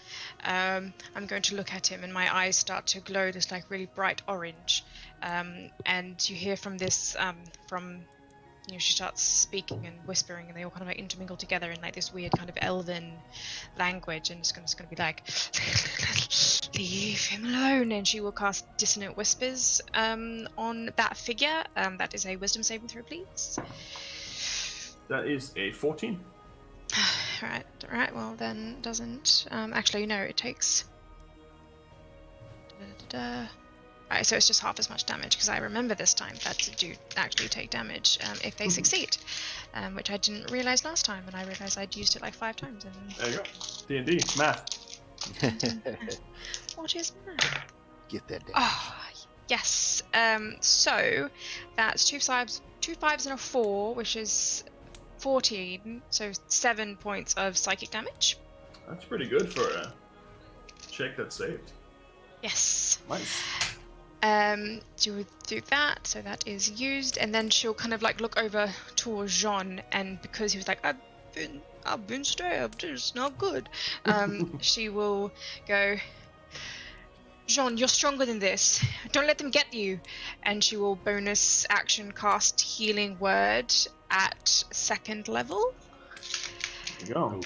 I'm going to look at him and my eyes start to glow this like really bright orange. And you hear from this, she starts speaking and whispering and they all kind of like intermingle together in like this weird kind of elven language, and it's going to be like, leave him alone, and she will cast Dissonant Whispers on that figure. That is a wisdom saving throw, please. That is a 14. Right, well then doesn't, actually no, it takes, Right, so it's just half as much damage, because I remember this time that do actually take damage if they succeed, which I didn't realise last time, and I realised I'd used it like 5 times. And There you go. D&D, math. What is math? Get that damage. Oh, yes. So that's 2 5s and a 4, which is 14, so 7 points of psychic damage. That's pretty good for a check that's saved. Yes. Nice. She would do that, so that is used, and then she'll kind of like look over towards Jean, and because he was like, I've been stabbed, it's not good. She will go, Jean, you're stronger than this. Don't let them get you. And she will bonus action cast Healing Word at 2nd level. There you go.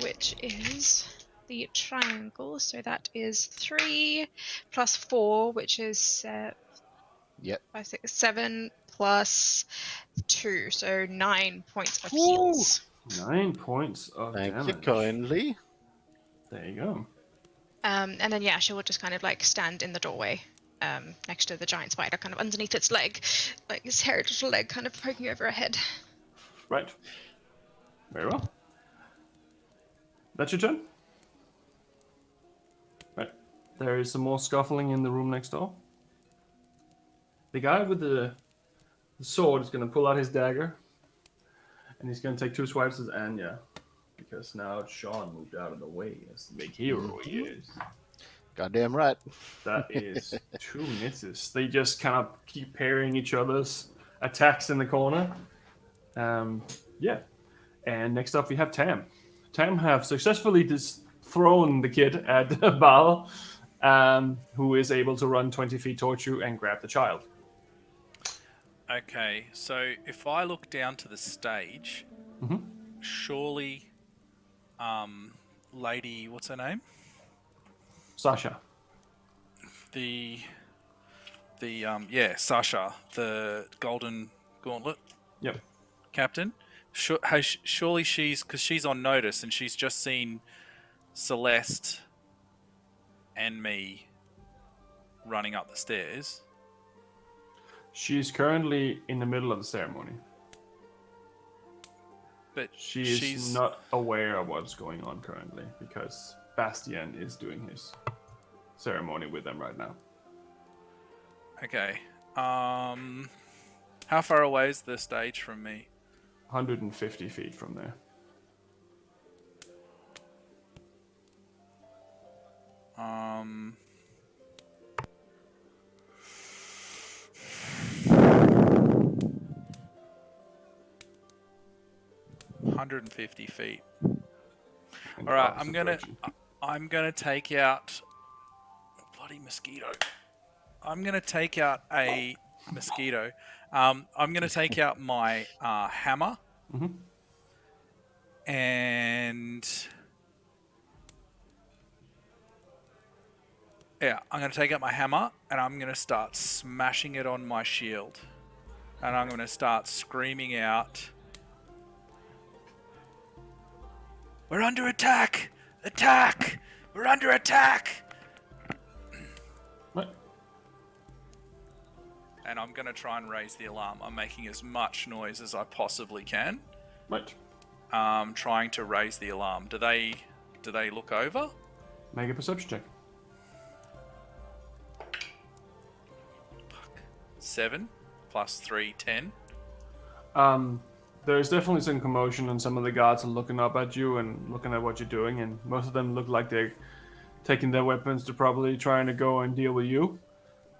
Which is the triangle, so that is 3 plus 4, which is 5, 6, 7 plus 2, so 9 points of heals. 9 points of Thank damage. you kindly. There you go. And then yeah, she will just kind of like stand in the doorway next to the giant spider, kind of underneath its leg, like its hairy little leg kind of poking over her head. Right. Very well. That's your turn? Right. There is some more scuffling in the room next door. The guy with the sword is going to pull out his dagger, and he's going to take 2 swipes at Anya, because now Sean moved out of the way as the big hero he is. Goddamn right. That is 2 misses. They just kind of keep parrying each other's attacks in the corner. Yeah. And next up we have Tam. Tam have successfully thrown the kid at Baal, who is able to run 20 feet towards you and grab the child. Okay, so if I look down to the stage, surely, lady, what's her name? Sasha. Sasha, the Golden Gauntlet. Yep. Captain. Surely because she's on notice and she's just seen Celeste and me running up the stairs. She's currently in the middle of the ceremony. But she's not aware of what's going on currently because Bastian is doing his ceremony with them right now. Okay. How far away is the stage from me? 150 feet from there. Um, 150 feet. All right, I'm gonna take out bloody mosquito. I'm gonna take out a mosquito. I'm gonna take out my hammer, and yeah, I'm gonna take out my hammer and I'm gonna start smashing it on my shield, and I'm gonna start screaming out, "We're under attack! Attack! We're under attack!" What? And I'm going to try and raise the alarm. I'm making as much noise as I possibly can. Right. Trying to raise the alarm. Do they look over? Make a perception check. 7 plus 3, 10. There's definitely some commotion, and some of the guards are looking up at you and looking at what you're doing, and most of them look like they're taking their weapons to probably trying to go and deal with you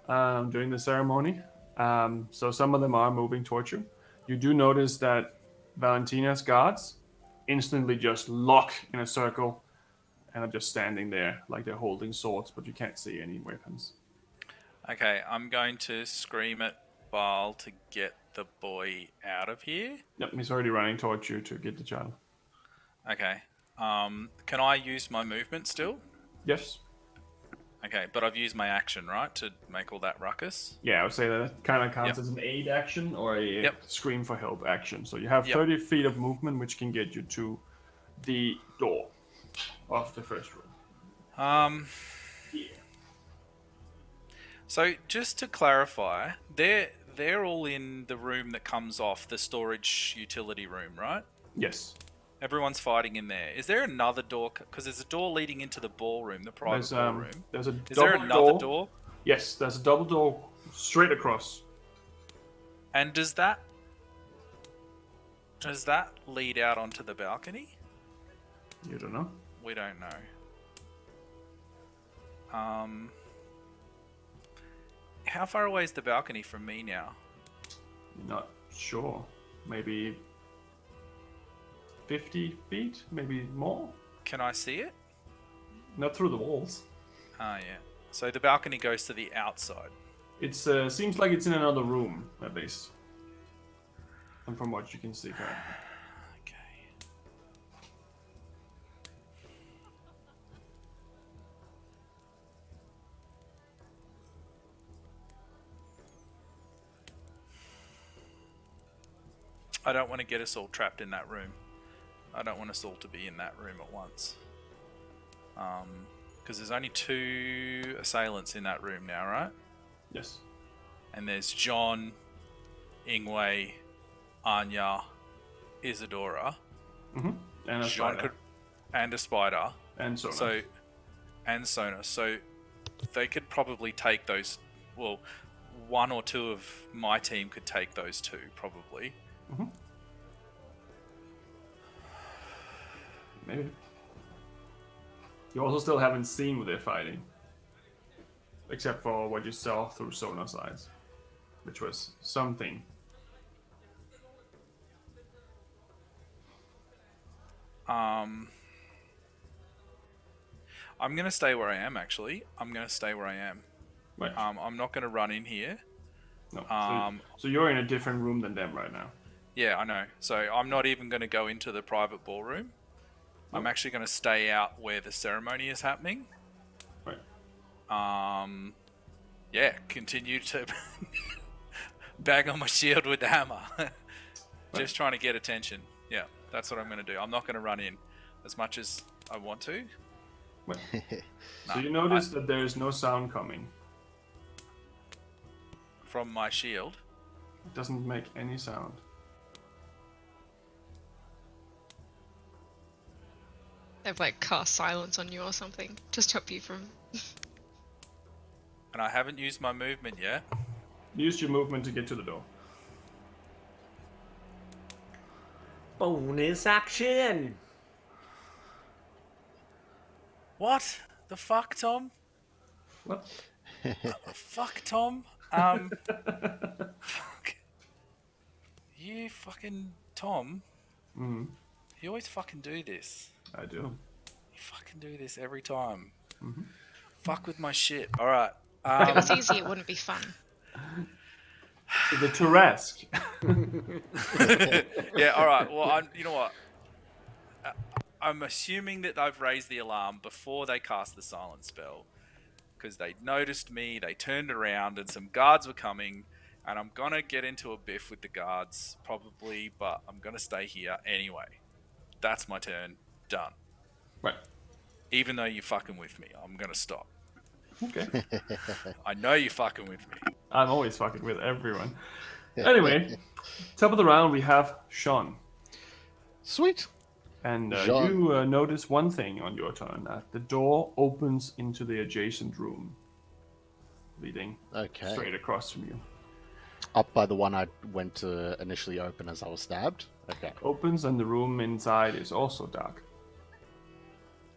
during the ceremony. So some of them are moving towards you. You do notice that Valentina's guards instantly just lock in a circle and are just standing there like they're holding swords, but you can't see any weapons. Okay, I'm going to scream at Baal to get the boy out of here. Yep, he's already running towards you to get the child. Okay. Can I use my movement still? Yes. Okay, but I've used my action, right, to make all that ruckus? Yeah, I would say that kind of counts as an aid action or a scream for help action. So you have 30 feet of movement, which can get you to the door of the first room. Here. So just to clarify, they're all in the room that comes off the storage utility room, right? Yes. Everyone's fighting in there. Is there another door? Because there's a door leading into the ballroom, the private ballroom. There's a Is there another door? Yes, there's a double door straight across. And does that lead out onto the balcony? You don't know. We don't know. How far away is the balcony from me now? Not sure. Maybe 50 feet, maybe more. Can I see it? Not through the walls. Ah, yeah. So the balcony goes to the outside. It seems like it's in another room, at least. And from what you can see currently. Okay. I don't want to get us all trapped in that room. I don't want us all to be in that room at once. Because there's only 2 assailants in that room now, right? Yes. And there's John, Ingwe, Anya, Isadora. Mm-hmm. And a spider. And a spider. And Sona. And Sona. So they could probably take those... Well, 1 or 2 of my team could take those 2, probably. Mm-hmm. Maybe. You also still haven't seen what they're fighting. Except for what you saw through Sona's eyes. Which was something. I'm going to stay where I am, actually. I'm going to stay where I am. Right. I'm not going to run in here. No. So you're in a different room than them right now. Yeah, I know. So I'm not even going to go into the private ballroom. I'm actually going to stay out where the ceremony is happening. Right. Yeah, continue to bang on my shield with the hammer. Just trying to get attention. Yeah, that's what I'm going to do. I'm not going to run in as much as I want to. Right. So you notice that there is no sound coming. From my shield? It doesn't make any sound. They've like cast silence on you or something. Just stop you from... And I haven't used my movement yet. Use your movement to get to the door. Bonus action! What? The fuck, Tom? What? Fuck, Tom? Fuck. You fucking... Tom? Mm-hmm. You always fucking do this. I do. You fucking do this every time. Mm-hmm. Fuck with my shit. Alright. If it was easy, it wouldn't be fun. The Tarrasque. Yeah, alright. Well, you know what? I'm assuming that I've raised the alarm before they cast the silence spell. Because they noticed me, they turned around, and some guards were coming. And I'm gonna get into a biff with the guards, probably, but I'm gonna stay here anyway. That's my turn. Done. Right. Even though you're fucking with me, I'm gonna stop. Okay. I know you're fucking with me. I'm always fucking with everyone. Anyway, top of the round we have Sean. Sweet. And Sean. you notice one thing on your turn. The door opens into the adjacent room. Leading straight across from you. Up by the one I went to initially open as I was stabbed? Okay. Opens and the room inside is also dark.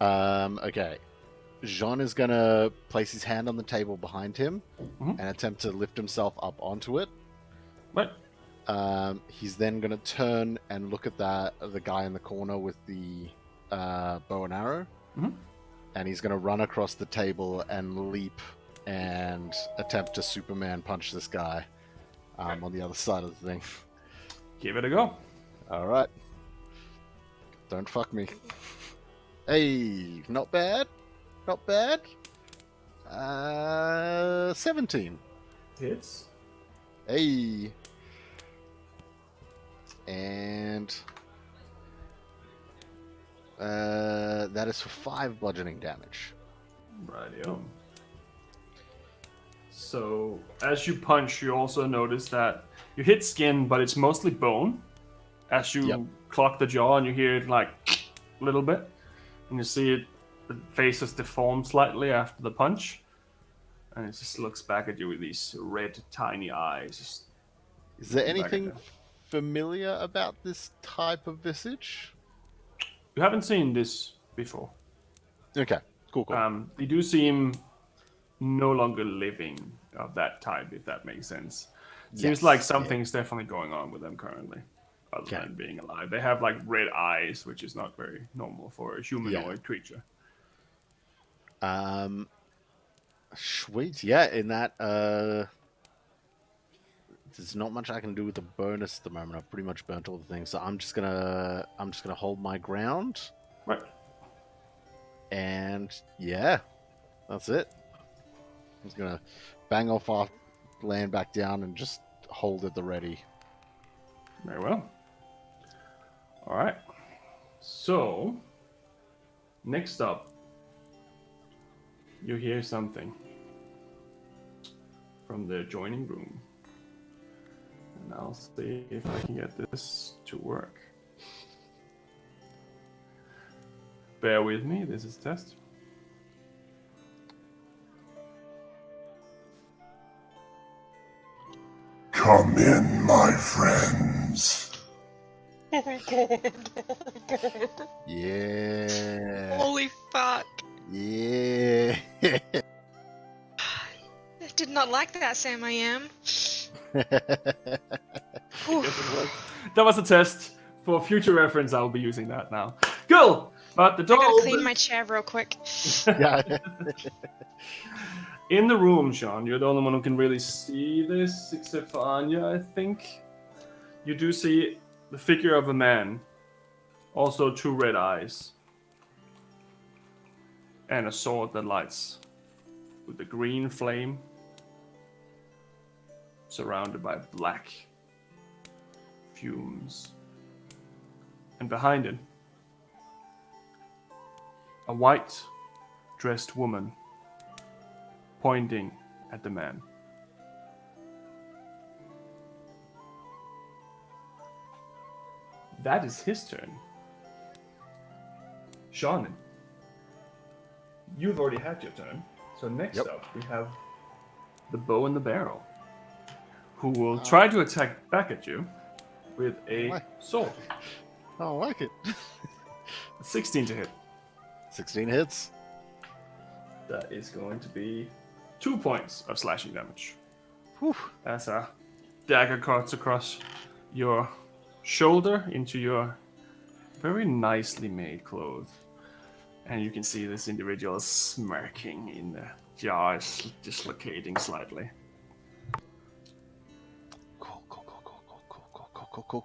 Okay. Jean is gonna place his hand on the table behind him Mhm. and attempt to lift himself up onto it. Right. He's then gonna turn and look at the guy in the corner with the bow and arrow. Mhm. And he's gonna run across the table and leap and attempt to Superman punch this guy on the other side of the thing. Give it a go. Alright. Don't fuck me. Hey, not bad. Not bad. 17. Hits. Hey. And that is for 5 bludgeoning damage. Rightio. So, as you punch, you also notice that you hit skin, but it's mostly bone. As you clock the jaw, and you hear it like a little bit, and you see it, the face is deformed slightly after the punch, and it just looks back at you with these red, tiny eyes. Just Is there looking back at anything you. familiar about this type of visage? You haven't seen this before. Okay, cool. They do seem no longer living of that type, if that makes sense. Seems Yes, like something's definitely going on with them currently, other Okay. than being alive. They have like red eyes, which is not very normal for a humanoid creature. Sweet. Yeah, in that, there's not much I can do with the bonus at the moment. I've pretty much burnt all the things, so I'm just gonna hold my ground, Right. and yeah, that's it. I'm just gonna bang off, land back down, and just hold at the ready. Very well. All right. So, next up, you hear something from the adjoining room. And I'll see if I can get this to work. Bear with me, this is a test. Come in, my friends. Oh my god. Oh my god. Yeah. Holy fuck. Yeah. I did not like that, Sam. I am. That was a test. For future reference, I'll be using that now. Cool! But the I door gotta clean opens. my chair real quick. Yeah. In the room, Sean, you're the only one who can really see this, except for Anya, I think. You do see the figure of a man, also 2 red eyes, and a sword that lights with a green flame, surrounded by black fumes. And behind it, a white dressed woman pointing at the man. That is his turn. Shaman, you've already had your turn. So next up, we have the bow and the barrel, who will try to attack back at you with a sword. I don't like it. 16 to hit. 16 hits. That is going to be 2 points of slashing damage. Whew. As a dagger cuts across your shoulder into your very nicely made clothes. And you can see this individual is smirking in the jaw is dislocating slightly.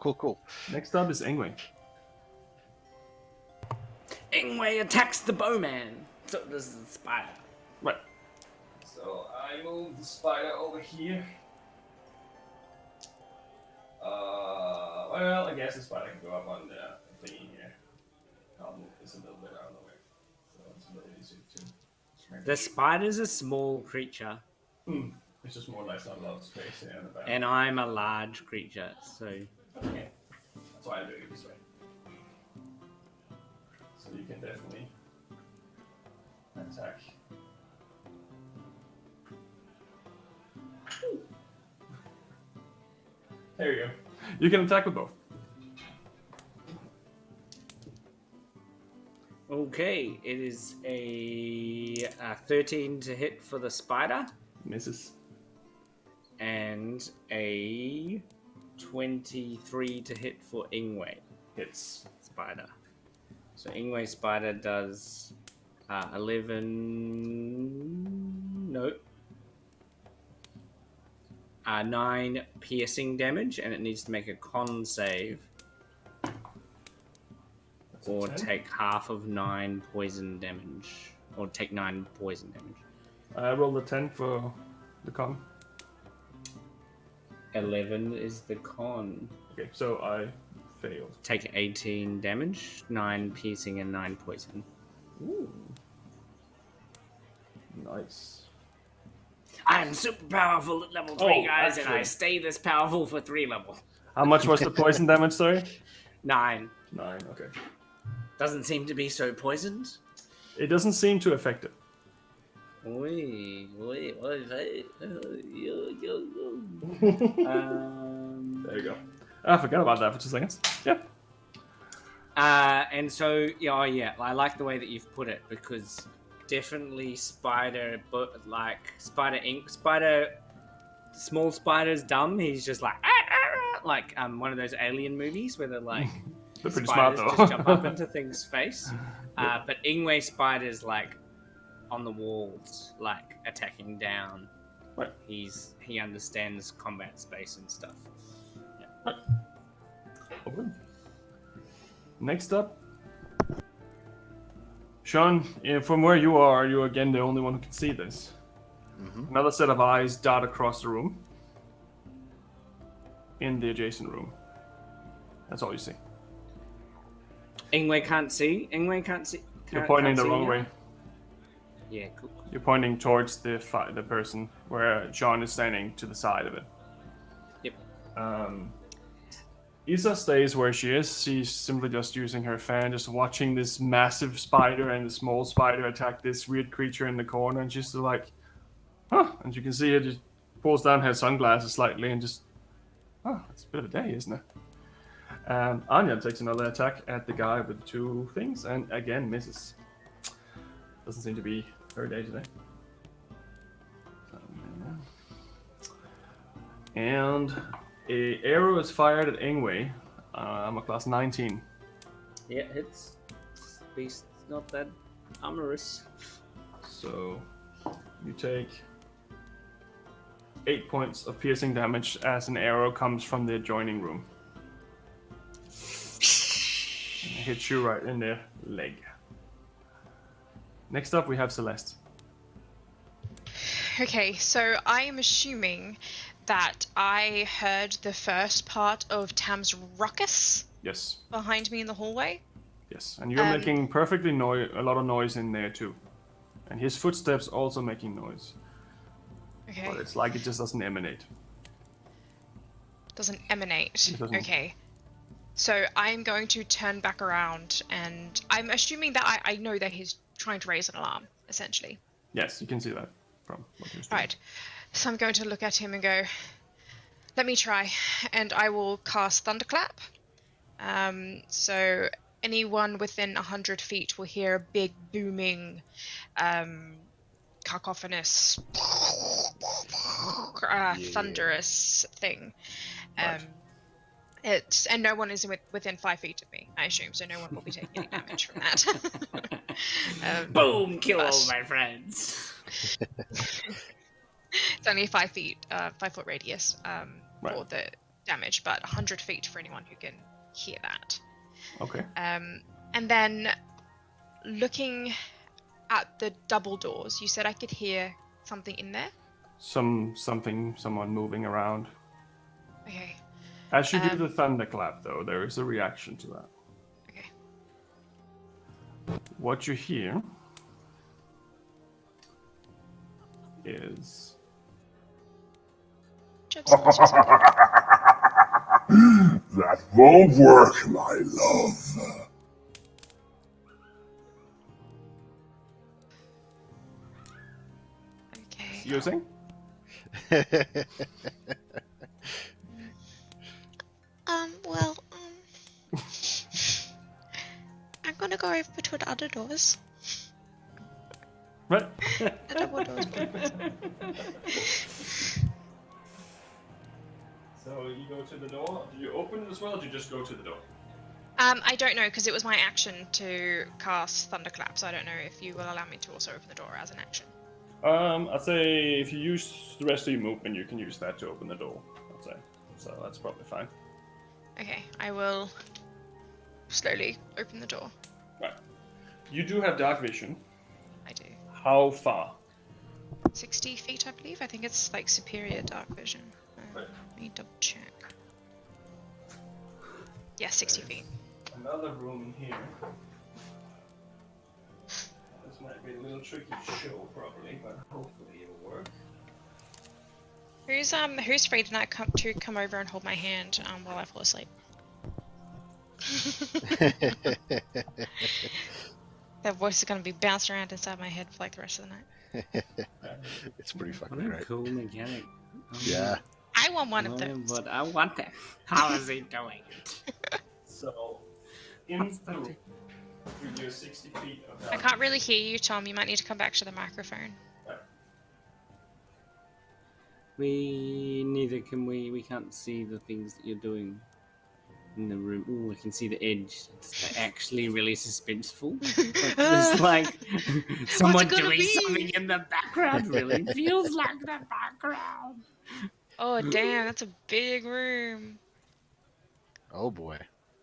Cool. Next up is Ingwe. Ingwe attacks the bowman. So does the spider. Right. So I move the spider over here. Well, I guess the spider can go up on the thingy here. I'll move this a little bit out of the way. So it's a little easier to... The spider's a small creature. It's just more or less not a lot of space here in the back. And I'm a large creature, so... Okay. That's why I do it this way. So you can definitely attack. There you go. You can attack with both. Okay, it is a 13 to hit for the spider. Misses. And a 23 to hit for Ingwe Hits. spider. So Ingwe spider does 11. No. 9 piercing damage, and it needs to make a con save. That's a Or 10. take half of 9 poison damage. Or take 9 poison damage. I rolled a 10 for the con. 11 is the con. Okay, so I failed. Take 18 damage, 9 piercing and 9 poison. Ooh. Nice. I'm super powerful at level 3, guys, and I actually. stay this powerful for 3 level. How much was the poison damage, sorry? 9. 9, okay. Doesn't seem to be so poisoned. It doesn't seem to affect it. Wait, what is that? There you go. I forgot about that for 2 seconds. Yeah. And so, I like the way that you've put it, because definitely spider, but like small spider's dumb. He's just like one of those alien movies where they're like They're pretty smart spiders though. just jump up into things' face. But Ingwe spider's like on the walls, like attacking down. Right. He understands combat space and stuff. Good. Next up, Sean, from where you are again the only one who can see this. Mm-hmm. Another set of eyes dart across the room. In the adjacent room. That's all you see. Ingwe can't see. You're pointing can't the see wrong now? way. Yeah, cool. You're pointing towards the person where Sean is standing to the side of it. Yep. Isa stays where she is. She's simply just using her fan, just watching this massive spider and the small spider attack this weird creature in the corner, and she's like, huh. And you can see her just pulls down her sunglasses slightly and just, it's a bit of a day, isn't it? Anya takes another attack at the guy with 2 things, and again misses. Doesn't seem to be her day today. And a arrow is fired at Ingwe. I'm a class 19. Yeah, it's beast not that amorous. So you take 8 points of piercing damage as an arrow comes from the adjoining room. And it hits you right in the leg. Next up we have Celeste. Okay, so I am assuming that I heard the first part of Tam's ruckus Yes. behind me in the hallway. Yes. And you're making perfectly a lot of noise in there too. And his footsteps also making noise. Okay. But it's like it just doesn't emanate. Doesn't emanate. It doesn't. Okay. So I'm going to turn back around, and I'm assuming that I know that he's trying to raise an alarm, essentially. Yes, you can see that from what you're doing. Right. So I'm going to look at him and go, let me try. And I will cast Thunderclap. So anyone within 100 feet will hear a big booming, cacophonous, thunderous thing. Right. And no one is within 5 feet of me, I assume, so no one will be taking any damage from that. Boom! Kill all my friends. It's only a 5 foot radius Right. for the damage, but 100 feet for anyone who can hear that. Okay. And then looking at the double doors, you said I could hear something in there? Someone moving around. Okay. As you do the thunderclap, though, there is a reaction to that. Okay. What you hear is That won't work, my love. Okay. using. go over to the other doors. Right. The double doors, please. So you go to the door. Do you open it as well, or do you just go to the door? I don't know, because it was my action to cast Thunderclap, so I don't know if you will allow me to also open the door as an action. I'd say if you use the rest of your movement, you can use that to open the door. I'd say. So that's probably fine. Okay, I will slowly open the door. Right. You do have dark vision. I do. How far? 60 feet, I believe. I think it's like superior dark vision. Right. Let me double check. Yeah, 60 feet. Another room in here. This might be a little tricky to show properly, but hopefully it'll work. Who's free tonight to come over and hold my hand while I fall asleep? That voice is gonna be bouncing around inside my head for like the rest of the night. It's pretty fucking What a great. cool mechanic. Yeah. I want one of those. But I want that. How is he doing it? So, in the room, with your 60 feet of I dark can't really hear you, Tom. You might need to come back to the microphone. We neither can we. We can't see the things that you're doing in the room. Oh, I can see the edge. It's actually really suspenseful. It's like someone gonna doing be? something in the background. Really feels like the background. Oh damn, that's a big room. Oh boy.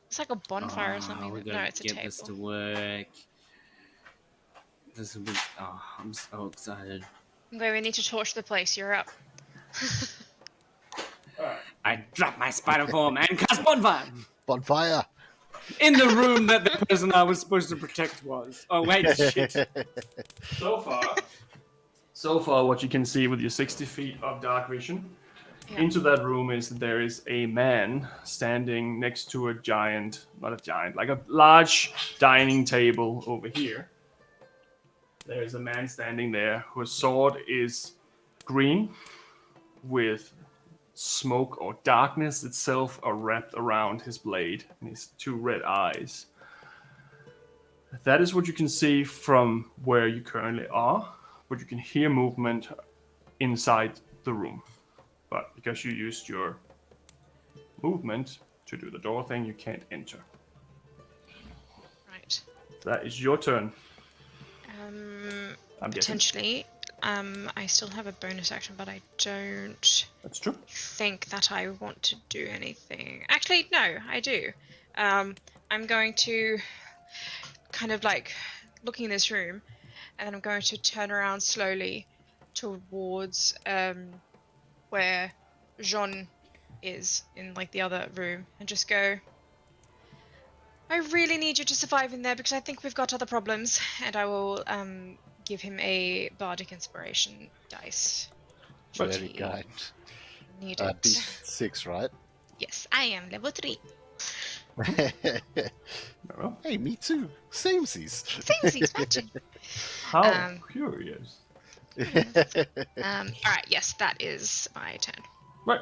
It's like a bonfire or something. We No, gotta it's a get table. this to work. This will be. Oh, I'm so excited. Okay, we need to torch the place. You're up. I drop my spider form and cast bonfire Bonfire! in the room that the person I was supposed to protect was. Oh wait, shit. So far, what you can see with your 60 feet of dark vision into that room is that there is a man standing next to a giant, not a giant, like a large dining table over here. There's a man standing there whose sword is green with smoke or darkness itself are wrapped around his blade and his two red eyes. That is what you can see from where you currently are, but you can hear movement inside the room. But because you used your movement to do the door thing, you can't enter. Right. That is your turn. I'm guessing. Potentially. I still have a bonus action, but I don't That's true. think that I want to do anything. Actually, no, I do. I'm going to kind of like looking in this room, and then I'm going to turn around slowly towards where Jean is in like the other room, and just go, I really need you to survive in there because I think we've got other problems, and I will give him a bardic inspiration dice. Very kind. Need it. D6, right? Yes, I am level 3. Hey, me too. Samesies. Samesies, matching. How curious. Alright, yes, that is my turn. Right.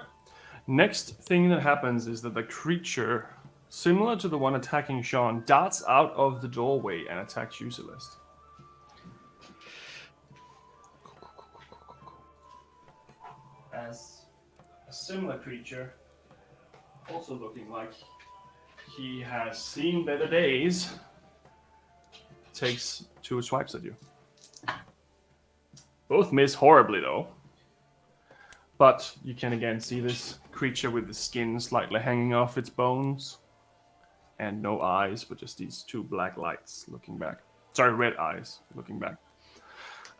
Next thing that happens is that the creature, similar to the one attacking Sean, darts out of the doorway and attacks you, Celeste. As a similar creature, also looking like he has seen better days, takes 2 swipes at you. Both miss horribly though. But you can again see this creature with the skin slightly hanging off its bones. And no eyes, but just these 2 black lights looking back. Sorry, red eyes looking back.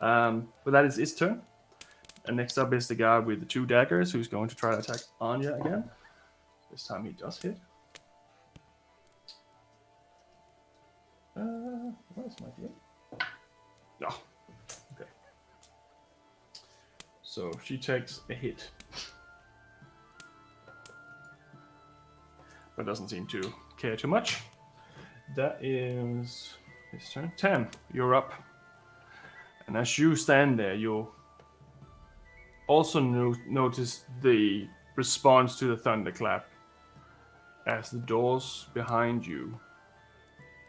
But that is his turn. And next up is the guy with the 2 daggers who's going to try to attack Anya again. This time he does hit. Where's my game? Oh, okay. So she takes a hit. But doesn't seem to care too much. That is his turn. Tam, you're up. And as you stand there, you'll also notice the response to the thunderclap as the doors behind you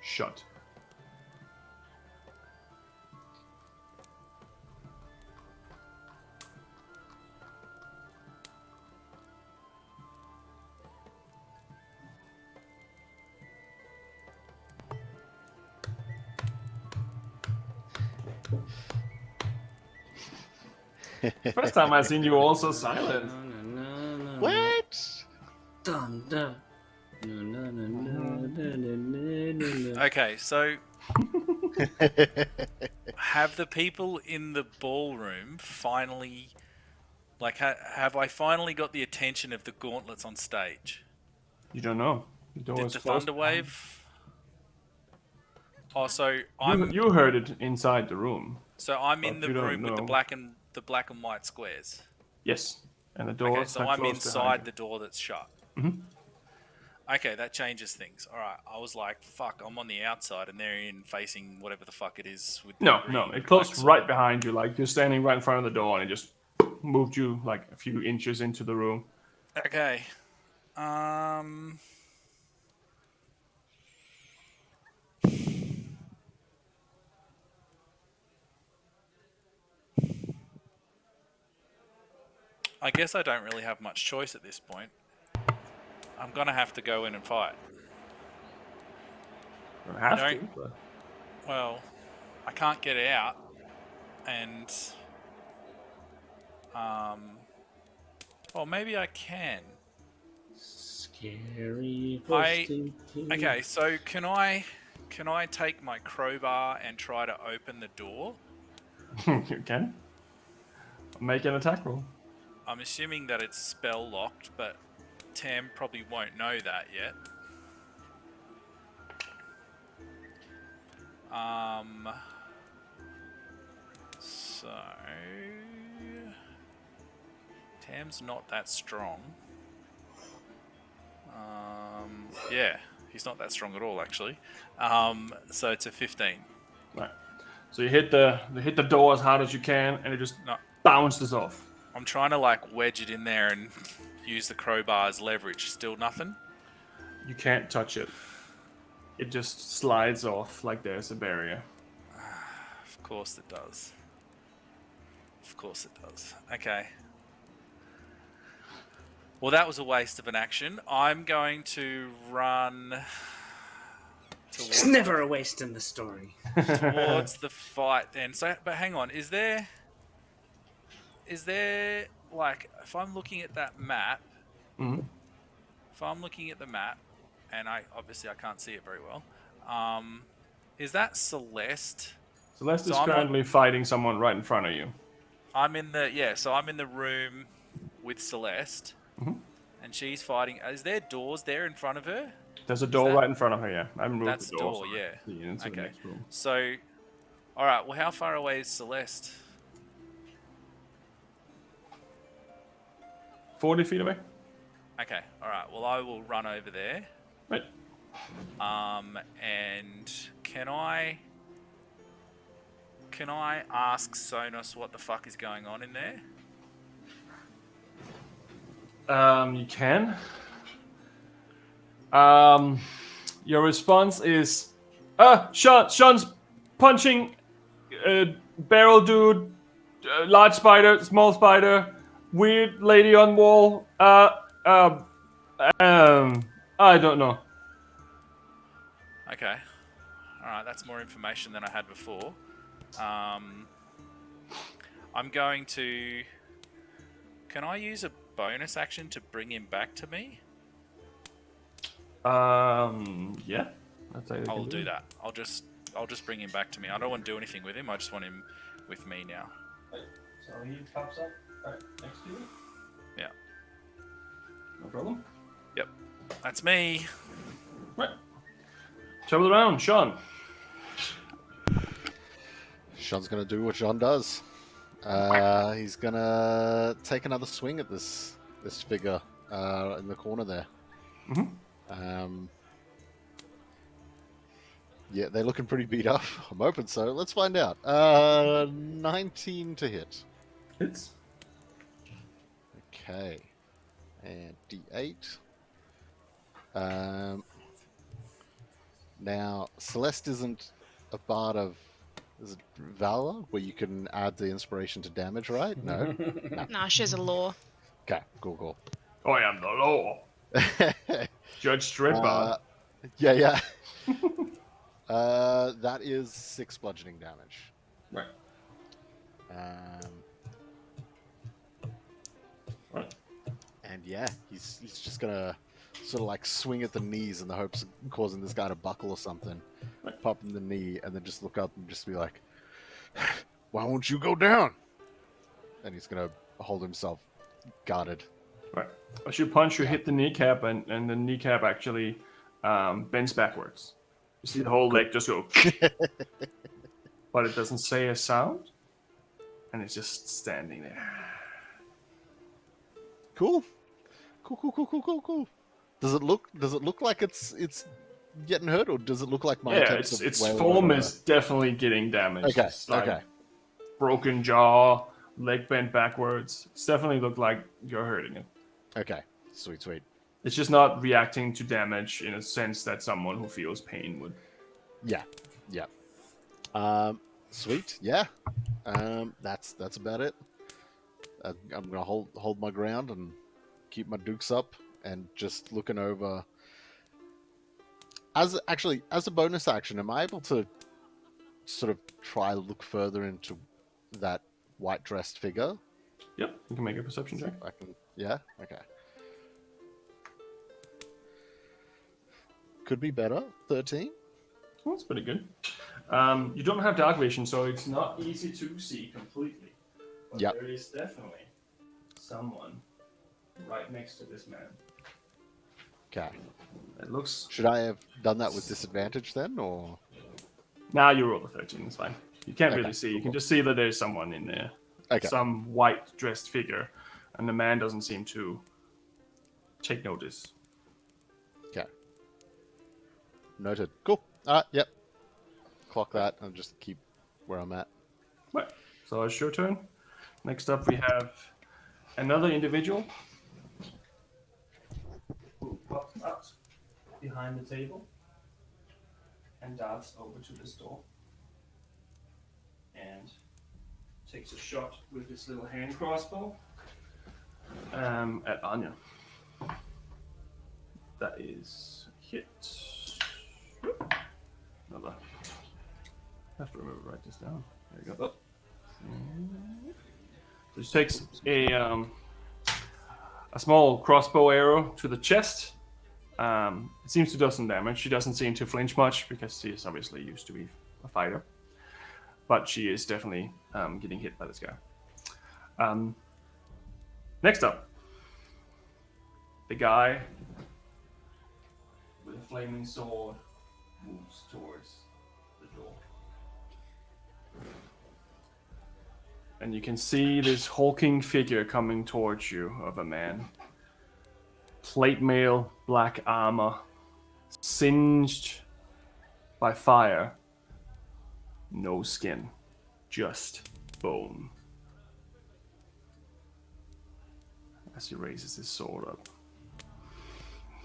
shut. First time I seen you all so silent. What? Dun, dun. Okay, so have the people in the ballroom finally, like, have I finally got the attention of the gauntlets on stage? You don't know. The door Did is the closed. Thunderwave? Oh, so You heard it inside the room. I'm in But the you don't room with the know. black and white squares. Yes, and the Okay, doors so are I'm closed inside behind the door that's shut. Mhm. Okay, that changes things. All right, I was like, "Fuck!" I'm on the outside, and they're in facing whatever the fuck it is with. The No, green no, and it black closed sword. right behind you. Like you're standing right in front of the door, and it just moved you like a few inches into the room. Okay. I guess I don't really have much choice at this point. I'm gonna have to go in and fight. You don't have to, but Well, I can't get out, and well, maybe I can. Scary. Okay, so can I take my crowbar and try to open the door? you can make an attack roll. I'm assuming that it's spell locked, but Tam probably won't know that yet. So Tam's not that strong. Yeah, he's not that strong at all, actually. So it's a 15. Right. So you hit the door as hard as you can, and it just bounces off. I'm trying to like wedge it in there and use the crowbar as leverage. Still nothing. You can't touch it. It just slides off like there's a barrier. Of course it does. Of course it does. Okay. Well, that was a waste of an action. I'm going to run It's never a waste in the story. towards the fight then. So, but hang on, is there like, if I'm looking at that map, Mhm. if I'm looking at the map, and I can't see it very well, is that Celeste? Celeste is currently fighting someone right in front of you. I'm in the room with Celeste, and she's fighting. Is there doors there in front of her? There's a door right in front of her, yeah. I moved That's the door. door, so yeah. I see into the Okay. next room. So, all right. Well, how far away is Celeste? 40 feet away. Okay. All right. Well, I will run over there. Right. And can I ask Sonos what the fuck is going on in there? You can. Your response is, Sean's punching barrel dude, large spider, small spider, weird lady on wall. I don't know. Okay. All right. That's more information than I had before. I'm going to. Can I use a bonus action to bring him back to me? Yeah. I'll do that. I'll just bring him back to me. I don't want to do anything with him. I just want him with me now. So he pops up right next to you? Yeah. No problem. Yep. That's me. Right. Travel around, Sean. Sean's gonna do what Sean does. He's gonna take another swing at this figure in the corner there. Yeah, they're looking pretty beat up. I'm hoping so. Let's find out. 19 to hit. Hits. Okay. And D8. Now, Celeste isn't a bard of... Is it Valor? Where you can add the inspiration to damage, right? No? Nah, she has a law. Okay, cool. I am the law. Judge Stripper. Yeah. That is 6 bludgeoning damage. Right. yeah, he's just gonna sort of like swing at the knees in the hopes of causing this guy to buckle or something. Pop him the knee, and then just look up and just be like, "Why won't you go down?" And he's gonna hold himself guarded. Right. As you punch, you hit the kneecap, and the kneecap actually bends backwards. You see the whole leg just go, but it doesn't say a sound, and it's just standing there. Cool. Does it look like it's getting hurt, or does it look like my attempts of its wailing form on is definitely getting damaged. Okay, It's like okay. broken jaw, leg bent backwards. It's definitely looked like you're hurting it. Okay, sweet. It's just not reacting to damage in a sense that someone who feels pain would. Yeah. Sweet. Yeah. That's about it. I'm gonna hold my ground and keep my dukes up, and just looking over. As a bonus action, am I able to sort of try look further into that white dressed figure? Yep, you can make a perception check. I can. Yeah. Okay. Could be better. 13. Well, that's pretty good. You don't have dark vision, so it's not easy to see completely. But Yep. there is definitely someone right next to this man. Okay. It looks. Should I have done that with disadvantage then, or? Now you roll a 13. It's fine. You can't Okay, really see. You cool. can just see that there's someone in there. Okay. Some white dressed figure, and the man doesn't seem to take notice. Okay. Noted. Cool. Yep. Clock that and just keep where I'm at. Right. So it's your turn. Next up, we have another individual who pops out behind the table and darts over to this door and takes a shot with his little hand crossbow at Anya. That is hit. Another. I have to remember to write this down. There you go. So she takes a small crossbow arrow to the chest. It seems to do some damage. She doesn't seem to flinch much because she is obviously used to be a fighter. But she is definitely getting hit by this guy. Next up, the guy with a flaming sword moves towards the door. And you can see this hulking figure coming towards you of a man. Plate mail, black armor, singed by fire. No skin, just bone. As he raises his sword up.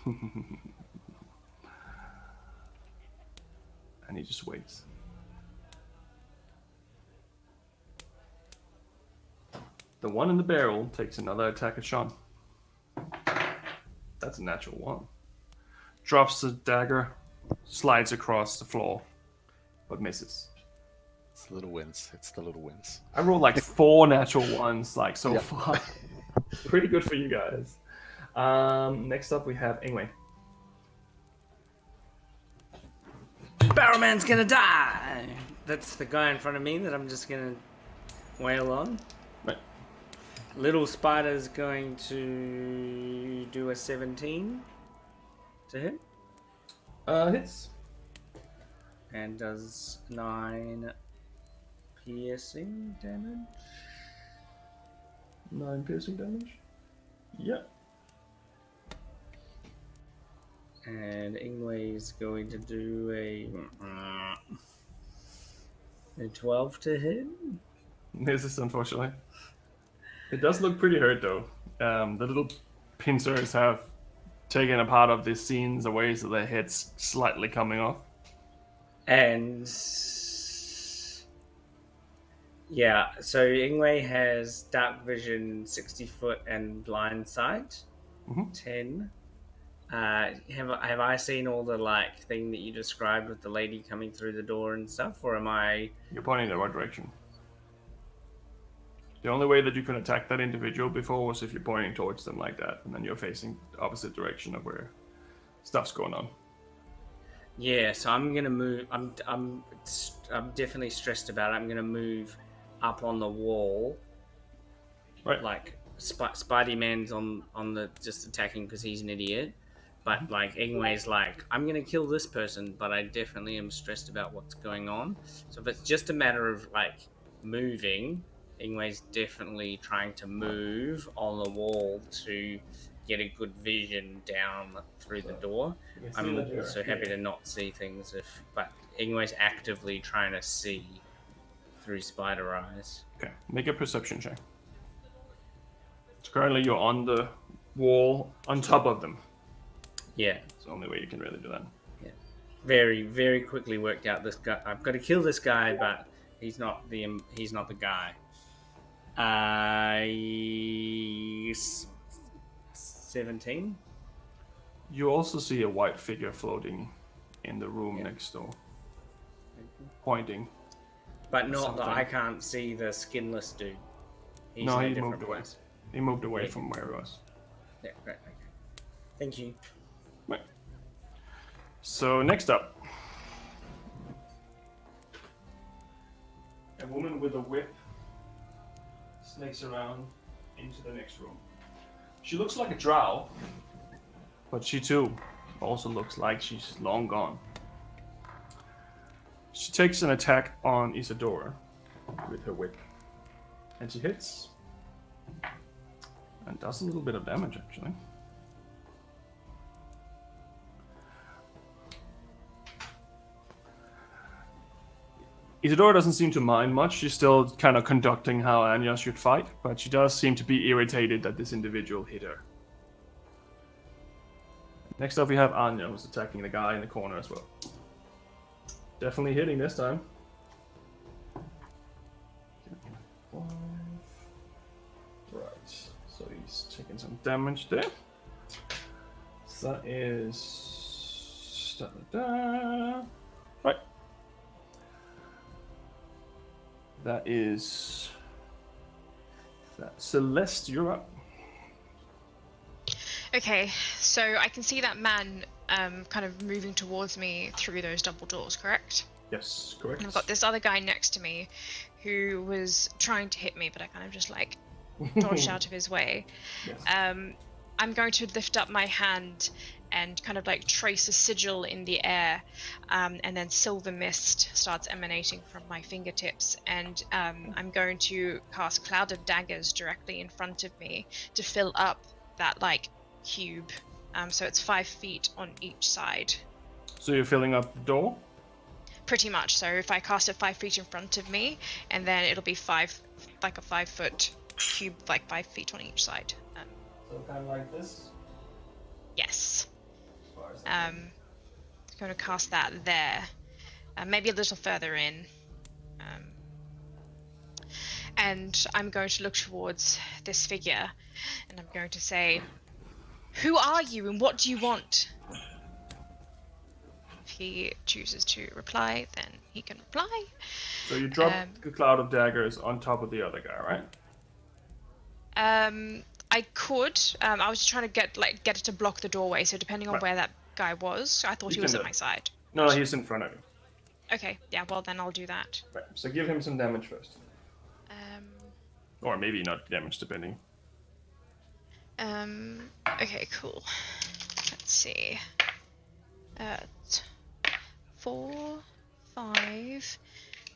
And he just waits. The one in the barrel takes another attack at Sean. That's a natural one. Drops the dagger, slides across the floor, but misses. It's the little wins. I rolled like 4 natural ones like so Yep. far. Pretty good for you guys. Next up we have Ingwe. Barrowman's gonna die! That's the guy in front of me that I'm just gonna wail on. Right. Little Spider's going to do a 17 to hit. Hits. And does 9 piercing damage. 9 piercing damage. Yep. And Ingway's going to do a 12 to hit. Misses, unfortunately. It does look pretty hurt, though. The little pincers have taken a part of the scenes away, so their head's slightly coming off. And yeah, so Ingwe has dark vision, 60 foot, and blind sight, 10. Have I seen all the like thing that you described with the lady coming through the door and stuff, or am I? You're pointing in the right direction. The only way that you can attack that individual before was if you're pointing towards them like that, and then you're facing the opposite direction of where stuff's going on. Yeah, so I'm gonna move. I'm definitely stressed about it. I'm gonna move up on the wall. Right. Like Spidey Man's on the just attacking because he's an idiot. But like Ingwe's like, I'm gonna kill this person, but I definitely am stressed about what's going on. So if it's just a matter of like moving, Ingwe's definitely trying to move on the wall to get a good vision down through the door. I'm also happy to not see things but Ingwe's actively trying to see through spider eyes. Okay, make a perception check. So currently you're on the wall on top of them. Yeah. It's the only way you can really do that. Yeah. Very, very quickly worked out this guy. I've got to kill this guy, but he's not the guy. 17. You also see a white figure floating in the room next door, pointing. But not that I can't see the skinless dude. He moved away. He moved away from where he was. Yeah, right. Okay. Thank you. Right. So next up, a woman with a whip snakes around into the next room. She looks like a drow, but she too also looks like she's long gone. She takes an attack on Isadora with her whip, and she hits and does a little bit of damage actually. Isadora doesn't seem to mind much. She's still kind of conducting how Anya should fight, but she does seem to be irritated that this individual hit her. Next up we have Anya, who's attacking the guy in the corner as well. Definitely hitting this time. 5. Right, so he's taking some damage there. So that is... Right. That is... Celeste, you're up. Okay, so I can see that man kind of moving towards me through those double doors, correct? Yes, correct. And I've got this other guy next to me who was trying to hit me, but I kind of just like dodged out of his way. Yes. I'm going to lift up my hand and kind of like trace a sigil in the air, and then silver mist starts emanating from my fingertips, and I'm going to cast Cloud of Daggers directly in front of me to fill up that like cube, so it's 5 feet on each side. So you're filling up the door? Pretty much. So if I cast it 5 feet in front of me, and then it'll be a 5 foot cube, like 5 feet on each side. So kind of like this? Yes. Going to cast that there, maybe a little further in, and I'm going to look towards this figure, and I'm going to say, "Who are you, and what do you want?" If he chooses to reply, then he can reply. So you drop the Cloud of Daggers on top of the other guy, right? I could. I was just trying to get it to block the doorway. So depending on where that guy was, I thought he was at my side. No, he's in front of you. Okay. Yeah. Well, then I'll do that. Right. So give him some damage first. Or maybe not damage, depending. Okay. Cool. Let's see. 4, 5,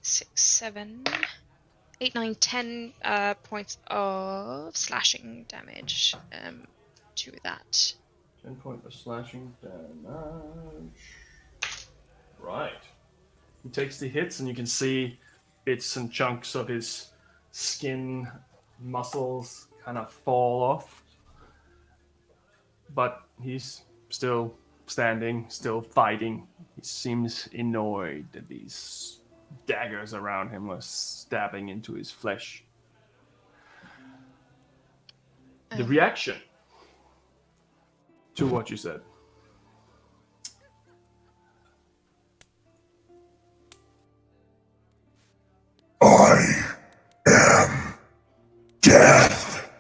6, 7, 8, 9, 10 points of slashing damage to that. 10 points of slashing damage. Right. He takes the hits, and you can see bits and chunks of his skin, muscles kind of fall off. But he's still standing, still fighting. He seems annoyed that these daggers around him are stabbing into his flesh. The reaction to what you said. I am Death.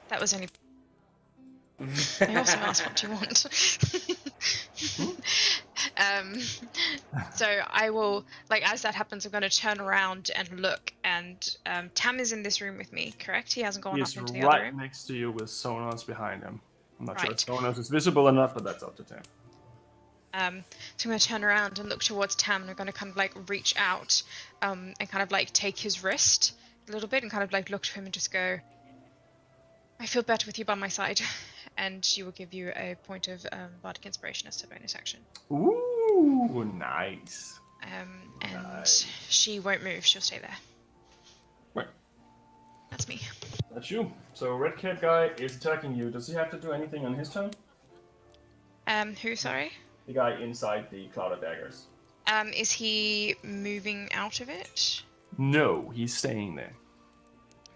That was only. I also asked, what do you want? So I will, like, as that happens, I'm going to turn around and look, and Tam is in this room with me, correct? He hasn't gone He up is into the other right room? next to you with Sonos behind him. I'm not sure if Right. Sonos is visible or not, but that's up to Tam. So I'm going to turn around and look towards Tam, and I'm going to kind of like reach out and kind of like take his wrist a little bit and kind of like look to him and just go, I feel better with you by my side. And she will give you a point of Bardic Inspiration as a bonus action. Ooh, nice. And Nice. she won't move, she'll stay there. Right. That's me. That's you. So red cat guy is attacking you. Does he have to do anything on his turn? Who, sorry? The guy inside the cloud of daggers. Is he moving out of it? No, he's staying there.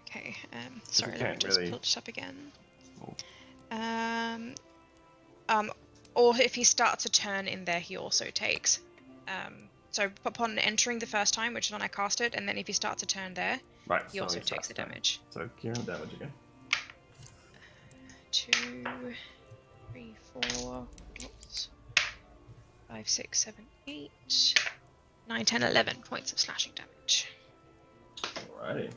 Okay, sorry, let me can't just really- pull it up again. Oh. Or if he starts a turn in there, he also takes. So upon entering the first time, which is when I cast it, and then if he starts a turn there, Right. he also takes the damage. So give him damage again. 2, 3, 4, oops, 5, 6, 7, 8, 9, 10, 11 points of slashing damage. Alrighty.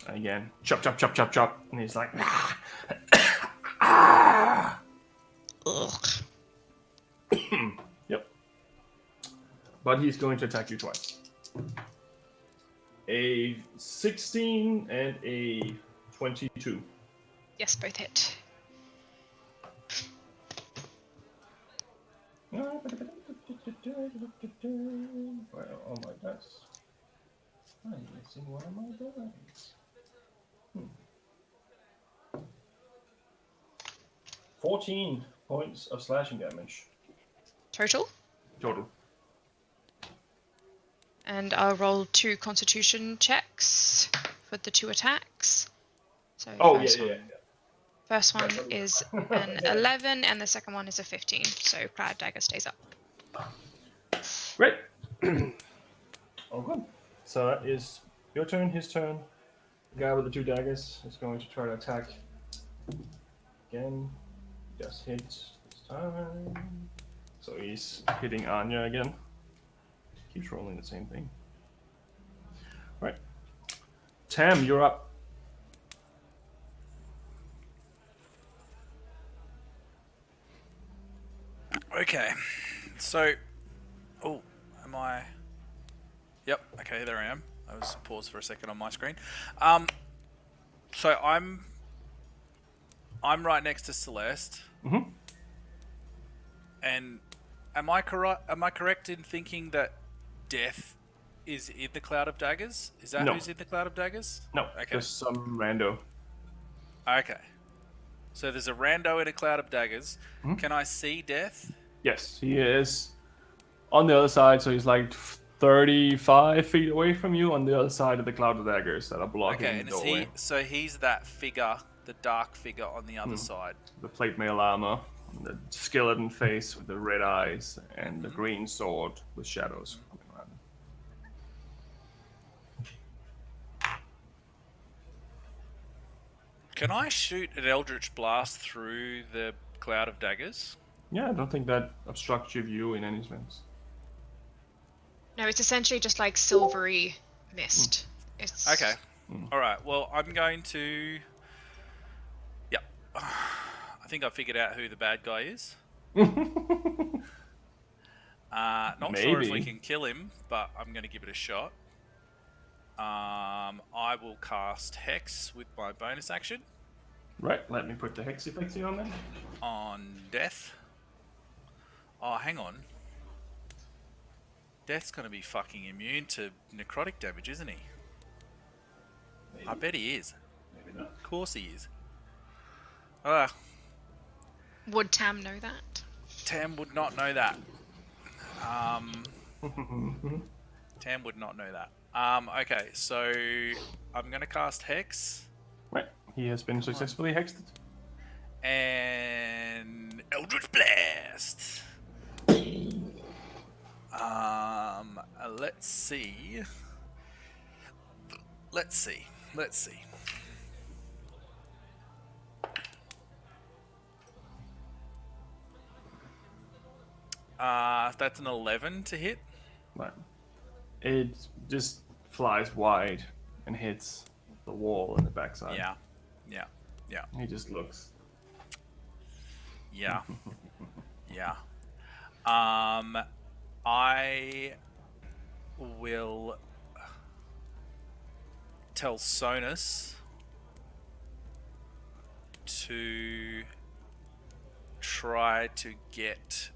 And again, chop, chop, chop, chop, chop, and he's like, ah! Ah! Ugh. Yep. But he's going to attack you twice. A 16 and a 22. Yes, both hit. Well, oh my dice. I'm missing one of my dice. 14 points of slashing damage. Total? Total. And I'll roll 2 constitution checks for the 2 attacks. So first one is an 11 and the second one is a 15. So Cloud Dagger stays up. Great. Oh, good. So that is your turn, his turn. The guy with the 2 daggers is going to try to attack. Again, just hit this time. So he's hitting Anya again. Keeps rolling the same thing. Right. Tam, you're up. Okay, so, oh, am I? Yep. Okay, there I am. I was paused for a second on my screen. So I'm right next to Celeste. Mm-hmm. And am I correct in thinking that Death is in the Cloud of Daggers? Is that No. who's in the Cloud of Daggers? No, Okay. just some rando. Okay. So there's a rando in a Cloud of Daggers. Mm-hmm. Can I see Death? Yes, he is on the other side, so he's like 35 feet away from you on the other side of the cloud of daggers that are blocking Okay, the and doorway. he's that figure, the dark figure on the other side. The plate mail armor, the skeleton face with the red eyes, and the green sword with shadows coming around. Can I shoot an Eldritch Blast through the Cloud of Daggers? Yeah, I don't think that obstructs your view in any sense. No, it's essentially just like silvery mist. It's Okay. Alright, well, I'm going to... Yep. I think I figured out who the bad guy is. Not sure if we Maybe. can kill him, but I'm going to give it a shot. I will cast Hex with my bonus action Right, let me put the hex effect on then. on Death. Oh, hang on. Death's going to be fucking immune to necrotic damage, isn't he? Maybe. I bet he is. Maybe not. Of course he is. Would Tam know that? Tam would not know that. Tam would not know that. Okay, so I'm going to cast Hex. Right, he has been successfully hexed. And Eldritch Blast. let's see. Let's see. That's an 11 to hit. Right. It just flies wide and hits the wall on the backside. Yeah. He just looks. Yeah. I will tell Sonus to try to get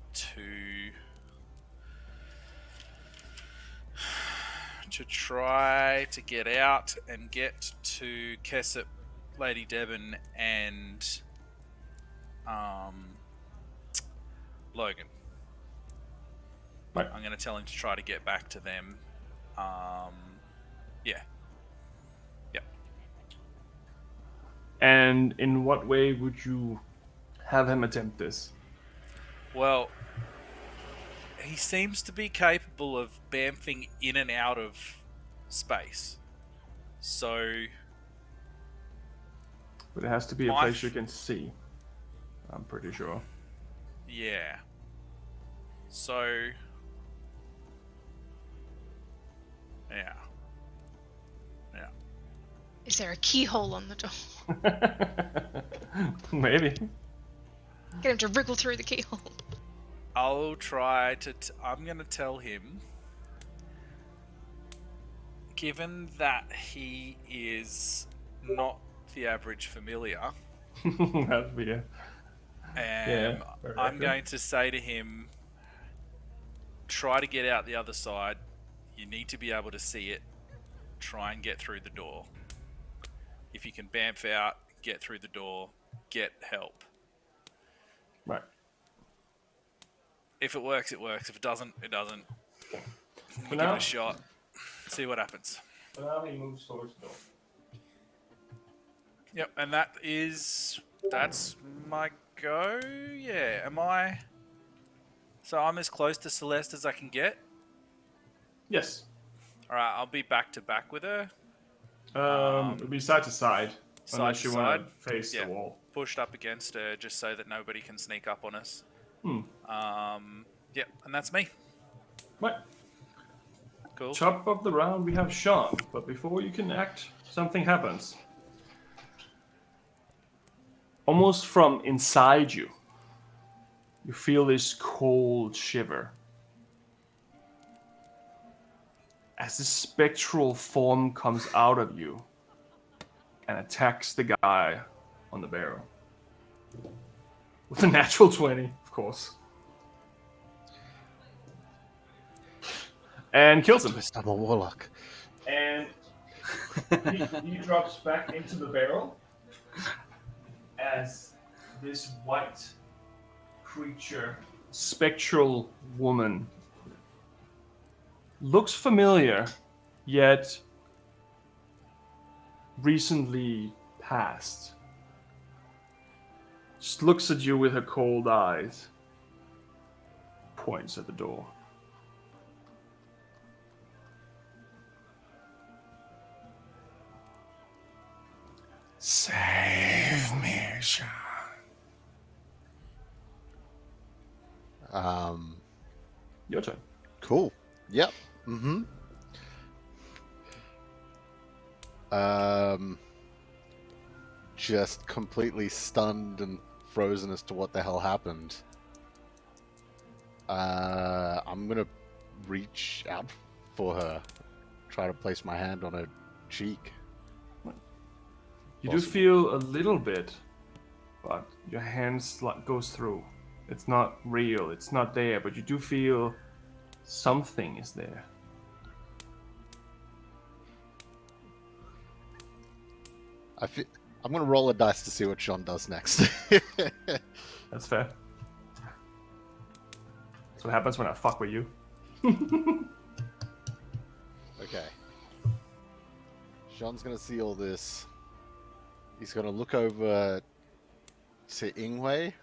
out and get to Kessup, Lady Debon, and Logan. Right. I'm going to tell him to try to get back to them. Yeah. And in what way would you have him attempt this? Well, he seems to be capable of bamfing in and out of space. So... But it has to be a place you can see. I'm pretty sure. Yeah. So... Yeah. Is there a keyhole on the door? Maybe. Get him to wriggle through the keyhole. I'll try to... I'm going to tell him... Given that he is not the average familiar... That'd be it. I'm going to say to him... Try to get out the other side. You need to be able to see it. Try and get through the door. If you can bamf out, get through the door, get help. Right. If it works, it works. If it doesn't, it doesn't. Give it a shot. See what happens. So now he moves towards the door. Yep, and that's my go. Yeah, am I? So I'm as close to Celeste as I can get? Yes. Alright, I'll be back to back with her. It'll be side to side. Unless you want to face Yeah. the wall. Pushed up against her just so that nobody can sneak up on us. Yep, and that's me. Right. Cool. Top of the round, we have Sean. But before you can act, something happens. Almost from inside you, you feel this cold shiver. As this spectral form comes out of you and attacks the guy on the barrel. With a natural 20, of course. And kills him. I'm a warlock. And he drops back into the barrel as this white creature, spectral woman, looks familiar, yet recently passed. Just looks at you with her cold eyes. Points at the door. Save me, Sean. Your turn. Cool. Yep. Just completely stunned and frozen as to what the hell happened. I'm gonna reach out for her, try to place my hand on her cheek. You do feel a little bit, but your hand goes through. It's not real, it's not there, but you do feel something is there. I'm gonna roll a dice to see what Sean does next. That's fair. That's what happens when I fuck with you. Okay. Sean's gonna see all this. He's gonna look over to Ingwe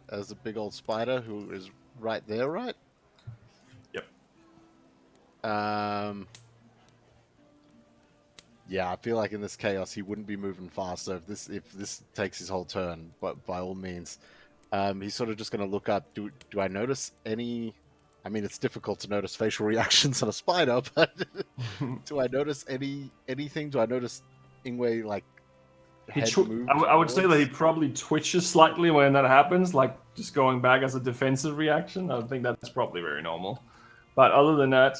as a big old spider who is right there, right? Yep. Yeah, I feel like in this chaos he wouldn't be moving fast. So if this takes his whole turn, but by all means, he's sort of just going to look up. Do I notice any? I mean, it's difficult to notice facial reactions on a spider, but do I notice anything? Do I notice Ingwe like head move? I would say that he probably twitches slightly when that happens, like just going back as a defensive reaction. I think that's probably very normal. But other than that,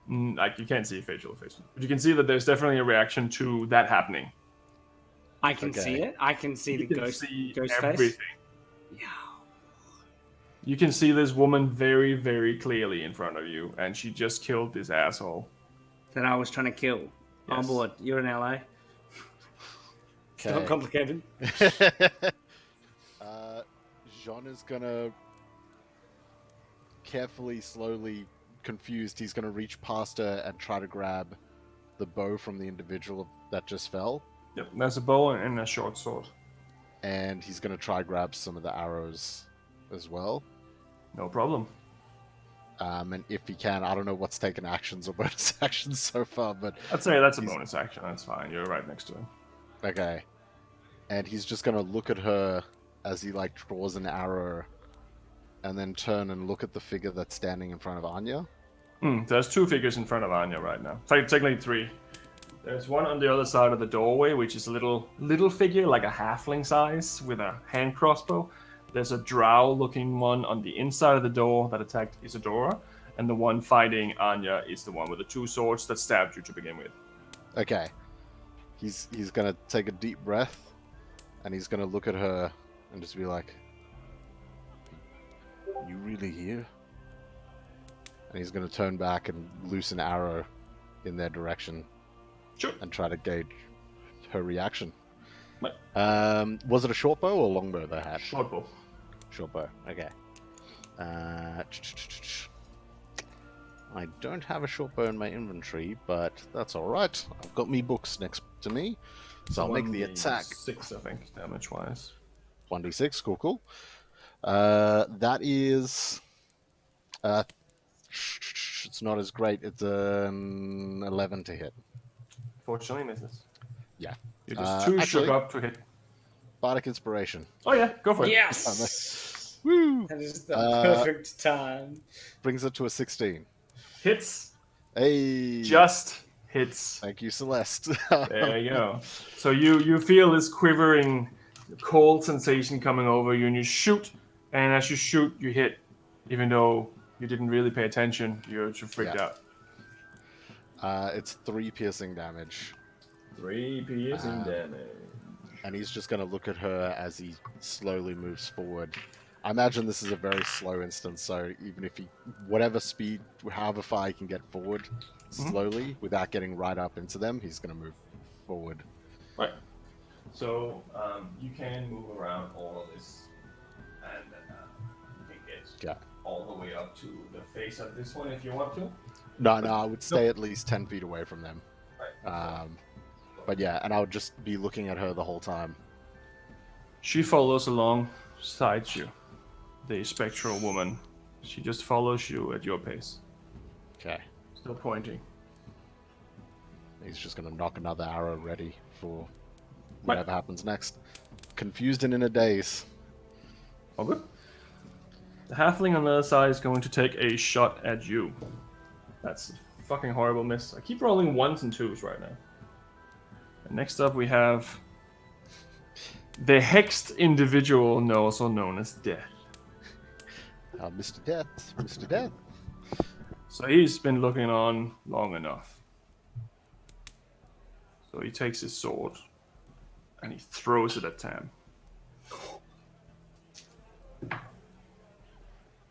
like you can't see facial expression, but you can see that there's definitely a reaction to that happening. I can see it. I can see the ghost everything. face. Yeah. You can see this woman very, very clearly in front of you, and she just killed this asshole that I was trying to kill. Yes. On board. You're in LA. It's not complicated. Jean is gonna carefully, slowly, confused, he's gonna reach past her and try to grab the bow from the individual that just fell. Yep, there's a bow and a short sword. And he's gonna try grab some of the arrows as well. No problem. And if he can, I don't know what's taken actions or bonus actions so far, but I'd say that's a bonus action. That's fine. You're right next to him. Okay. And he's just gonna look at her as he like draws an arrow, and then turn and look at the figure that's standing in front of Anya. There's two figures in front of Anya right now. Technically three. There's one on the other side of the doorway, which is a little figure, like a halfling size, with a hand crossbow. There's a drow-looking one on the inside of the door that attacked Isadora, and the one fighting Anya is the one with the two swords that stabbed you to begin with. Okay. He's gonna take a deep breath, and he's gonna look at her and just be like, "You really here?" And he's gonna turn back and loose an arrow in their direction. Sure. And try to gauge her reaction. Right. Was it a short bow or long bow they had? Short bow. Short bow. Okay. I don't have a short bow in my inventory, but that's all right. I've got me books next to me, so I'll make the attack. 6, I think, damage-wise. 1d6. Cool. That is. It's not as great. It's an 11 to hit. Fortunately, misses. Yeah. You're just too shook up to hit. Bardic Inspiration. Oh yeah, go for it. Yes! Woo! That is the perfect time. Brings it to a 16. Hits. Hey! Just hits. Thank you, Celeste. There you go. So you feel this quivering, cold sensation coming over you, and you shoot. And as you shoot, you hit. Even though you didn't really pay attention, you're freaked out. It's 3 piercing damage. 3 piercing damage. And he's just going to look at her as he slowly moves forward. I imagine this is a very slow instance, so even if he, whatever speed, however far he can get forward slowly, without getting right up into them, he's going to move forward. Right. So you can move around all of this, and you can get all the way up to the face of this one if you want to. No, I would stay at least 10 feet away from them. Right. But yeah, and I would just be looking at her the whole time. She follows alongside you, the spectral woman. She just follows you at your pace. Okay. Still pointing. He's just going to knock another arrow ready for whatever happens next. Confused and in a daze. All good. The halfling on the other side is going to take a shot at you. That's a fucking horrible miss. I keep rolling 1s and 2s right now. And next up we have the hexed individual, also known as Death. Mr. Death. Mr. Death. So he's been looking on long enough. So he takes his sword and he throws it at Tam.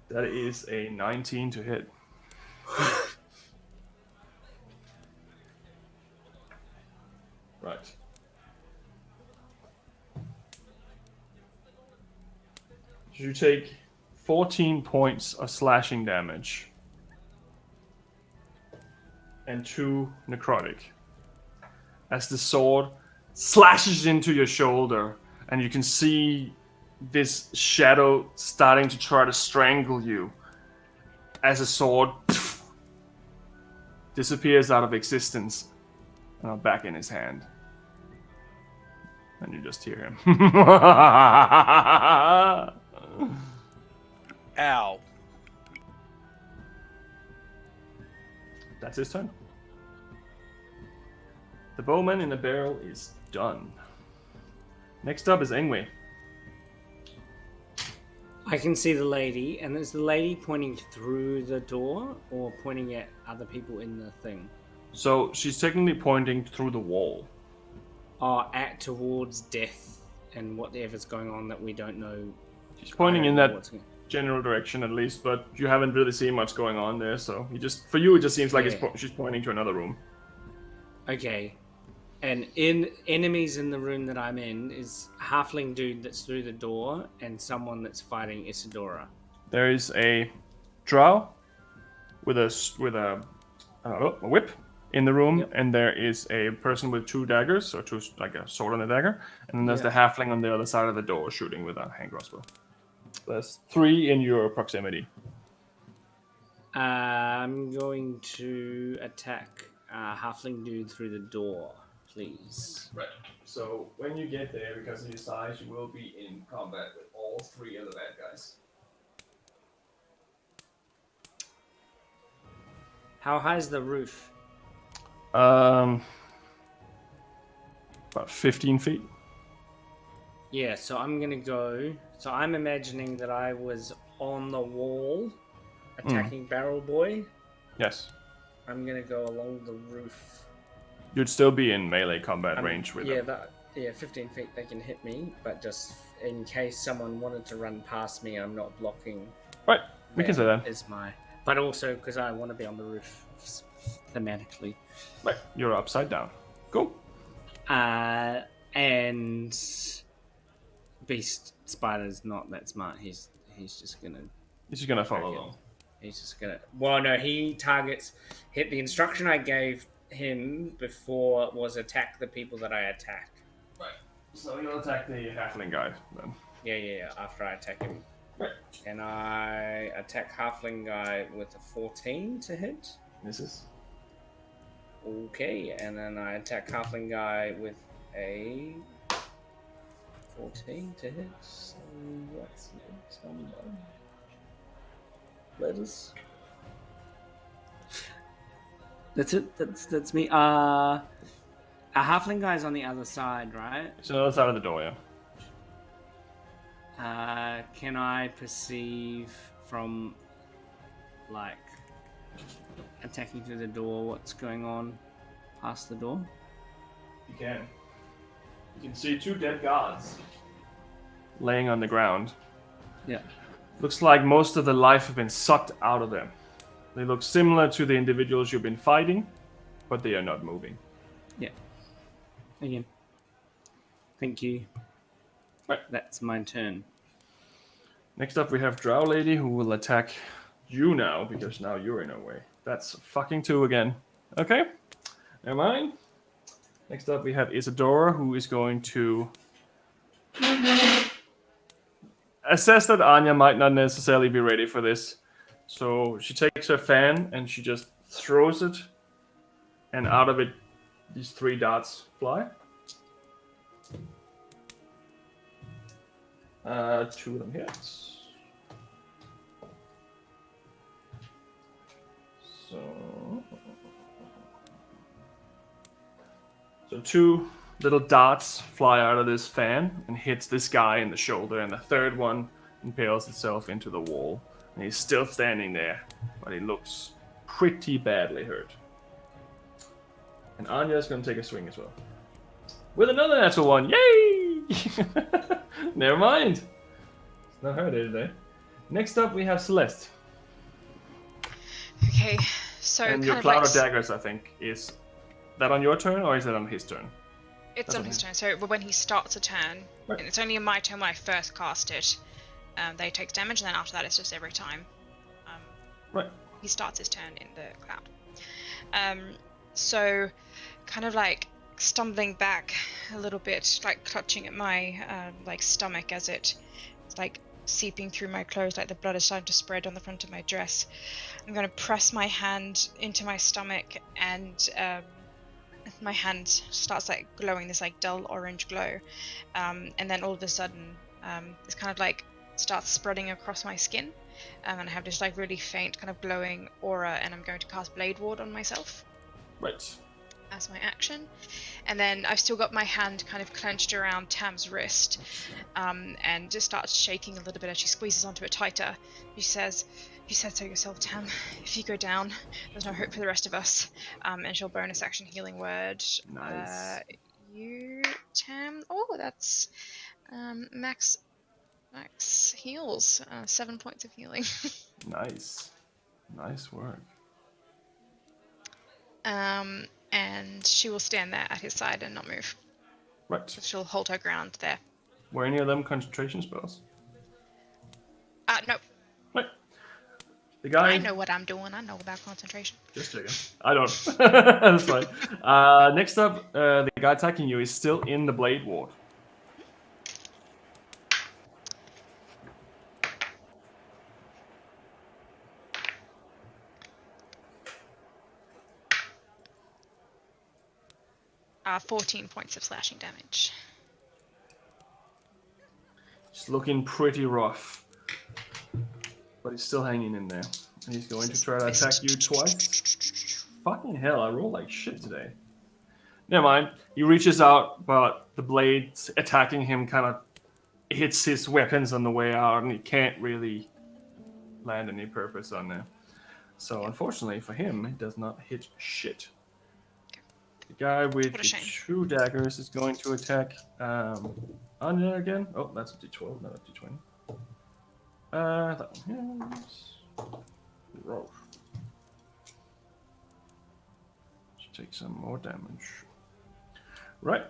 That is a 19 to hit. Right. You take 14 points of slashing damage and 2 necrotic as the sword slashes into your shoulder, and you can see this shadow starting to try to strangle you as a sword disappears out of existence back in his hand. And you just hear him. Ow. That's his turn. The bowman in the barrel is done. Next up is Engwe. I can see the lady, and is the lady pointing through the door or pointing at other people in the thing? So she's technically pointing through the wall. Towards death and whatever's going on that we don't know. She's pointing in that general direction at least, but you haven't really seen much going on there, so for you it just seems like she's pointing to another room. Okay. And enemies in the room that I'm in is halfling dude that's through the door and someone that's fighting Isadora. There is a drow with a whip in the room, and there is a person with 2 daggers, or 2, like a sword and a dagger, and then there's the halfling on the other side of the door shooting with a hand crossbow. There's 3 in your proximity. I'm going to attack halfling dude through the door, please. Right. So when you get there, because of your size, you will be in combat with all 3 of the bad guys. How high is the roof? About 15 feet. Yeah, so I'm gonna go. So I'm imagining that I was on the wall attacking Barrel Boy. Yes. I'm gonna go along the roof. You'd still be in melee combat range with them. 15 feet they can hit me, but just in case someone wanted to run past me, I'm not blocking. Right, we can say that. But also because I want to be on the roof thematically. Right, you're upside down. Cool. And Beast Spider's not that smart. He's just gonna follow along. He's just gonna. Well, no, he targets. Hit the instruction I gave him before was attack the people that I attack. Right. So you'll attack the halfling guy then. Yeah. After I attack him. Right. And I attack halfling guy with a 14 to hit. Misses. Okay, and then I attack halfling guy with a 14 to hit. So what's next number? Letters. That's it. That's me. A halfling guy's on the other side, right? It's on the other side of the door, yeah. Can I perceive from, like, attacking through the door what's going on past the door? You can. You can see 2 dead guards laying on the ground. Yeah. Looks like most of the life have been sucked out of them. They look similar to the individuals you've been fighting, but they are not moving. Yeah. Again. Thank you. Right. That's my turn. Next up we have Drow Lady, who will attack you now, because now you're in her way. That's fucking 2 again. Okay. Never mind. Next up we have Isadora, who is going to assess that Anya might not necessarily be ready for this. So she takes her fan and she just throws it, and out of it these 3 darts fly. 2 of them hits. So 2 little darts fly out of this fan and hits this guy in the shoulder, and the 3rd one impales itself into the wall. And he's still standing there, but he looks pretty badly hurt. And Anya's going to take a swing as well. With another natural 1. Yay! Never mind. It's not her day today. Next up, we have Celeste. Okay, so and your cloud of daggers, I think, is that on your turn or is it on his turn? It's on his turn. So when he starts a turn, and it's only in my turn when I first cast it, they take damage, and then after that it's just every time. Right. He starts his turn in the cloud. So kind of like stumbling back a little bit, like clutching at my like stomach as it's like seeping through my clothes, like the blood is starting to spread on the front of my dress. I'm going to press my hand into my stomach, and my hand starts like glowing this like dull orange glow, and then all of a sudden it's kind of like starts spreading across my skin, and I have this like really faint kind of glowing aura, and I'm going to cast Blade Ward on myself. Right. As my action. And then I've still got my hand kind of clenched around Tam's wrist, and just starts shaking a little bit as she squeezes onto it tighter. She says, "You said so yourself, Tam. If you go down, there's no hope for the rest of us." And she'll bonus action healing word. Nice. You, Tam. Oh, that's max heals. 7 points of healing. Nice. Nice work. And she will stand there at his side and not move. Right. So she'll hold her ground there. Were any of them concentration spells? No. Right. The guy. I know what I'm doing. I know about concentration. Just checking. I don't. That's fine. Next up, the guy attacking you is still in the Blade Ward. 14 points of slashing damage. It's looking pretty rough. But he's still hanging in there. And he's going to try to attack you twice. Fucking hell, I roll like shit today. Never mind. He reaches out, but the blade attacking him kind of hits his weapons on the way out, and he can't really land any purpose on there. So unfortunately for him, it does not hit shit. The guy with the 2 daggers is going to attack Anya again. Oh, that's a d12, not a d20. That one here. Roll. Should take some more damage. Right.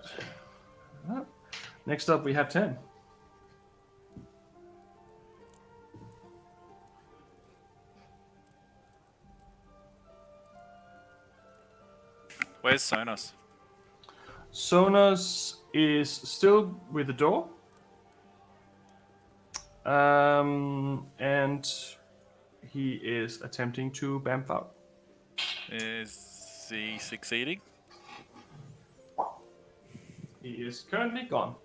Next up, we have 10. Where's Sonos? Sonos is still with the door. And he is attempting to bamf out. Is he succeeding? He is currently gone.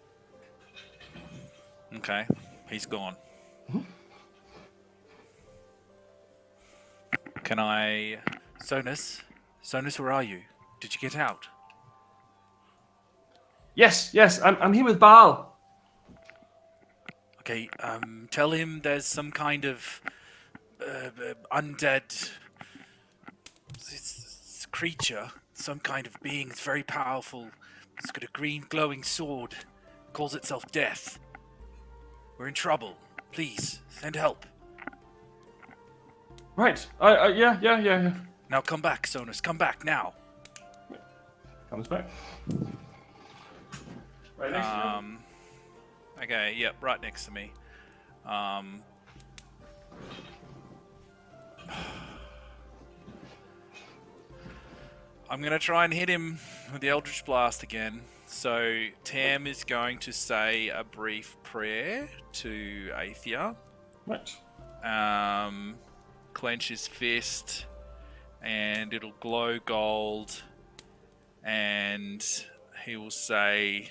Okay, he's gone. Can I... Sonus, where are you? Did you get out? Yes, I'm here with Baal. Okay, tell him there's some kind of undead creature, some kind of being. It's very powerful. It's got a green glowing sword. Calls itself Death. We're in trouble. Please, send help. Right. Yeah. Now come back, Sonus. Come back now. Comes back. Right next to you. Okay, yep, right next to me. I'm going to try and hit him with the Eldritch Blast again. So Tam is going to say a brief prayer to Aethia. Right. Clench his fist, and it'll glow gold, and he will say...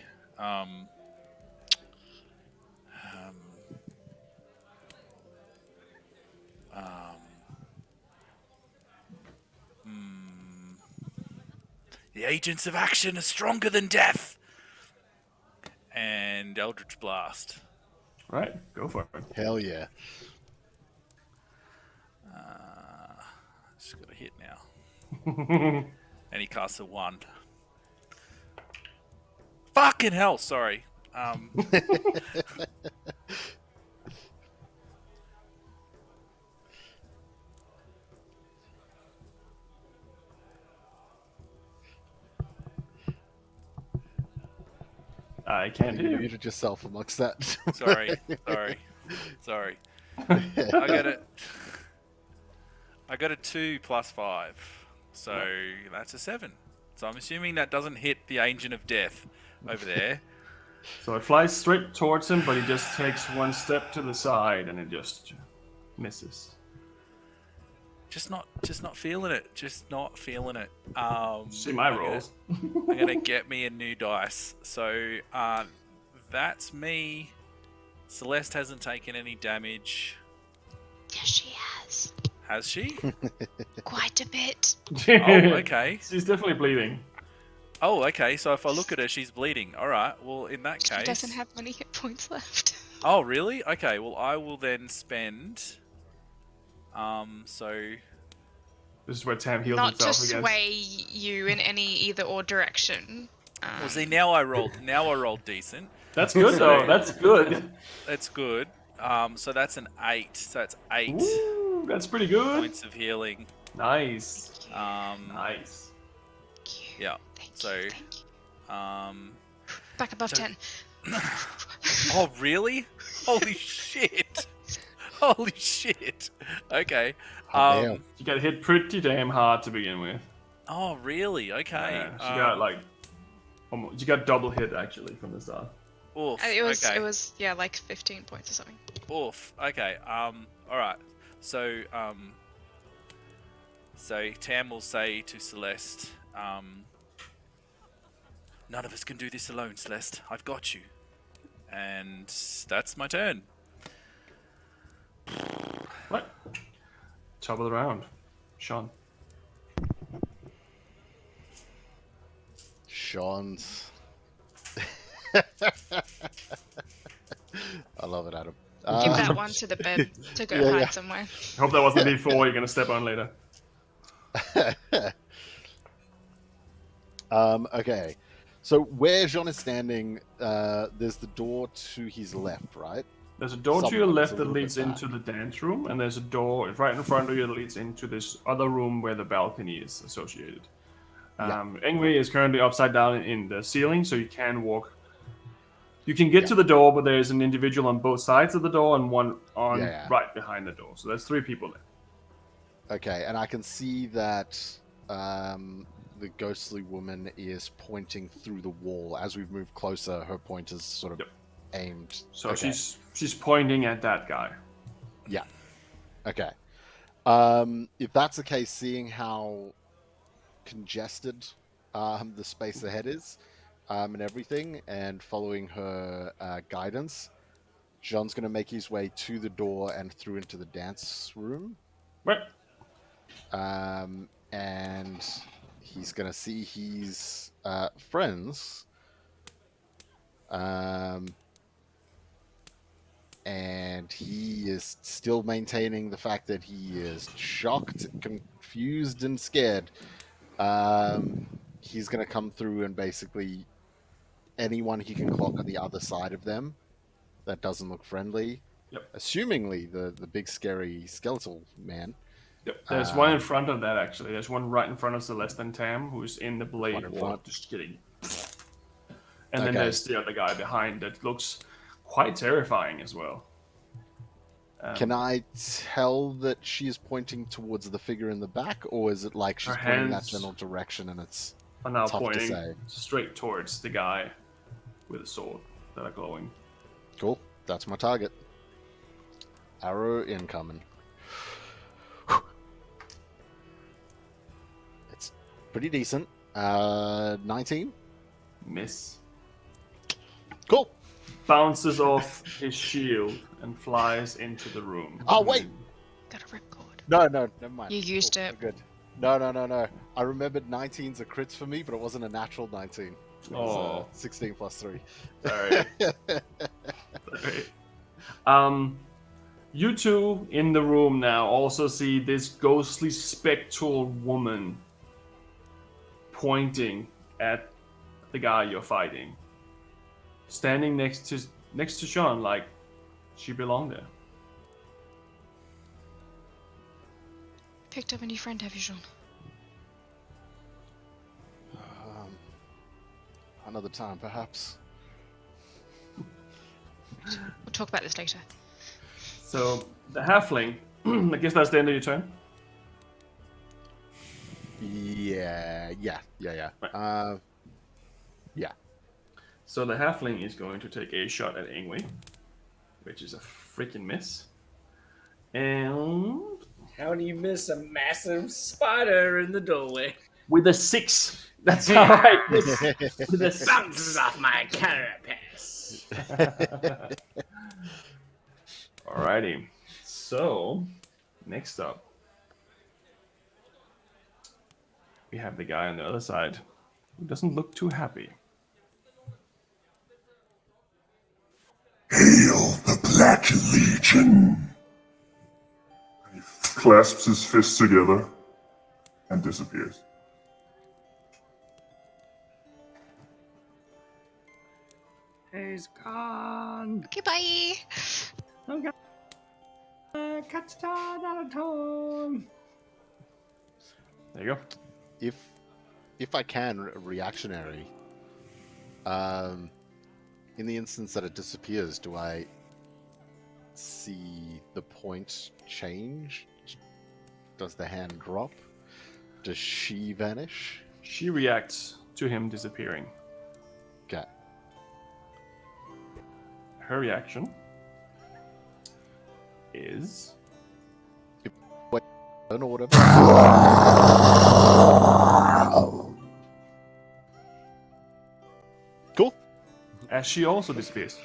the agents of action are stronger than death. And Eldritch Blast. Right, go for it. Hell yeah. Just got a hit now. And he casts a 1. Fucking hell, sorry. I can't hear You you. muted yourself amongst that. Sorry. I got a 2 plus 5. So that's a 7. So I'm assuming that doesn't hit the Agent of Death over there. So it flies straight towards him, but he just takes one step to the side and it just misses. just not feeling it. Just not feeling it. See my rolls. I'm gonna get me a new dice. So that's me. Celeste hasn't taken any damage. Yes, she has. Has she? Quite a bit. Oh, okay. She's definitely bleeding. Oh, okay. So if I look at her, she's bleeding. All right. Well, in that case, She doesn't have many hit points left. Oh, really? Okay. Well, I will then spend. So. This is where Tam heals Not to himself again. sway you in any either or direction. Well, see, now I rolled decent. That's good though. That's good. That's good. So that's an 8. So that's 8 Ooh, that's pretty good. points of healing. Nice. Nice. Yeah. So. Back above so- 10. Oh, really? Holy shit! Holy shit! Okay. Damn. She got hit pretty damn hard to begin with. Oh, really? Okay. Yeah, she got like, almost, she got double hit actually from the start. Oof. It okay. was like 15 points or something. Oof. Okay. All right. So so Tam will say to Celeste, none of us can do this alone, Celeste. I've got you. And that's my turn. What? Top of the round, Sean. Sean's. I love it, Adam. Give that one to the bed to go hide somewhere. I hope that wasn't before you're gonna step on later. Okay. So where Jean is standing, there's the door to his left, right? There's a door to your Somewhere, it's left a that little leads bit into the dance room, and there's a door right in front of you that leads into this other room where the balcony is associated. Ingwe is currently upside down in the ceiling, so you can walk. You can get to the door, but there's an individual on both sides of the door and one on right behind the door. So there's 3 people there. Okay, and I can see that the ghostly woman is pointing through the wall. As we've moved closer, her point is sort of aimed. So she's pointing at that guy. Yeah. Okay. If that's the case, seeing how congested the space ahead is and everything, and following her guidance, John's going to make his way to the door and through into the dance room. Right. And he's going to see his friends. And he is still maintaining the fact that he is shocked, confused, and scared. He's going to come through and basically anyone he can clock on the other side of them that doesn't look friendly. Yep. Assumingly the big scary skeletal man. Yep. There's one in front of that actually. There's one right in front of Celeste and Tam who's in the blade wall, just kidding. And then there's the other guy behind that looks quite terrifying as well. Can I tell that she is pointing towards the figure in the back, or is it like she's pointing in that general direction and it's are now tough pointing to say? Straight towards the guy with a sword that are glowing. Cool. That's my target. Arrow incoming. It's pretty decent. 19. Miss. Cool. Bounces off his shield and flies into the room. Oh, wait. Got a ripcord. No, never mind. You used it. We're good. No. I remembered 19's a crits for me, but it wasn't a natural 19. It was 16 plus 3. Sorry. Sorry. You two in the room now also see this ghostly spectral woman pointing at the guy you're fighting. Standing next to Sean like she belonged there. Picked up a new friend, have you, Sean? Another time, perhaps. We'll talk about this later. So the halfling, I guess that's the end of your turn. Yeah. Right. Yeah. So the halfling is going to take a shot at Ingwe, which is a freaking miss. And How do you miss a massive spider in the doorway? With a 6. That's how I miss. With a 6. Bounces off my carapace. Alrighty. So, next up, we have the guy on the other side who doesn't look too happy. Hail the Black Legion! He clasps his fists together and disappears. He's gone. Okay, bye. Okay. Catch out of Tom. There you go. If I can, reactionary. In the instance that it disappears, do I see the point change? Does the hand drop? Does she vanish? She reacts to him disappearing. Okay. Her reaction is I don't know what Cool. as she also disappears.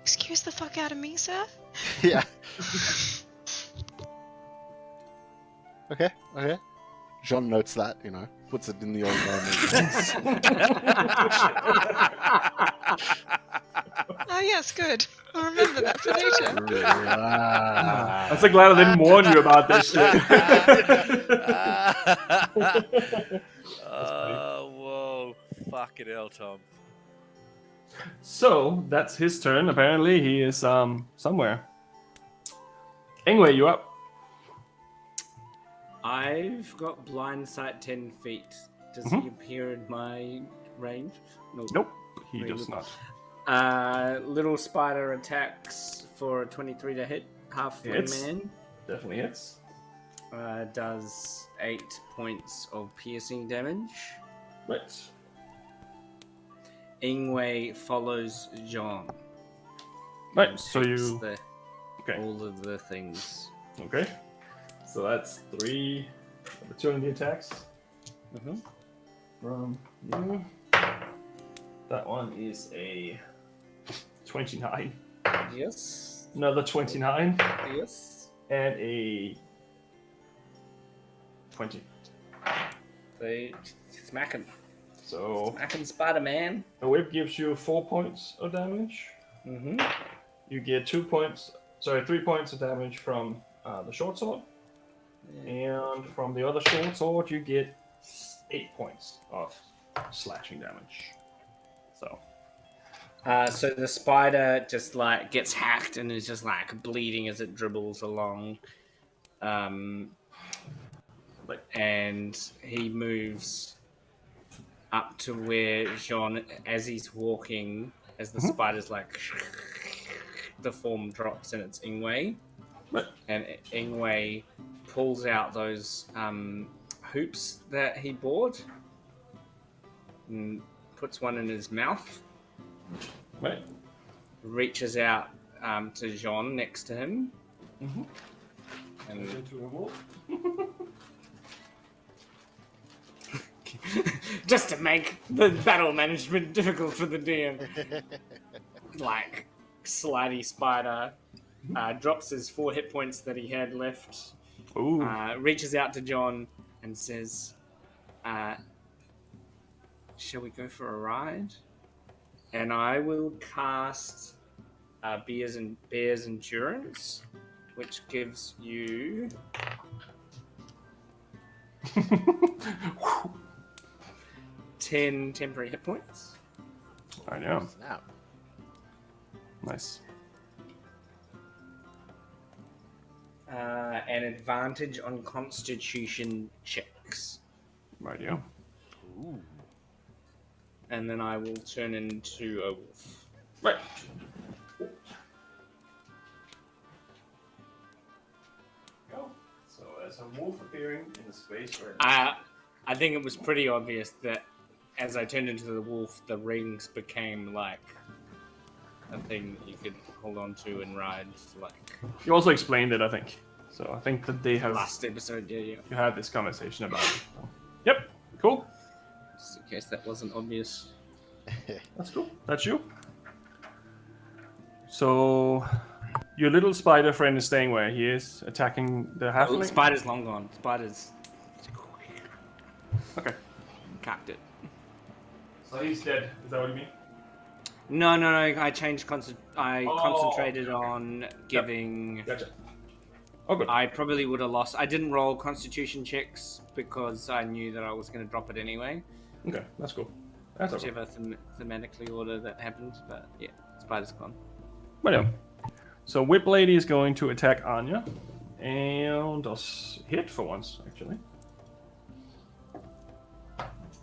Excuse the fuck out of me, sir. Yeah. Okay. John notes that, puts it in the old man. Oh yes, good. I'll remember that for later. I'm so glad I didn't warn you about this shit. Whoa. Fucking hell, Tom. So, that's his turn. Apparently, he is somewhere. Anyway, you up. I've got blind sight 10 feet. Does he appear in my range? Nope, he does not. Little spider attacks for a 23 to hit. Halfway Hits. man. Definitely hits. Does 8 points of piercing damage. Right. Ingwe follows John. Right, so Takes you... Okay. all of the things. Okay. So that's 3 opportunity attacks from you. That one is a 29. Yes. Another 29. Yes. And a 20. They smack him. So Smacking Spider-Man. a whip gives you 4 points of damage. Mm-hmm. You get 3 points of damage from the short sword. And from the other short sword, you get 8 points of slashing damage. So So the spider just like gets hacked and is just like bleeding as it dribbles along. And he moves up to where Jean, as he's walking, as the spider's like, the form drops in its Ingwe. And Ingwe pulls out those hoops that he bought and puts one in his mouth. Right. Reaches out to Jean next to him. And Into a wolf. just to make the battle management difficult for the DM. Like, slidey spider drops his 4 hit points that he had left. Ooh. Reaches out to John and says, shall we go for a ride? And I will cast Bear's Endurance, which gives you 10 temporary hit points. I know. Snap. Nice. An advantage on Constitution checks. Rightio. Ooh. And then I will turn into a wolf. Right. Go. So as a wolf appearing in the space where I think it was pretty obvious that as I turned into the wolf, the rings became like a thing that you could hold on to and ride, like You also explained it, I think. So I think that they have last episode. Yeah. you had this conversation about it. So, yep, cool. Just in case that wasn't obvious. That's cool. That's you. So your little spider friend is staying where he is, attacking the halfling. Spider's long gone. Spider's Okay. capped it. So he's dead. Is that what you mean? No. I changed. Concentrated on giving. Gotcha. Oh, good. I probably would have lost. I didn't roll Constitution checks because I knew that I was going to drop it anyway. Okay, that's cool. That's okay. Whichever thematically order that happened, but yeah, Spider's gone. But yeah. So Whip Lady is going to attack Anya, and does hit for once actually.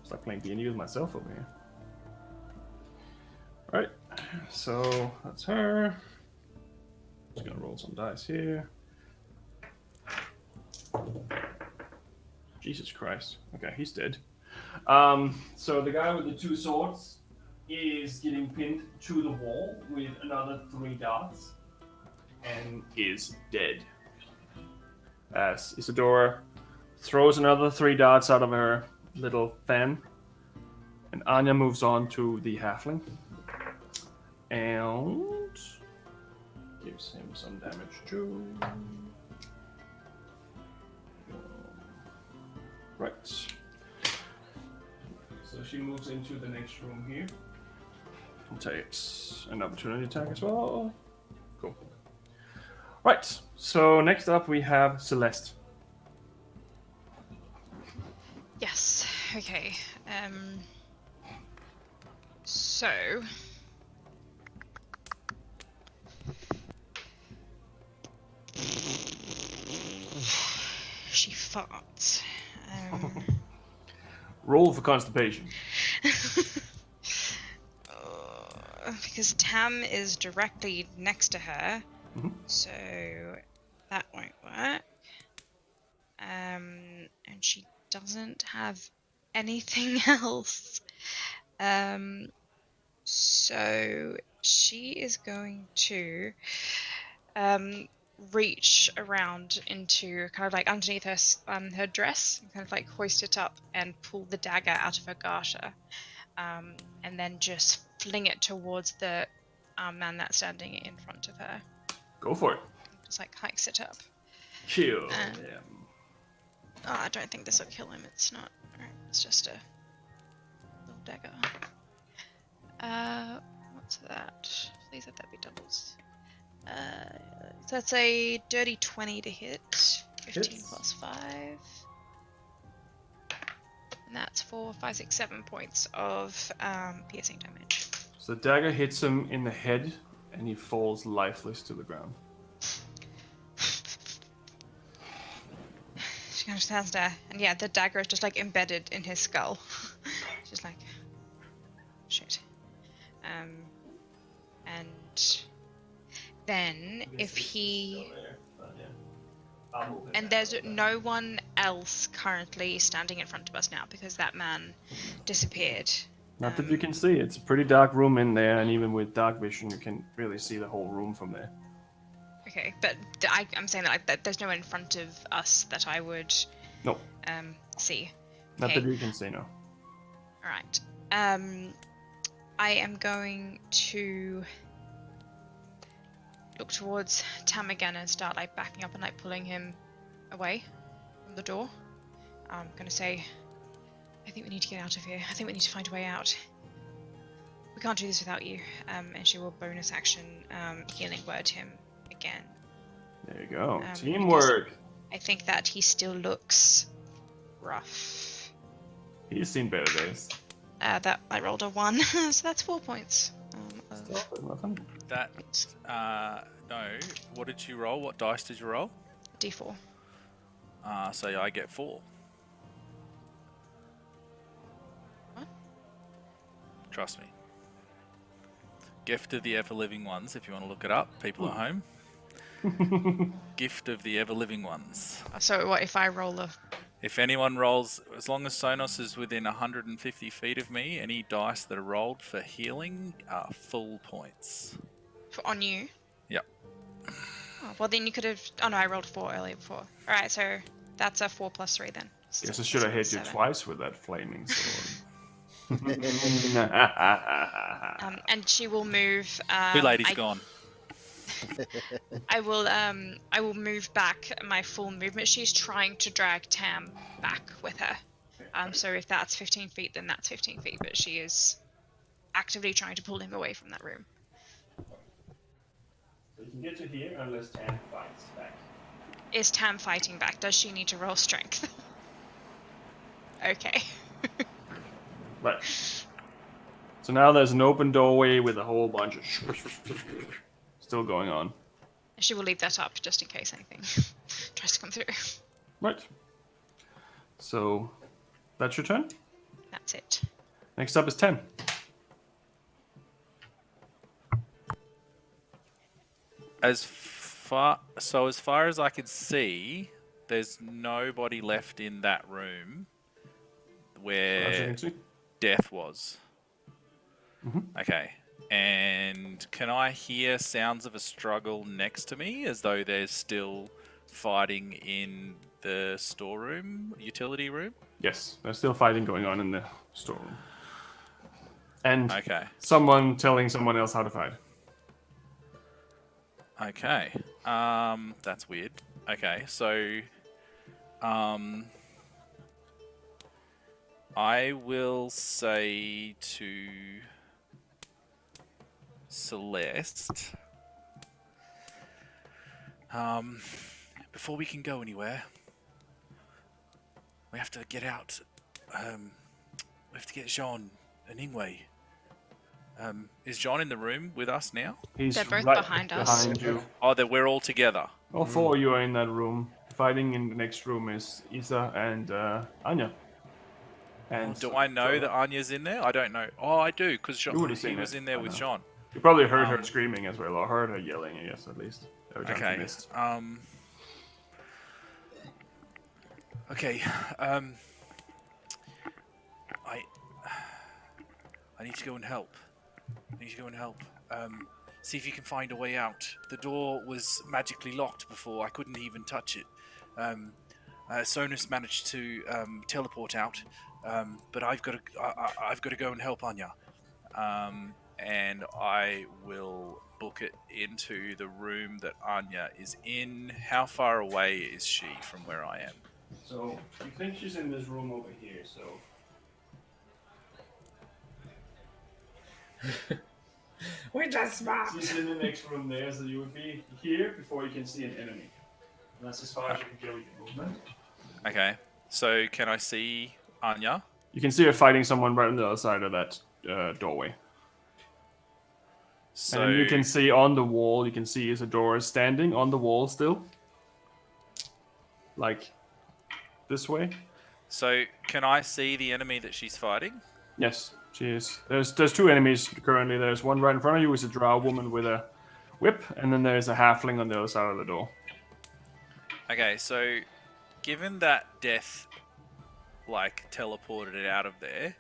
It's like playing D&D with myself over here. All right. So that's her. Just gonna roll some dice here. Jesus Christ. Okay, he's dead. So the guy with the 2 swords is getting pinned to the wall with another 3 darts and is dead. As Isadora throws another 3 darts out of her little fan, and Anya moves on to the halfling and gives him some damage too. Right. So she moves into the next room here. And takes an opportunity attack as well. Cool. Right. So next up we have Celeste. Yes. Okay. So. She farts. Roll for constipation. Because Tam is directly next to her, so that won't work. And she doesn't have anything else. So she is going to reach around into kind of like underneath her dress, and kind of like hoist it up and pull the dagger out of her garter, and then just fling it towards the man that's standing in front of her. Go for it. Just like hikes it up. Kill And- him. Oh, I don't think this will kill him. It's not. It's just a little dagger. What's that? Please let that be doubles. So that's a dirty 20 to hit. 15 Hits. plus 5. And that's 4, 5, 6, 7 points of piercing damage. So the dagger hits him in the head, and he falls lifeless to the ground. She kind of stands there, and yeah, the dagger is just like embedded in his skull. Just like, shit. And then if he, and there's no one else currently standing in front of us now because that man disappeared. Not that you can see. It's a pretty dark room in there, and even with dark vision, you can really see the whole room from there. Okay, but I'm saying that, like, that there's no one in front of us that I would No. See. Not Okay. that you can see, no. All right. I am going to look towards Tam again and start like backing up and like pulling him away from the door. I'm gonna say, I think we need to get out of here. I think we need to find a way out. We can't do this without you. And she will bonus action healing word him again. There you go. because Teamwork. I think that he still looks rough. He's seen better days. That I rolled a 1, so that's 4 points. That, no. What did you roll? What dice did you roll? D4. So I get 4. What? Trust me. Gift of the Ever-Living Ones, if you want to look it up, people at home. Gift of the Ever-Living Ones. So what if I roll a... If anyone rolls, as long as Sonos is within 150 feet of me, any dice that are rolled for healing are full points. On you? Yep. Oh, well, then you could have... Oh, no, I rolled 4 earlier before. Alright, so that's a 4 plus 3 then. Yes, I should have hit you 7. twice with that flaming sword. And she will move... Too late, he's gone. I will move back my full movement. She's trying to drag Tam back with her. So if that's 15 feet, then that's 15 feet. But she is actively trying to pull him away from that room. So you can get to here unless Tam fights back. Is Tam fighting back? Does she need to roll strength? Okay. Right. So now there's an open doorway with a whole bunch of still going on. She will leave that up just in case anything tries to come through. Right. So that's your turn. That's it. Next up is 10. As far as I can see, there's nobody left in that room As you where can see. Death was. Mhm. Okay. And can I hear sounds of a struggle next to me, as though there's still fighting in the storeroom, utility room? Yes, there's still fighting going on in the storeroom. And Okay. someone telling someone else how to fight. Okay. That's weird. Okay, so I will say to Celeste, before we can go anywhere, we have to get out. We have to get Jean and Ingwe. Is John in the room with us now? He's They're both right behind us. you. Oh, that we're all together. All four of you are in that room. Fighting in the next room is Isa and Anya. And Do I know that Anya's in there? I don't know. Oh, I do, because You would've he seen was it in there by with now. Jean. You probably heard her screaming as well, or heard her yelling, I guess, at least. Every time she Okay. missed. Okay. I need to go and help. See if you can find a way out. The door was magically locked before. I couldn't even touch it. Sonus managed to teleport out, but I've got to go and help Anya. And I will book it into the room that Anya is in. How far away is she from where I am? So, you think she's in this room over here, so... We're just smart. She's in the next room there, so you would be here before you can see an enemy. And that's as far as you can go with your movement. Okay, so can I see Anya? You can see her fighting someone right on the other side of that doorway. So And you can see on the wall, you can see Isadora standing on the wall still. Like, this way. So can I see the enemy that she's fighting? Yes, she is. There's two enemies currently. There's one right in front of you, is a drow woman with a whip, and then there's a halfling on the other side of the door. Okay, so given that Death teleported it out of there,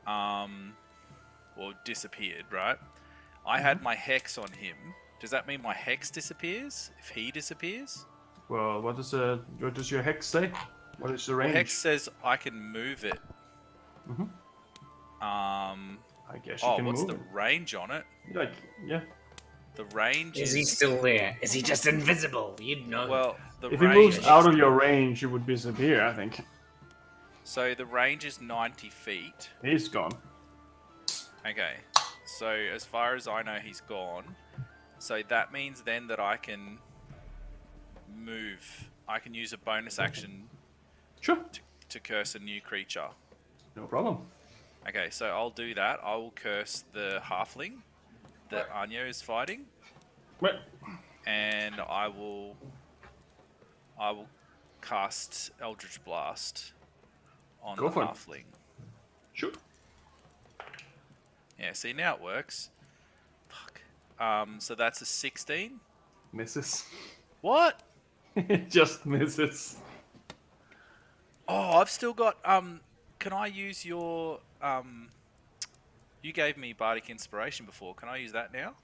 well, disappeared, right? I had my hex on him. Does that mean my hex disappears if he disappears? Well, what does your hex say? What is the range? Well, hex says I can move it. Mhm. I guess you can what's move the it. range on it? Like, yeah. The range Is he still there? Is he just invisible? You'd know. Well, the If he range. moves out of your range, it would disappear, I think. So the range is 90 feet. He's gone. Okay. So as far as I know, he's gone. So that means then that I can move. I can use a bonus action Sure. to curse a new creature. No problem. Okay, so I'll do that. I will curse the halfling that Anya is fighting, Right. and I will cast Eldritch Blast on Go the for it. halfling. Sure. Yeah, see, now it works. Fuck. So that's a 16. Misses. What? It just misses. Oh, I've still got. Can I use your You gave me bardic inspiration before. Can I use that now?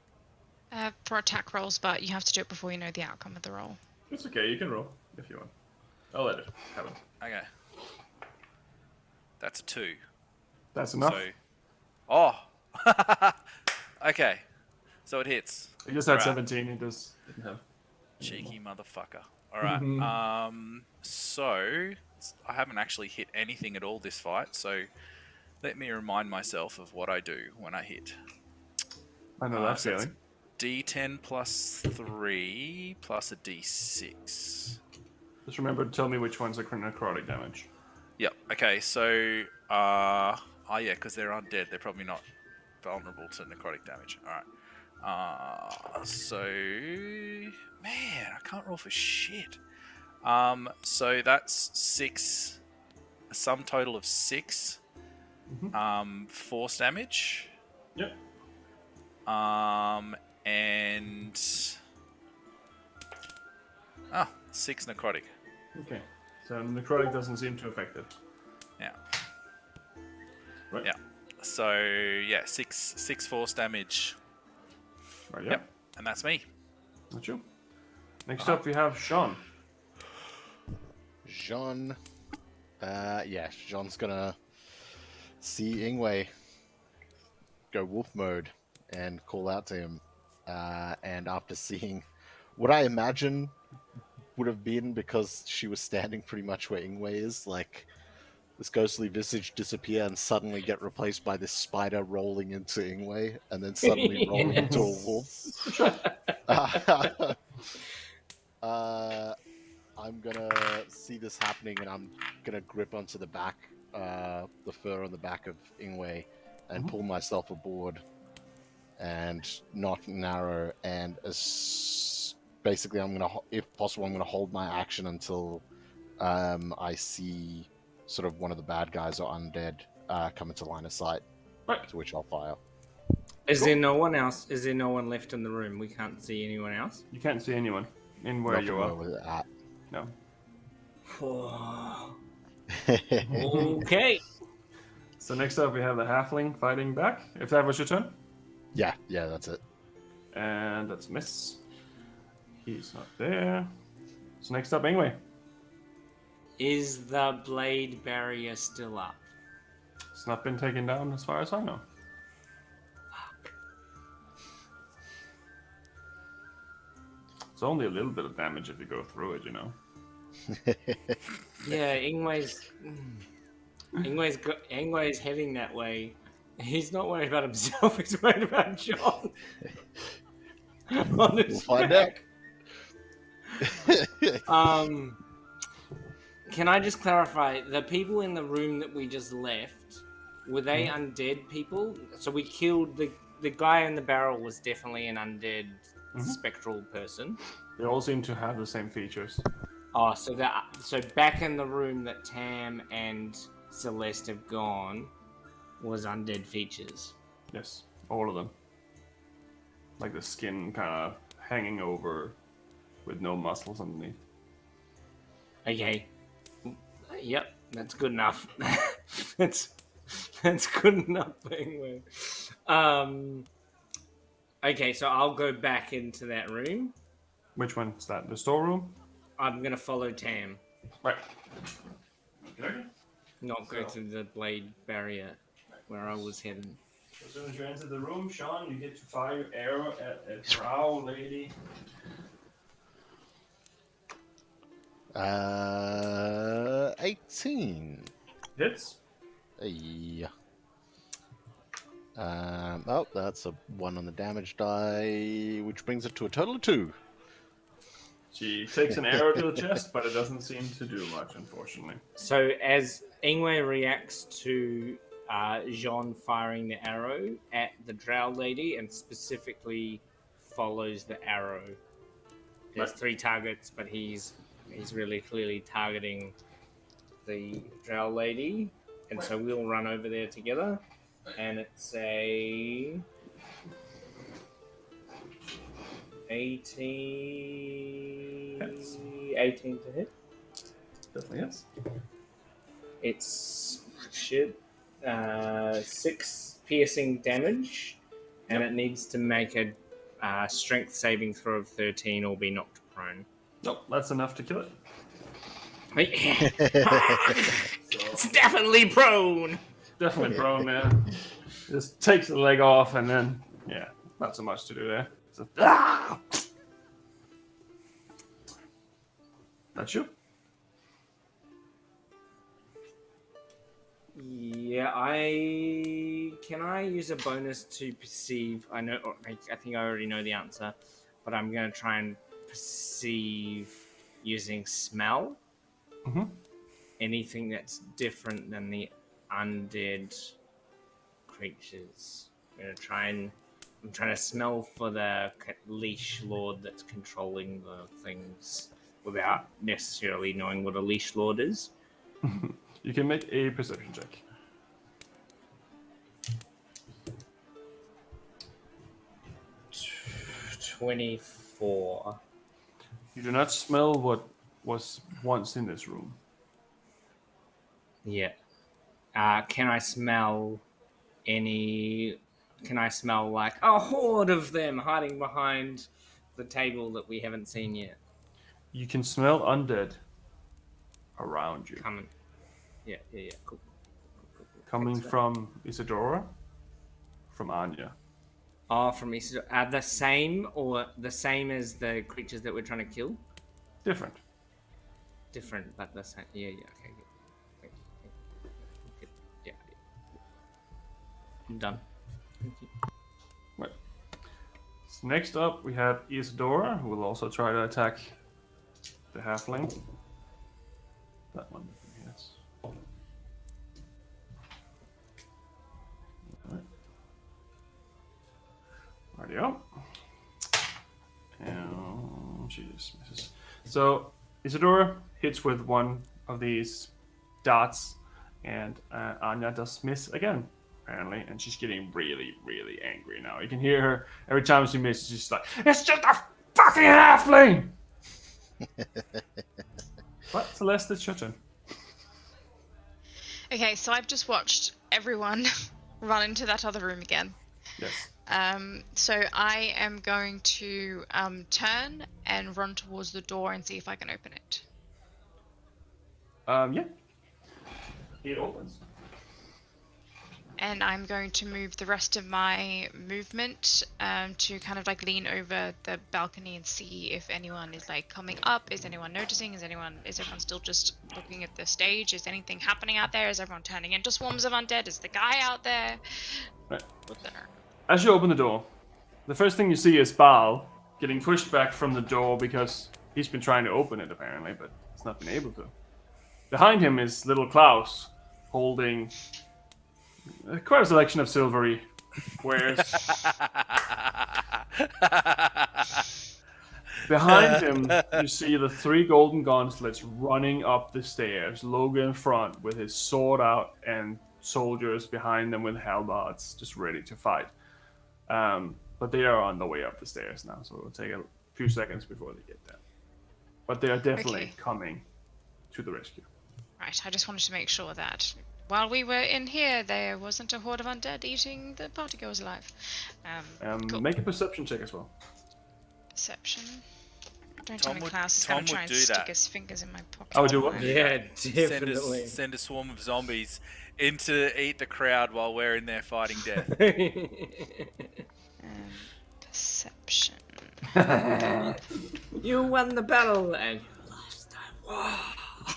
For attack rolls, but you have to do it before you know the outcome of the roll. It's okay. You can roll if you want. I'll let it happen. Okay. That's a 2. That's enough. So, oh. Okay. So it hits. You just had Alright. 17. It does. Didn't have. Cheeky motherfucker. All right. So I haven't actually hit anything at all this fight. So let me remind myself of what I do when I hit. I know that So it's feeling. D10 plus 3 plus a D6. Just remember to tell me which one's the necrotic damage. Yep. Okay. So yeah, because they're undead, they're probably not vulnerable to necrotic damage. All right. So man, I can't roll for shit. So that's 6, a sum total of 6 force damage. Yep. And 6 necrotic. Okay. So necrotic doesn't seem to affect it. Yeah. Right. Yeah. So yeah, 6 force damage. Right. Yeah. Yep. And that's me. That's you. Next up, we have Sean. Jean. Jean's gonna see Ingwe go wolf mode and call out to him. And after seeing what I imagine would have been, because she was standing pretty much where Ingwe is, like this ghostly visage disappear and suddenly get replaced by this spider rolling into Ingwe and then suddenly roll into a wolf. I'm gonna see this happening and I'm gonna grip onto the back, the fur on the back of Ingwe and pull myself aboard and knock an arrow, and basically I'm gonna, if possible, I'm gonna hold my action until I see sort of one of the bad guys or undead come into line of sight, Right. to which I'll fire. Is there no one else? Is there no one left in the room? We can't see anyone else? You can't see anyone in where you are. Where we're at. No. Okay. So next up, we have the halfling fighting back. If that was your turn. Yeah, that's it. And that's a miss. He's not there. So next up, Ingwe. Is the blade barrier still up? It's not been taken down as far as I know. It's only a little bit of damage if you go through it, you know. Yeah, Ingwe's heading that way. He's not worried about himself, he's worried about John. On his We'll find out. back. Can I just clarify, the people in the room that we just left, were they undead people? So we killed the guy in the barrel was definitely an undead spectral person. They all seem to have the same features. Oh, so back in the room that Tam and Celeste have gone was undead features. Yes, all of them. Like the skin kind of hanging over with no muscles underneath. Okay. Yep, that's good enough. that's good enough anyway. Okay, so I'll go back into that room. Which one's that? The storeroom? I'm gonna follow Tam. Right. Okay. Not go to the blade barrier where I was heading. As soon as you enter the room, Sean, you get to fire your arrow at a drow lady. 18. Hits. Yeah. That's a 1 on the damage die, which brings it to a total of 2. She takes an arrow to the chest, but it doesn't seem to do much, unfortunately. So as Ingwe reacts to Jean firing the arrow at the drow lady and specifically follows the arrow. There's 3 targets, but he's really clearly targeting the drow lady. And so we'll run over there together. And it's a 18 to hit. Definitely hits. It's 6 piercing damage, and it needs to make a strength saving throw of 13 or be knocked prone. Nope, that's enough to kill it. It's definitely prone. Definitely prone, man. Just takes the leg off, and then not so much to do there. So, That's you. Yeah, can I use a bonus to perceive? I think I already know the answer, but I'm gonna try and perceive using smell. Mm-hmm. Anything that's different than the undead creatures. I'm trying to smell for the leash lord that's controlling the things without necessarily knowing what a leash lord is. You can make a perception check. 24. You do not smell what was once in this room. Yeah. Can I smell like a horde of them hiding behind the table that we haven't seen yet? You can smell undead around you. Coming. Yeah, cool. Coming from Isadora, from Anya. Oh, from Isadora. Are the same as the creatures that we're trying to kill? Different. Different, but the same. Yeah, okay, good. Yeah. I'm done. Thank you. Right. So next up, we have Isadora, who will also try to attack the halfling. That one, yes. Rightio. And she just misses. So Isadora hits with one of these dots, and Anya does miss again, apparently, and she's getting really, really angry now. You can hear her every time she misses. She's like, "It's just a fucking halfling!" But Celeste, it's your turn. Okay, so I've just watched everyone run into that other room again. Yes. So I am going to turn and run towards the door and see if I can open it. Yeah. It opens. And I'm going to move the rest of my movement to kind of like lean over the balcony and see if anyone is like coming up. Is anyone noticing? Is everyone still just looking at the stage? Is anything happening out there? Is everyone turning into swarms of undead? Is the guy out there? Right. What's there? As you open the door, the first thing you see is Baal getting pushed back from the door because he's been trying to open it apparently, but he's not been able to. Behind him is little Klaus holding quite a selection of silvery wares. Behind him, you see the 3 golden gauntlets running up the stairs, Logan in front with his sword out and soldiers behind them with halberds just ready to fight. But they are on the way up the stairs now, so it will take a few seconds before they get there. But they are definitely coming to the rescue. Right, I just wanted to make sure that while we were in here, there wasn't a horde of undead eating the partygoers alive. Cool. Make a perception check as well. Perception. Don't tell me Klaus is going to try and stick his fingers in my pocket. Oh, do what? Yeah, definitely. Send a swarm of zombies in to eat the crowd while we're in there fighting death. Perception. You won the battle and you lost the war.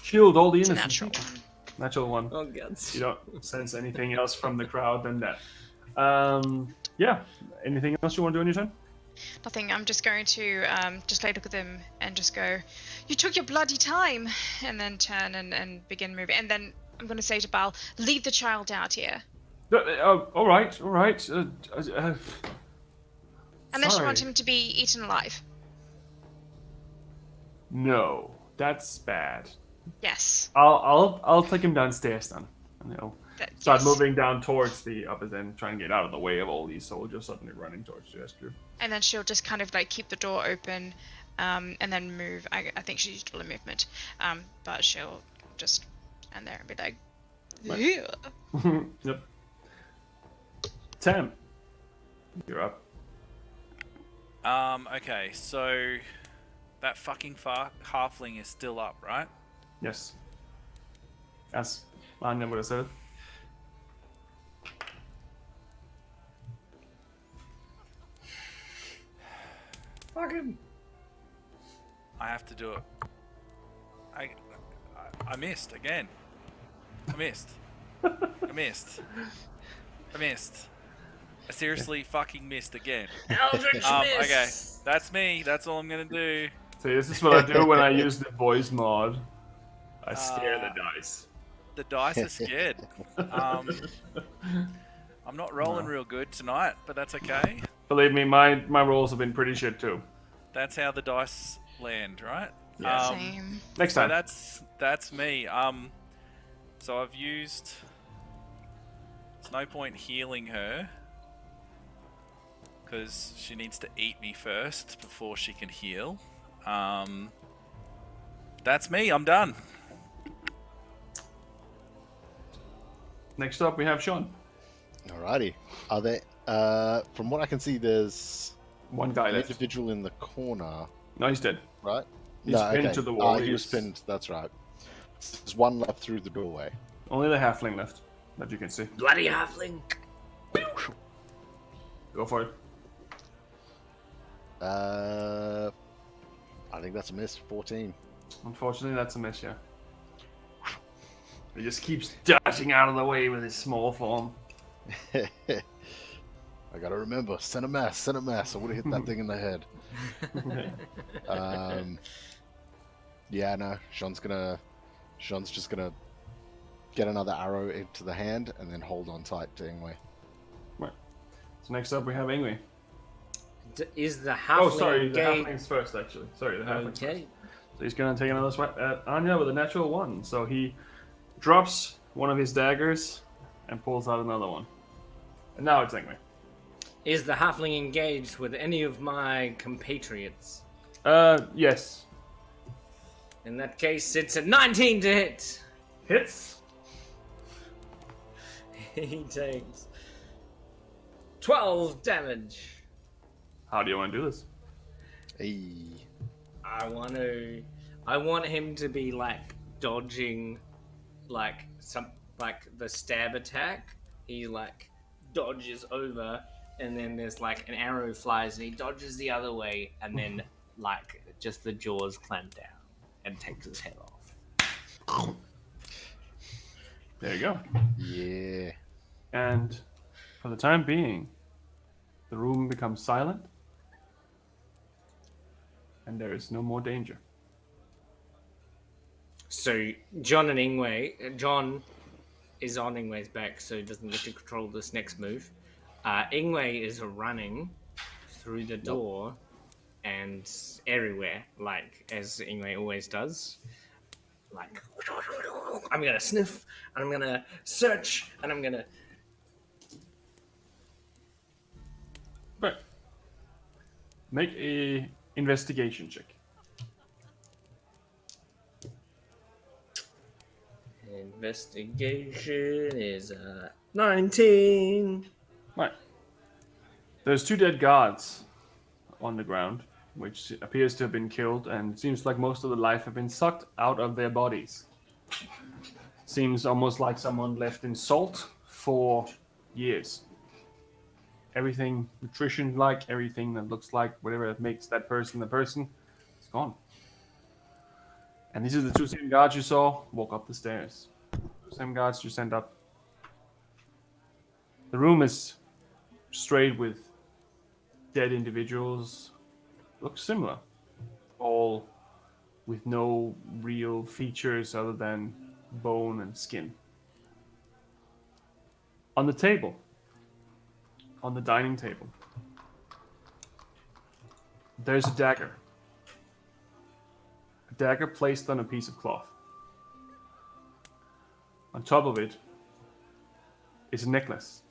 Killed all the It's a innocent natural people. one. Natural one. Oh, God. You don't sense anything else from the crowd than that. Yeah. Anything else you want to do on your turn? Nothing. I'm just going to just look at them and just go, "You took your bloody time," and then turn and begin moving. And then I'm going to say to Baal, "Leave the child out here." All right. Unless you sorry. want him to be eaten alive. No, that's bad. Yes. I'll take him downstairs then. And he'll start Yes. moving down towards the upper end, trying to get out of the way of all these soldiers suddenly running towards the rescue. And then she'll just kind of like keep the door open, and then move. I think she's used all the movement, but she'll just stand there and be like, Right. "Yeah." Yep. Tam, you're up. Okay, so that fucking halfling is still up, right? Yes. As Anya would have said. Fuck him. I have to do it. I missed again. I missed. I missed. I missed. I seriously fucking missed again. Eldritch Okay, miss. that's me. That's all I'm gonna do. See, this is what I do when I use the voice mod. I scare the dice. The dice are scared. I'm not rolling real good tonight, but that's okay. Believe me, my rolls have been pretty shit too. That's how the dice land, right? Yeah. Same. Next So time. that's me. So I've used. There's no point healing her because she needs to eat me first before she can heal. That's me. I'm done. Next up, we have Sean. Alrighty. Are there? From what I can see, there's One guy an left. individual in the corner, No, he's dead. right? He's pinned to the wall. He was pinned. That's right. There's one left through the doorway. Only the halfling left that you can see. Bloody halfling. Go for it. I think that's a miss. 14. Unfortunately, that's a miss, yeah. He just keeps dashing out of the way with his small form. I gotta remember, send a mass. I would have hit that thing in the head. Yeah, no. Sean's just gonna get another arrow into the hand and then hold on tight to Ingwe. Right. So next up, we have Ingwe. Is the halfling Oh, sorry, the engaged? halfling's first, actually. Sorry, the halfling's Okay. first. So he's gonna take another swipe at Anya with a natural 1. So he drops one of his daggers and pulls out another one. And now it's Ingwe. Is the halfling engaged with any of my compatriots? Yes. In that case, it's a 19 to hit. Hits. He takes 12 damage. How do you want to do this? Hey. I want him to be like dodging, like the stab attack. He like dodges over, and then there's like an arrow flies, and he dodges the other way, and then like just the jaws clamp down and takes his head off. There you go. Yeah. And for the time being, the room becomes silent, and there is no more danger. So John and Ingwe, John is on Ingwe's back, so he doesn't get to control this next move. Ingwe is running through the door and everywhere, like as Ingwe always does. Like, I'm gonna sniff, and I'm gonna search, and I'm gonna. Right. Make a investigation check. Investigation is 19. Right. There's 2 dead guards on the ground, which appears to have been killed, and it seems like most of the life have been sucked out of their bodies. Seems almost like someone left in salt for years. Everything nutrition-like, everything that looks like whatever makes that person the person, is gone. And these are the 2 same guards you saw walk up the stairs. Same guards you sent up. The room is strayed with dead individuals. Looks similar. All with no real features other than bone and skin. On the table, on the dining table, there's a dagger. A dagger placed on a piece of cloth. On top of it is a necklace.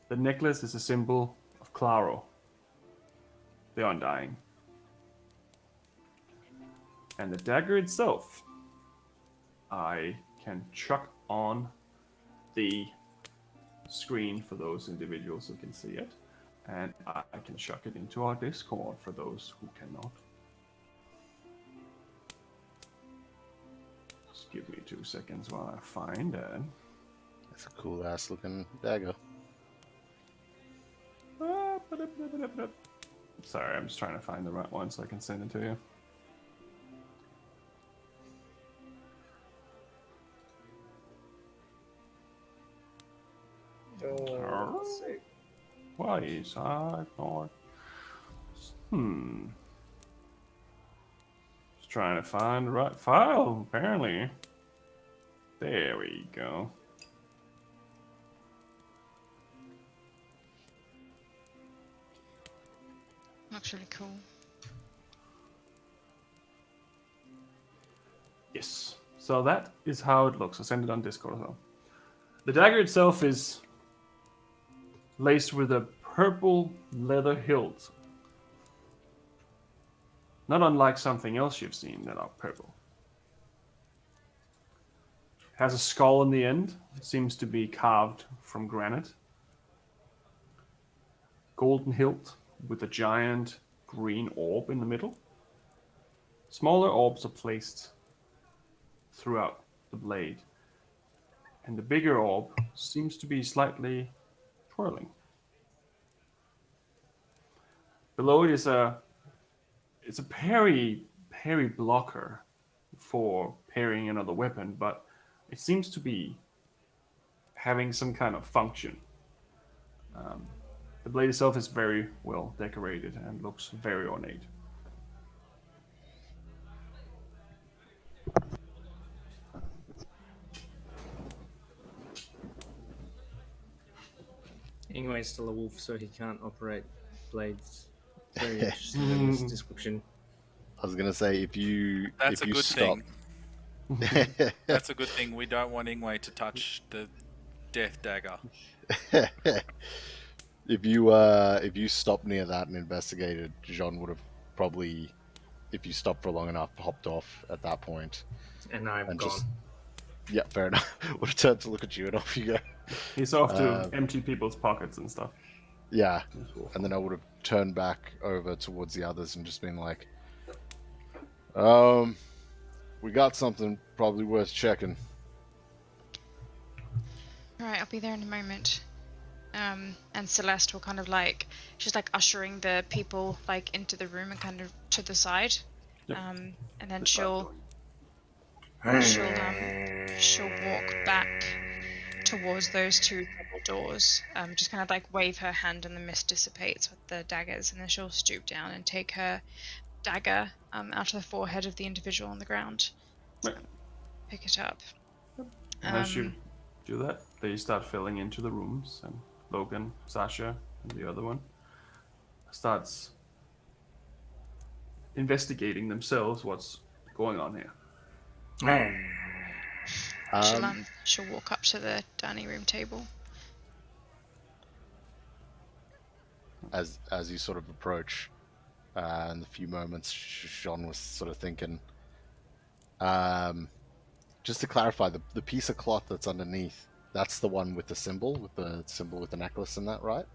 The necklace is a symbol of Claro, the Undying. And the dagger itself, I can chuck on the screen for those individuals who can see it, and I can chuck it into our Discord for those who cannot. Just give me 2 seconds while I find it. That's a cool ass looking dagger. Sorry, I'm just trying to find the right one so I can send it to you. Let's see. Why is I not? Just trying to find the right file, apparently. There we go. Looks really cool. Yes. So that is how it looks. I'll send it on Discord as well. The dagger itself is laced with a purple leather hilt. Not unlike something else you've seen that are purple. It has a skull in the end. It seems to be carved from granite. Golden hilt with a giant green orb in the middle. Smaller orbs are placed throughout the blade, and the bigger orb seems to be slightly twirling. Below it is it's a parry blocker for parrying another weapon, but it seems to be having some kind of function. The blade itself is very well decorated and looks very ornate. Anyway, he's still a wolf, so he can't operate blades. Very interested in this description. I was gonna say if you That's if a you good stop. thing. That's a good thing. We don't want Ingwe to touch the death dagger. If you stopped near that and investigated, Jean would have probably, if you stopped for long enough, hopped off at that point. And I'm And gone. just- Yeah, fair enough. Would have turned to look at you and off you go. He's off to empty people's pockets and stuff. Yeah, and then I would have turned back over towards the others and just been like, we got something probably worth checking. Alright, I'll be there in a moment. And Celeste will kind of like, she's like ushering the people like into the room and kind of to the side. Yep. And then she'll walk back towards those two double doors. Just kind of like wave her hand and the mist dissipates with the daggers, and then she'll stoop down and take her dagger out of the forehead of the individual on the ground. Right. Pick it up. And as you do that, they start filling into the rooms, and Logan, Sasha, and the other one starts investigating themselves what's going on here. She'll walk up to the dining room table. As you sort of approach, in the few moments Jean was sort of thinking, just to clarify, the piece of cloth that's underneath, that's the one with the symbol with the necklace in that, right?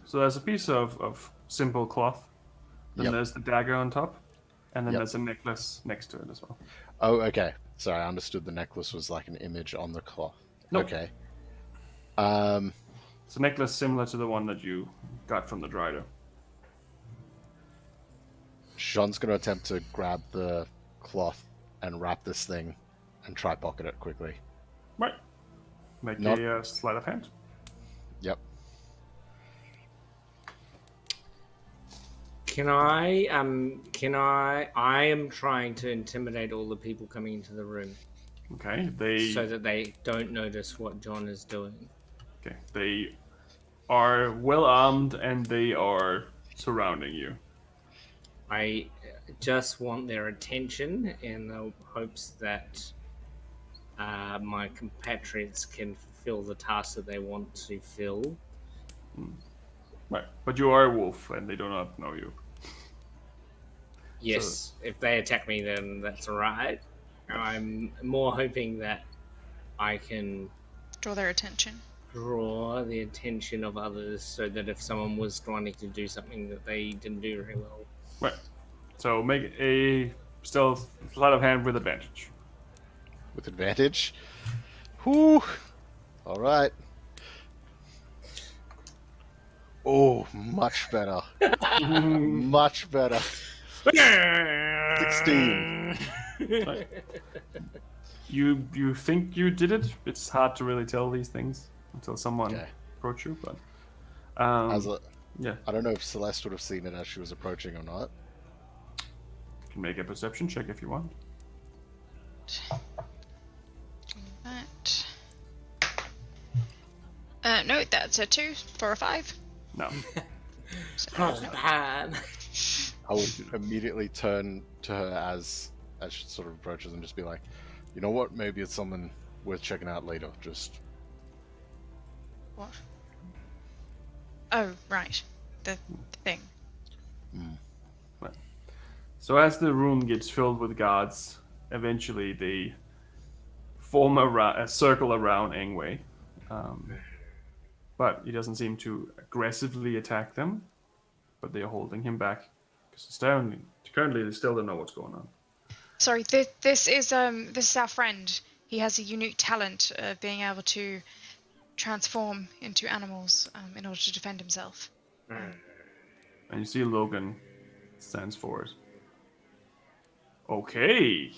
So there's a piece of simple cloth, then there's the dagger on top, and then there's a necklace next to it as well. Oh, okay. Sorry, I understood the necklace was like an image on the cloth. Nope. Okay. It's a necklace similar to the one that you got from the Drider. Jean's going to attempt to grab the cloth and wrap this thing and try pocket it quickly. Right. Make a sleight of hand. Yep. I am trying to intimidate all the people coming into the room. Okay, so that they don't notice what John is doing. Okay, they are well armed and they are surrounding you. I just want their attention in the hopes that my compatriots can fulfill the task that they want to fill. Right, but you are a wolf and they do not know you. Yes, if they attack me, then that's alright. I'm more hoping that I can draw their attention. draw the attention of others so that if someone was trying to do something that they didn't do very well. Right. So make a stealth sleight of hand with advantage. With advantage. Whew. All right. Oh, much better. Much better. 16. Right. You think you did it? It's hard to really tell these things until someone approach you, but yeah. I don't know if Celeste would have seen it as she was approaching or not. You can make a perception check if you want. That. No, that's a 2 for a 5. No. I will immediately turn to her as she sort of approaches and just be like, you know what? Maybe it's something worth checking out later. Just what? Oh, right. The thing. Right. So as the room gets filled with guards, eventually they form a circle around Engway. But he doesn't seem to aggressively attack them, but they are holding him back because currently they still don't know what's going on. Sorry, this is our friend. He has a unique talent of being able to transform into animals in order to defend himself. And you see Logan stands forward. Okay.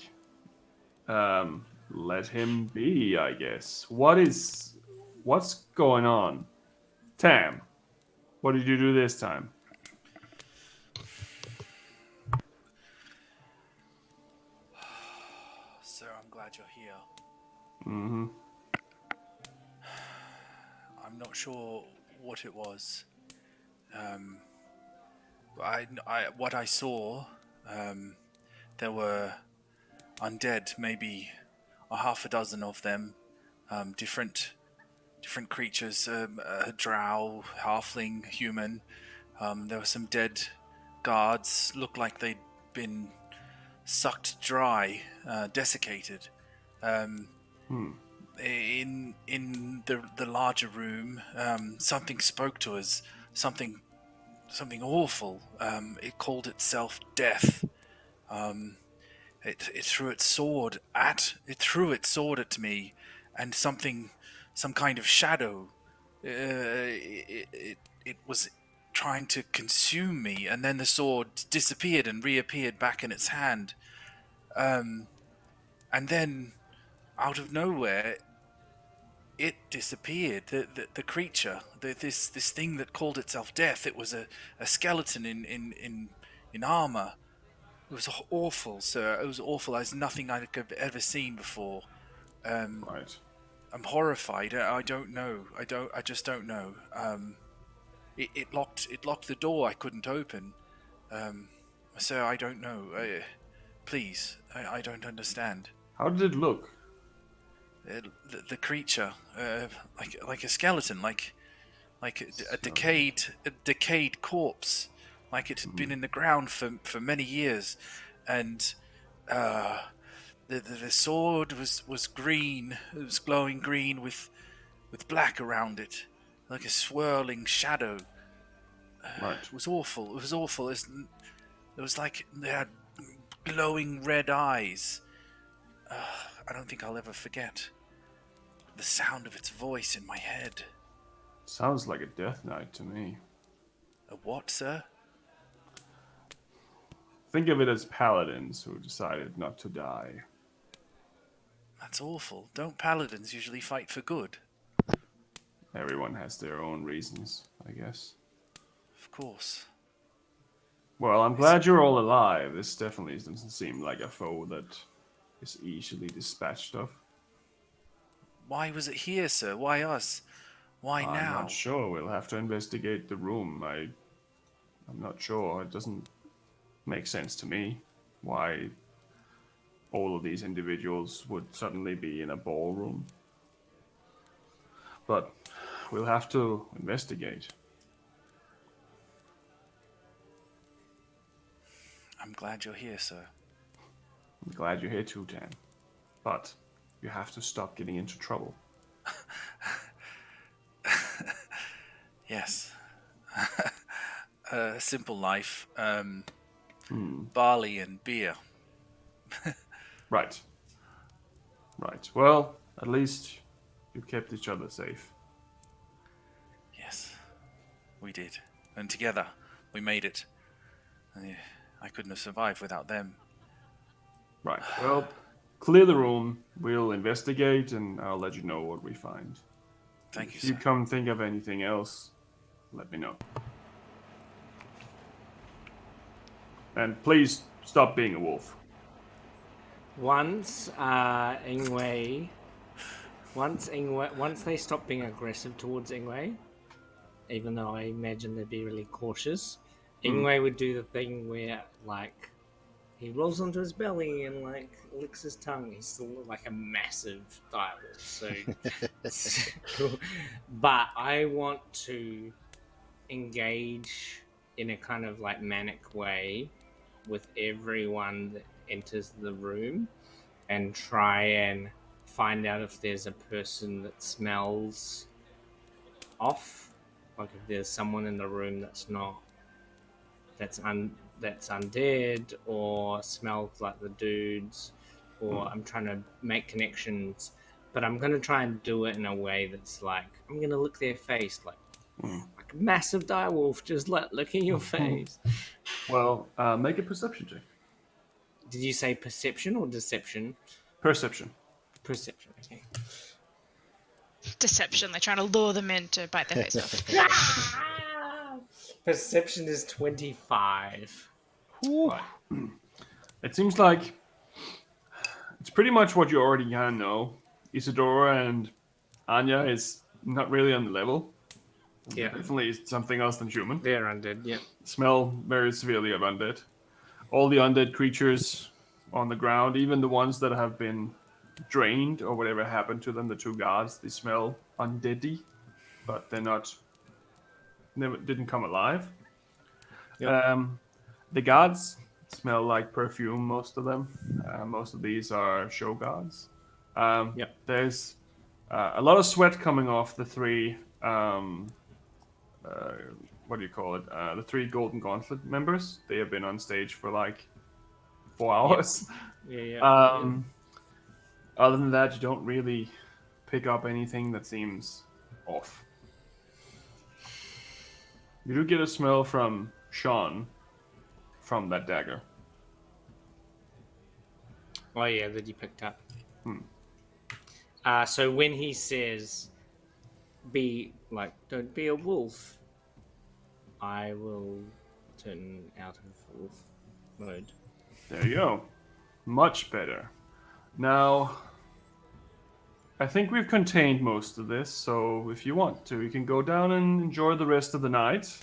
Let him be, I guess. What's going on? Tam, what did you do this time? Sir, I'm glad you're here. Mm-hmm. I'm not sure what it was. What I saw, there were undead, maybe a half a dozen of them, different creatures, a drow, halfling, human. There were some dead guards, looked like they'd been sucked dry, desiccated. In the larger room, something spoke to us, something awful. It called itself death. It threw its sword at me, and some kind of shadow. It was trying to consume me, and then the sword disappeared and reappeared back in its hand. And then, out of nowhere, it disappeared. The creature, this thing that called itself death. It was a skeleton in armor. It was awful, sir. It was awful as nothing I've ever seen before. Right. I'm horrified. I don't know. I just don't know. It locked the door I couldn't open. Sir, I don't know. Please, I don't understand. How did it look? The creature, like a skeleton, like a decayed corpse, like it had been in the ground for many years, and the sword was green. It was glowing green with black around it, like a swirling shadow. Right. It was awful. It was awful. It was like they had glowing red eyes. I don't think I'll ever forget the sound of its voice in my head. Sounds like a death knight to me. A what, sir? Think of it as paladins who decided not to die. That's awful. Don't paladins usually fight for good? Everyone has their own reasons, I guess. Of course. Well, I'm glad you're all alive. This definitely doesn't seem like a foe that is easily dispatched of. Why was it here, sir? Why us? Why now? I'm not sure. We'll have to investigate the room. I'm not sure. It doesn't make sense to me why all of these individuals would suddenly be in a ballroom. But we'll have to investigate. I'm glad you're here, sir. I'm glad you're here too, Dan. But you have to stop getting into trouble. Yes. A simple life. Barley and beer. Right. Right. Well, at least you kept each other safe. Yes, we did. And together, we made it. I couldn't have survived without them. Right. Well, clear the room. We'll investigate, and I'll let you know what we find. Thank you, If you sir. come think of anything else, let me know. And please stop being a wolf. Once they stop being aggressive towards Ingwe, even though I imagine they'd be really cautious, Ingwe would do the thing where, like, he rolls onto his belly and, like, licks his tongue. He's still like a massive direwolf, so it's cool. But I want to engage in a kind of, like, manic way with everyone that enters the room and try and find out if there's a person that smells off, like if there's someone in the room that's undead or smells like the dudes, or I'm trying to make connections, but I'm going to try and do it in a way that's like, I'm going to lick their face like a massive direwolf, just licking your face. Well, make a perception check. Did you say perception or deception? Perception. Perception, okay. Deception. They're trying to lure them in to bite their face off. Perception is 25. Right. It seems like it's pretty much what you already kind of know. Isadora and Anya is not really on the level. Yeah. Definitely something else than human. They're undead, yeah. Smell very severely of undead. All the undead creatures on the ground, even the ones that have been drained or whatever happened to them, the two gods, they smell undeady, but they're not, didn't come alive. Yep. The gods smell like perfume, most of them. Most of these are show gods. Yep. There's a lot of sweat coming off the three, what do you call it? The three Golden Gauntlet members. They have been on stage for like 4 hours. Yeah. Other than that, you don't really pick up anything that seems off. You do get a smell from Sean from that dagger. Oh yeah, that you picked up. So when he says, don't be a wolf, I will turn out of wolf mode. There you go. Much better. Now, I think we've contained most of this, so if you want to, you can go down and enjoy the rest of the night.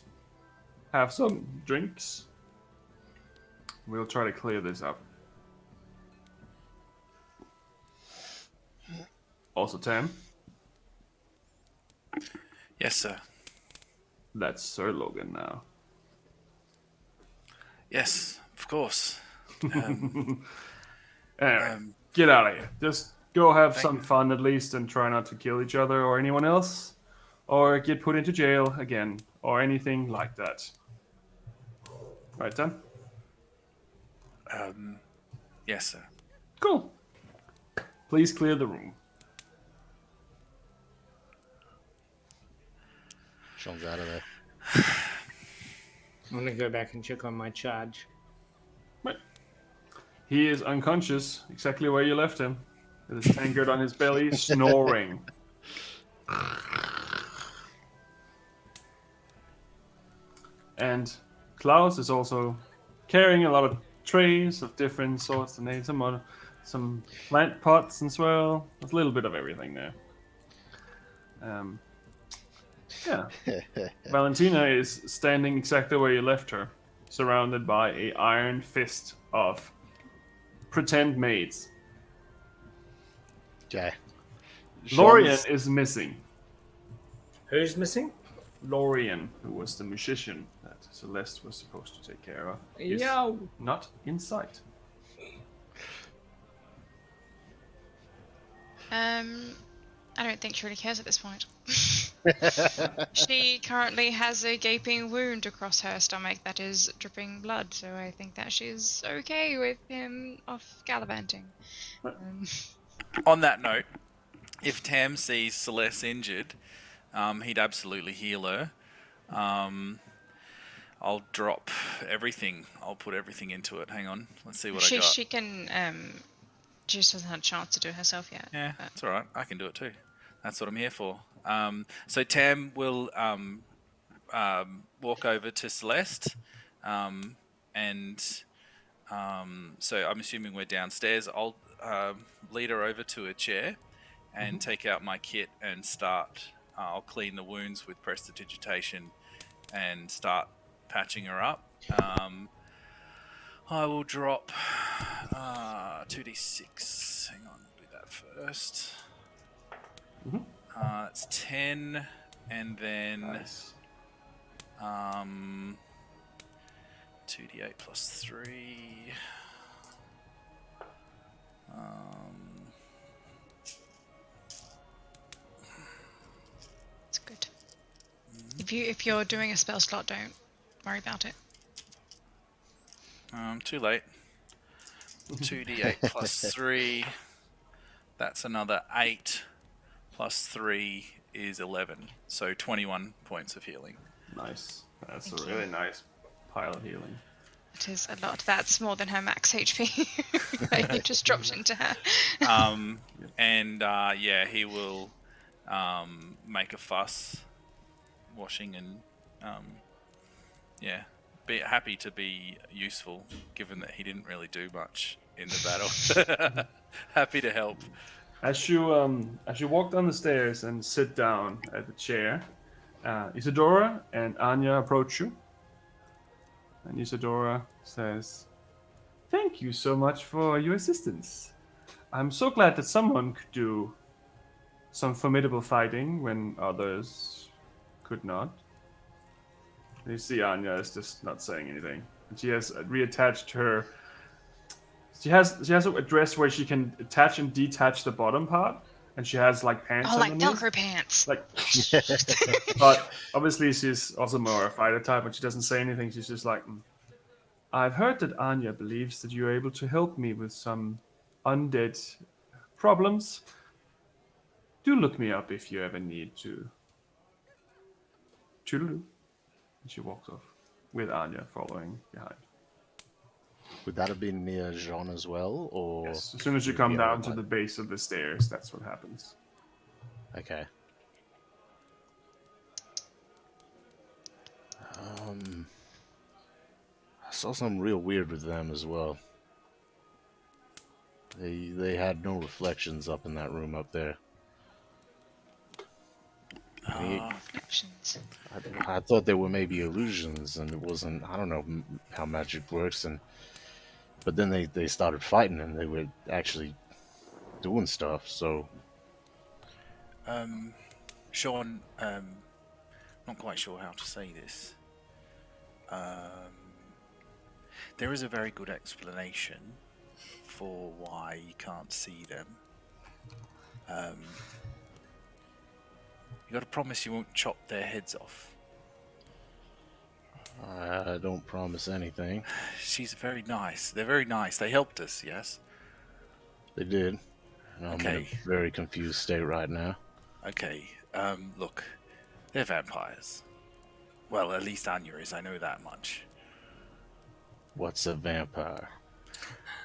Have some drinks. We'll try to clear this up. Also, Tam, Yes, sir. that's Sir Logan now. Yes, of course. Anyway, get out of here. Just go have Thank some fun at least and try not to kill each other or anyone else. Or get put into jail again. Or anything like that. Right, Tam? Yes, sir. Cool. Please clear the room. Sean's out of there. I'm gonna go back and check on my charge. Right. He is unconscious, exactly where you left him. With his tankard on his belly, snoring. And Klaus is also carrying a lot of trays of different sorts and some plant pots as well. There's a little bit of everything there. Yeah. Valentina is standing exactly where you left her, surrounded by an iron fist of pretend maids. Okay. Lorien is missing. Who's missing? Lorien, who was the musician that Celeste was supposed to take care of, is Yo. not in sight. I don't think she really cares at this point. She currently has a gaping wound across her stomach that is dripping blood, so I think that she's okay with him off gallivanting. On that note, if Tam sees Celeste injured, he'd absolutely heal her. I'll drop everything. I'll put everything into it. Hang on. Let's see what I got. She can. She just hasn't had a chance to do it herself yet. Yeah, but- it's all right. I can do it too. That's what I'm here for. So Tam will walk over to Celeste, and so I'm assuming we're downstairs. I'll lead her over to a chair and take out my kit and start. I'll clean the wounds with prestidigitation and start patching her up. I will drop 2d6. Hang on, we'll do that first. It's 10, and then Nice. 2d8 plus 3. It's good. If you're doing a spell slot, don't worry about it. Too late. 2d8 plus 3. That's another 8. Plus 3 is 11. So 21 points of healing. Nice. That's Thank a you. really nice pile of healing. It is a lot. That's more than her max HP that you just dropped into her. And yeah, he will make a fuss, washing and yeah, be happy to be useful, given that he didn't really do much in the battle. Happy to help. As you walk down the stairs and sit down at the chair, Isadora and Anya approach you. And Isadora says, "Thank you so much for your assistance. I'm so glad that someone could do some formidable fighting when others could not." You see Anya is just not saying anything. And she has reattached her... She has a dress where she can attach and detach the bottom part, and she has like pants Oh, like underneath. Velcro pants. Like, but obviously she's also more a fighter type, and she doesn't say anything. She's just like, "I've heard that Anya believes that you're able to help me with some undead problems. Do look me up if you ever need to." Toodaloo. And she walks off with Anya following behind. Would that have been near Jean as well, or Yes, as soon as you come down to the base of the stairs, that's what happens. Okay. I saw something real weird with them as well. They had no reflections up in that room up there. Reflections. I thought they were maybe illusions, and it wasn't. I don't know how magic works, but then they started fighting, and they were actually doing stuff. So, Sean, not quite sure how to say this. There is a very good explanation for why you can't see them. You got to promise you won't chop their heads off. I don't promise anything. She's very nice. They're very nice. They helped us, yes? They did. And I'm in Okay. a very confused state right now. Okay, look, they're vampires. Well, at least Anya is, I know that much. What's a vampire?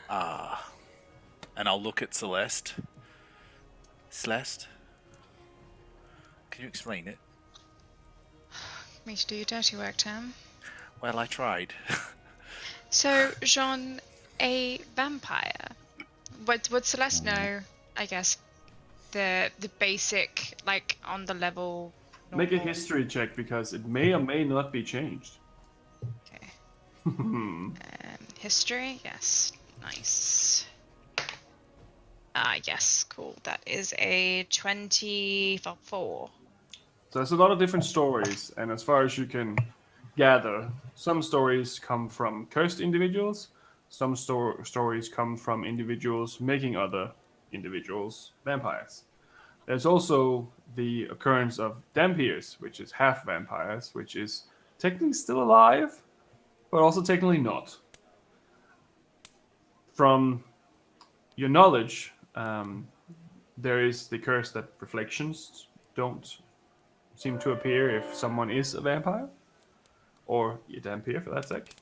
And I'll look at Celeste. Celeste? Can you explain it? Me to do your dirty work, Tam. Well, I tried. So, Jean, a vampire. Would Celeste know, I guess, the basic, like, on the level... Make a normal- history check because it may or may not be changed. Okay. History? Yes. Nice. Yes, cool. That is a 24. So there's a lot of different stories, and as far as you can gather, some stories come from cursed individuals, some stories come from individuals making other individuals vampires. There's also the occurrence of Dampiers, which is half vampires, which is technically still alive, but also technically not. From your knowledge, there is the curse that reflections don't seem to appear if someone is a vampire, or a Dampier for that sake.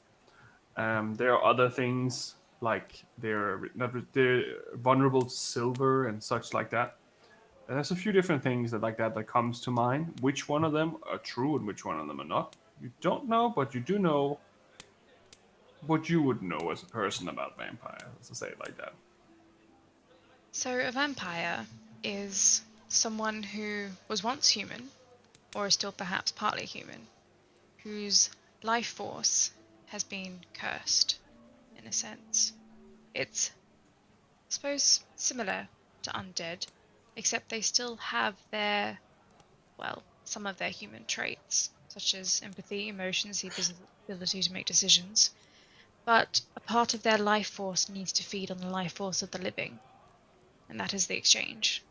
There are other things like they're vulnerable to silver and such like that. And there's a few different things that comes to mind. Which one of them are true and which one of them are not? You don't know, but you do know what you would know as a person about vampires, to say it like that. So a vampire is someone who was once human, or is still perhaps partly human, whose life force has been cursed, in a sense. It's, I suppose, similar to undead, except they still have their, well, some of their human traits, such as empathy, emotions, the ability to make decisions. But a part of their life force needs to feed on the life force of the living, and that is the exchange.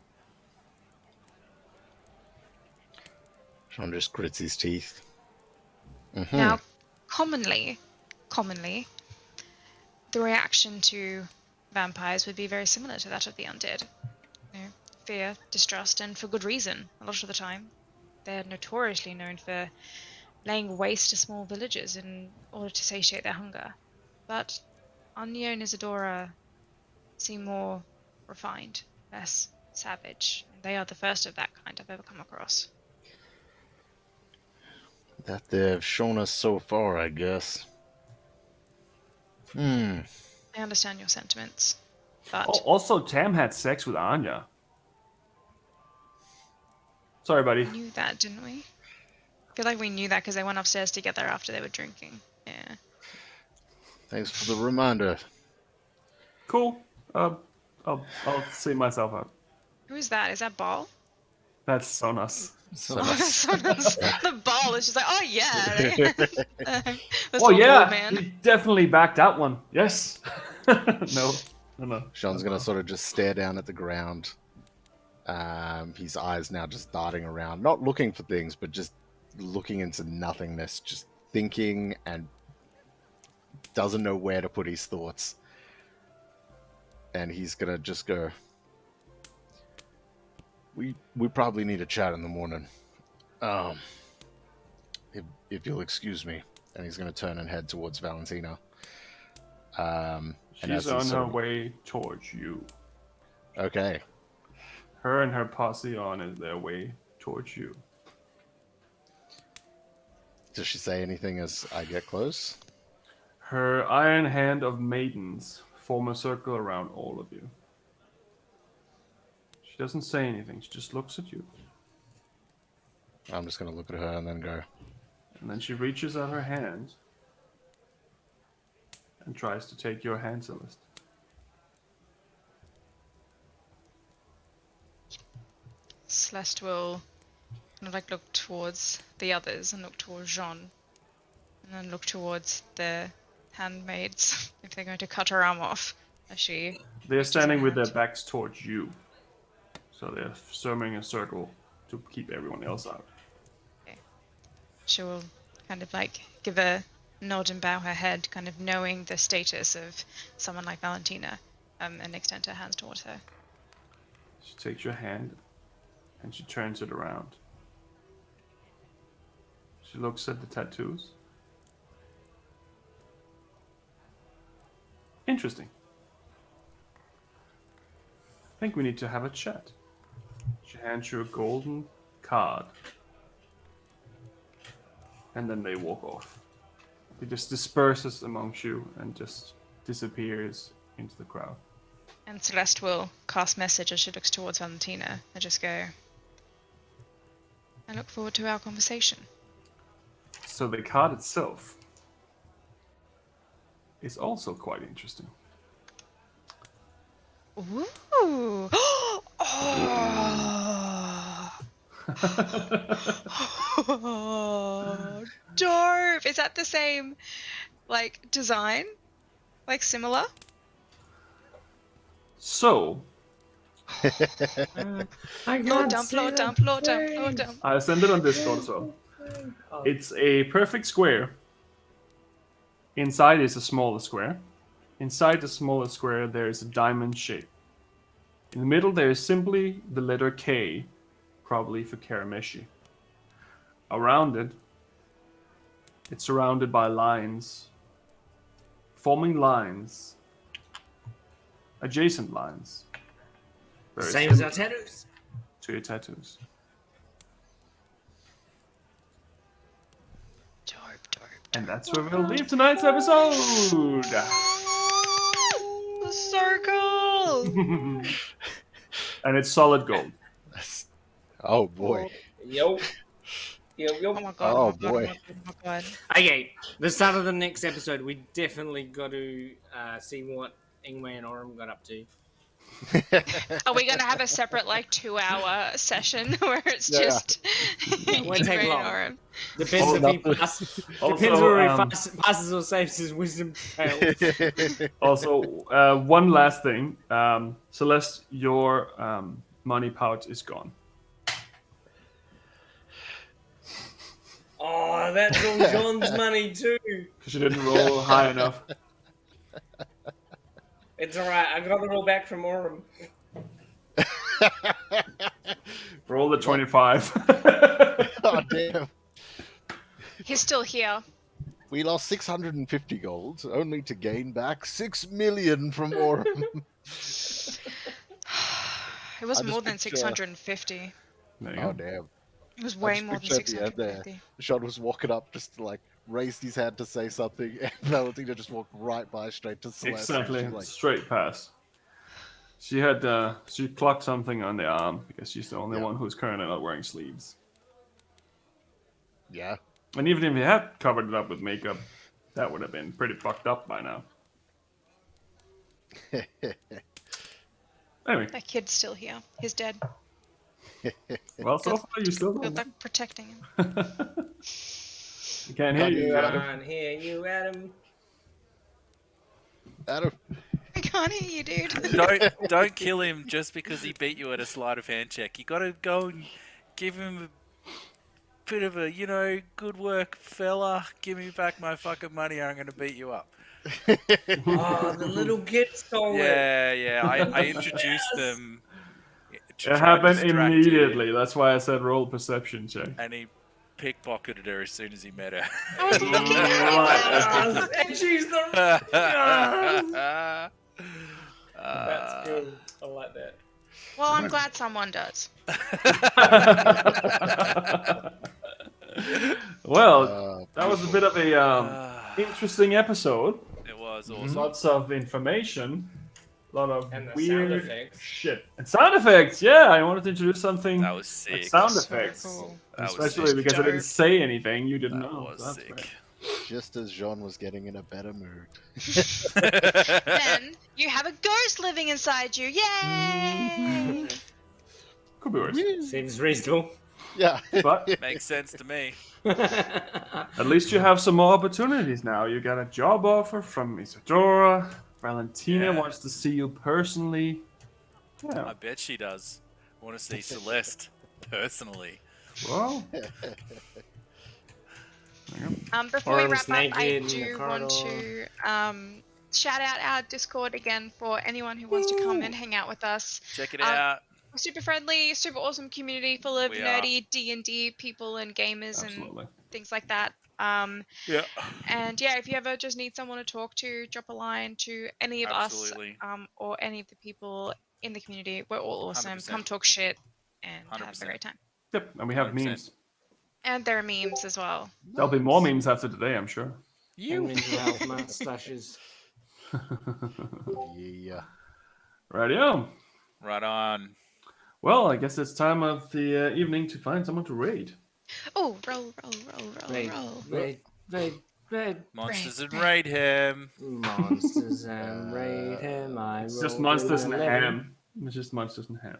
Sean just grits his teeth. Now, commonly, the reaction to vampires would be very similar to that of the undead. Fear, distrust, and for good reason, a lot of the time. They're notoriously known for laying waste to small villages in order to satiate their hunger. But Anya and Isadora seem more refined, less savage, and they are the first of that kind I've ever come across. That they've shown us so far, I guess. I understand your sentiments, but... Also, Tam had sex with Anya. Sorry, buddy. We knew that, didn't we? I feel like we knew that because they went upstairs together after they were drinking. Yeah. Thanks for the reminder. Cool. I'll see myself out. Who is that? Is that Ball? That's Sonas. The Ball is just like, oh yeah. That's Oh yeah, man. he definitely backed that one. Yes. No. Sean's gonna sort of just stare down at the ground. His eyes now just darting around, not looking for things, but just looking into nothingness, just thinking, and doesn't know where to put his thoughts. And he's gonna just go, we probably need a chat in the morning. If you'll excuse me. And he's gonna turn and head towards Valentina. She's on her way towards you. Okay. Her and her posse on their way towards you. Does she say anything as I get close? Her iron hand of maidens form a circle around all of you. She doesn't say anything, she just looks at you. I'm just going to look at her and then go. And then she reaches out her hand and tries to take your hand, Celeste. Celeste will kind of like look towards the others and look towards Jean. And then look towards the handmaids if they're going to cut her arm off as she... They're standing with their backs towards you. So they're forming a circle to keep everyone else out. Okay. She will kind of like give a nod and bow her head, kind of knowing the status of someone like Valentina, and extend her hands towards her. She takes your hand and she turns it around. She looks at the tattoos. Interesting. I think we need to have a chat. She hands you a golden card. And then they walk off. It just disperses amongst you and just disappears into the crowd. And Celeste will cast message as she looks towards Valentina and just go, I look forward to our conversation. So the card itself is also quite interesting. Ooh. Oh. Oh, dope. Is that the same, like, design? Like, similar? So, I Floor can't dump, see floor the dump, floor dump, floor place. dump. I send it on Discord as well. It's a perfect square. Inside is a smaller square. Inside the smaller square, there is a diamond shape. In the middle, there is simply the letter K, probably for Karameshi. Around it, it's surrounded by lines, forming lines, adjacent lines. Very Same as our similar tattoos. to your tattoos. Dope. And that's where we'll leave tonight's episode. The circle. And it's solid gold. Oh boy. Yo. Oh my god. Oh, Oh my god. boy. Oh my god. Okay, the start of the next episode, we definitely got to see what Ingwe and Orim got up to. Are we gonna have a separate like 2-hour session where it's Yeah. just Won't take Ingrid long. Oren? Depends if he passes. Depends whether he passes or saves his wisdom fail. Also, one last thing. Celeste, your money pouch is gone. Oh, that's all John's money too. Because you didn't roll high enough. It's alright, I got it all back from Orim. Roll the 25. Oh damn. He's still here. We lost 650 gold, only to gain back 6 million from Orem. It was I just more than picture- 650. There you Oh go. damn. It was I way just more than picture at the end there, 650. Sean was walking up just to like raised his hand to say something, and Valentina just walked right by straight to Celeste. Exactly. She's like, Straight pass. She had she clocked something on the arm because she's the only Yeah. one who's currently not wearing sleeves. yeah. And even if he had covered it up with makeup, that would have been pretty fucked up by now. Anyway, That kid's still here. He's dead. well, so far you still Good don't. luck protecting him. You can't hear you. Adam. Can't hear you, Adam. Adam. I can't hear you, dude. Don't kill him just because he beat you at a sleight of hand check. You gotta go and give him a bit of a, good work, fella. Give me back my fucking money or I'm gonna beat you up. Oh, the little kid stole it. Yeah. I introduced them. to It try and happened distract you, immediately. That's why I said roll perception check. and he pickpocketed her as soon as he met her. I was looking at Yes, and she's the. That's That's good. I like that. Well, I'm glad someone does. Well, that was a bit of a interesting episode. It was awesome. Lots of information. A lot of And the weird sound effects. shit. And sound effects, yeah. I wanted to introduce something That was like sick. sound So effects. cool. That was Especially sick. because I didn't Dope. say anything, you didn't That know. was so that's sick. great. Just as Jean was getting in a better mood. Then you have a ghost living inside you. Yay! Could be worse. Seems reasonable. Yeah. But Makes sense to me. at least you have some more opportunities now. You got a job offer from Isadora. Valentina Yeah. wants to see you personally. I Yeah. bet she does. I want to see Celeste personally. Well, Before we Orm's wrap up, I naked in the do want corridor. to shout out our Discord again for anyone who wants to come and hang out with us. Check it Um, out. We're super friendly, super awesome community full of We are. nerdy D&D people and gamers absolutely. and things like that. Yeah. And yeah, if you ever just need someone to talk to, drop a line to any of Absolutely. us or any of the people in the community. We're all awesome. 100%. Come talk shit and have a 100%. great time. Yep, and we have 100%. memes. And there are memes as well. There'll be more memes after today, I'm sure. And mental health mustaches. Yeah. Radio. Right on. Well, I guess it's time of the evening to find someone to raid. Oh, roll. Raid, raid. Monsters and Right. Mayhem. Monsters and raid him. It's just monsters and ham. It's just monsters and ham.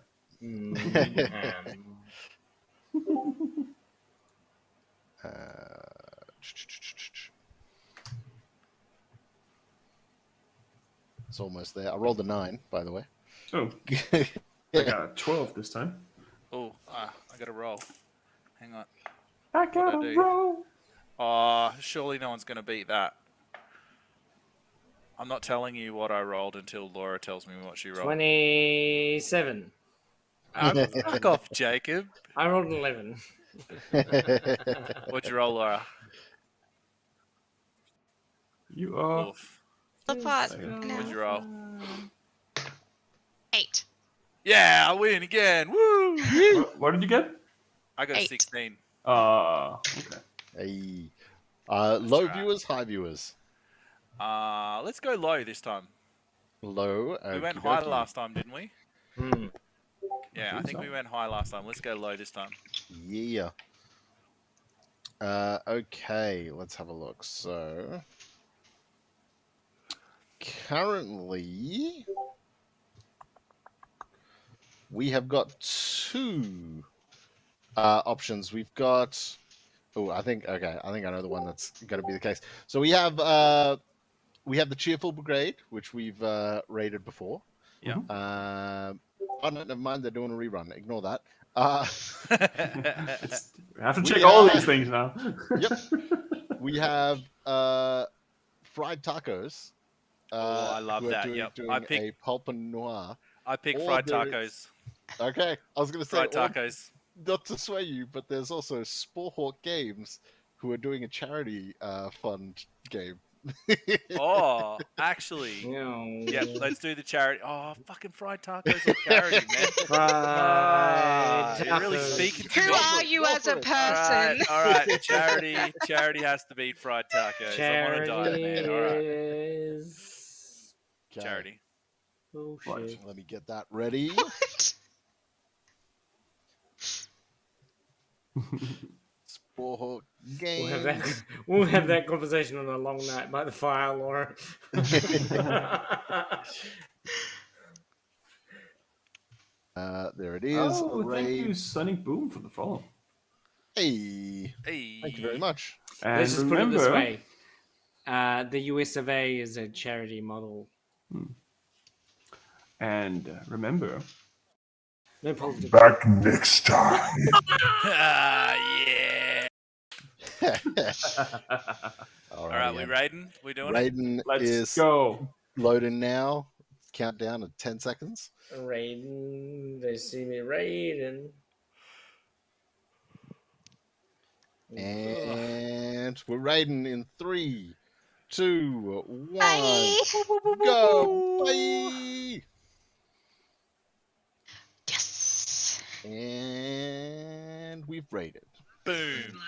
It's almost there. I rolled a 9, by the way. Oh, I got a 12 this time. Oh, I got to roll. Hang on. I What'd got I a do? roll. Oh, surely no one's going to beat that. I'm not telling you what I rolled until Laura tells me what she rolled. 27. Fuck off, Jacob. I rolled 11. What'd you roll, Laura? You are. Oof. Apart What'd now. you roll? 8. Yeah, I win again. Woo! What did you get? I got a 8. 16. Okay. Hey. Low right. viewers, high viewers. Let's go low this time. Low. We went okie high dokie. last time, didn't we? Hmm. Yeah, I think we went high last time. Let's go low this time. Yeah. Okay, let's have a look. So, currently, we have got 2 options. We've got. Oh, I think I know the one that's going to be the case. So we have the Cheerful Brigade, which we've raided before. Yeah. Oh no, never mind. They're doing a rerun. Ignore that. We have to We check all are- these things now. Yep. We have fried tacos. Oh, I love who are that. Doing, Yep. doing I pick- a pulp and noir. I picked Or fried there tacos. Okay, I was going to say Fried tacos. not to sway you, but there's also Sporehawk Games who are doing a charity fund game. Oh, actually. No. Yep, let's do the charity. Oh, fucking fried tacos or charity, man. Fried You're really tacos. speaking to Who me. are you as a Go for it. person? All right. Charity has to beat fried tacos. I'm on a diet, man. All right. is Okay, Charity. bullshit. let me get that ready. What? Sporehawk Games. We'll have that conversation on a long night by the fire, Laura. There it is. Oh, thank Raid. you, Sonic Boom, for the follow. Hey, Hey. thank you very much. And Let's just remember, put it this way. The US of A is a charity model. And remember, No politics. Back next time. Yeah. All All right, we raiding? We doing it? Raiden let's is go. loading now. Countdown at 10 seconds. Raiden, they see me raiding. And we're raiding in 3, 2, 1. Bye. Go! Bye! Yes. And we've raided. Boom.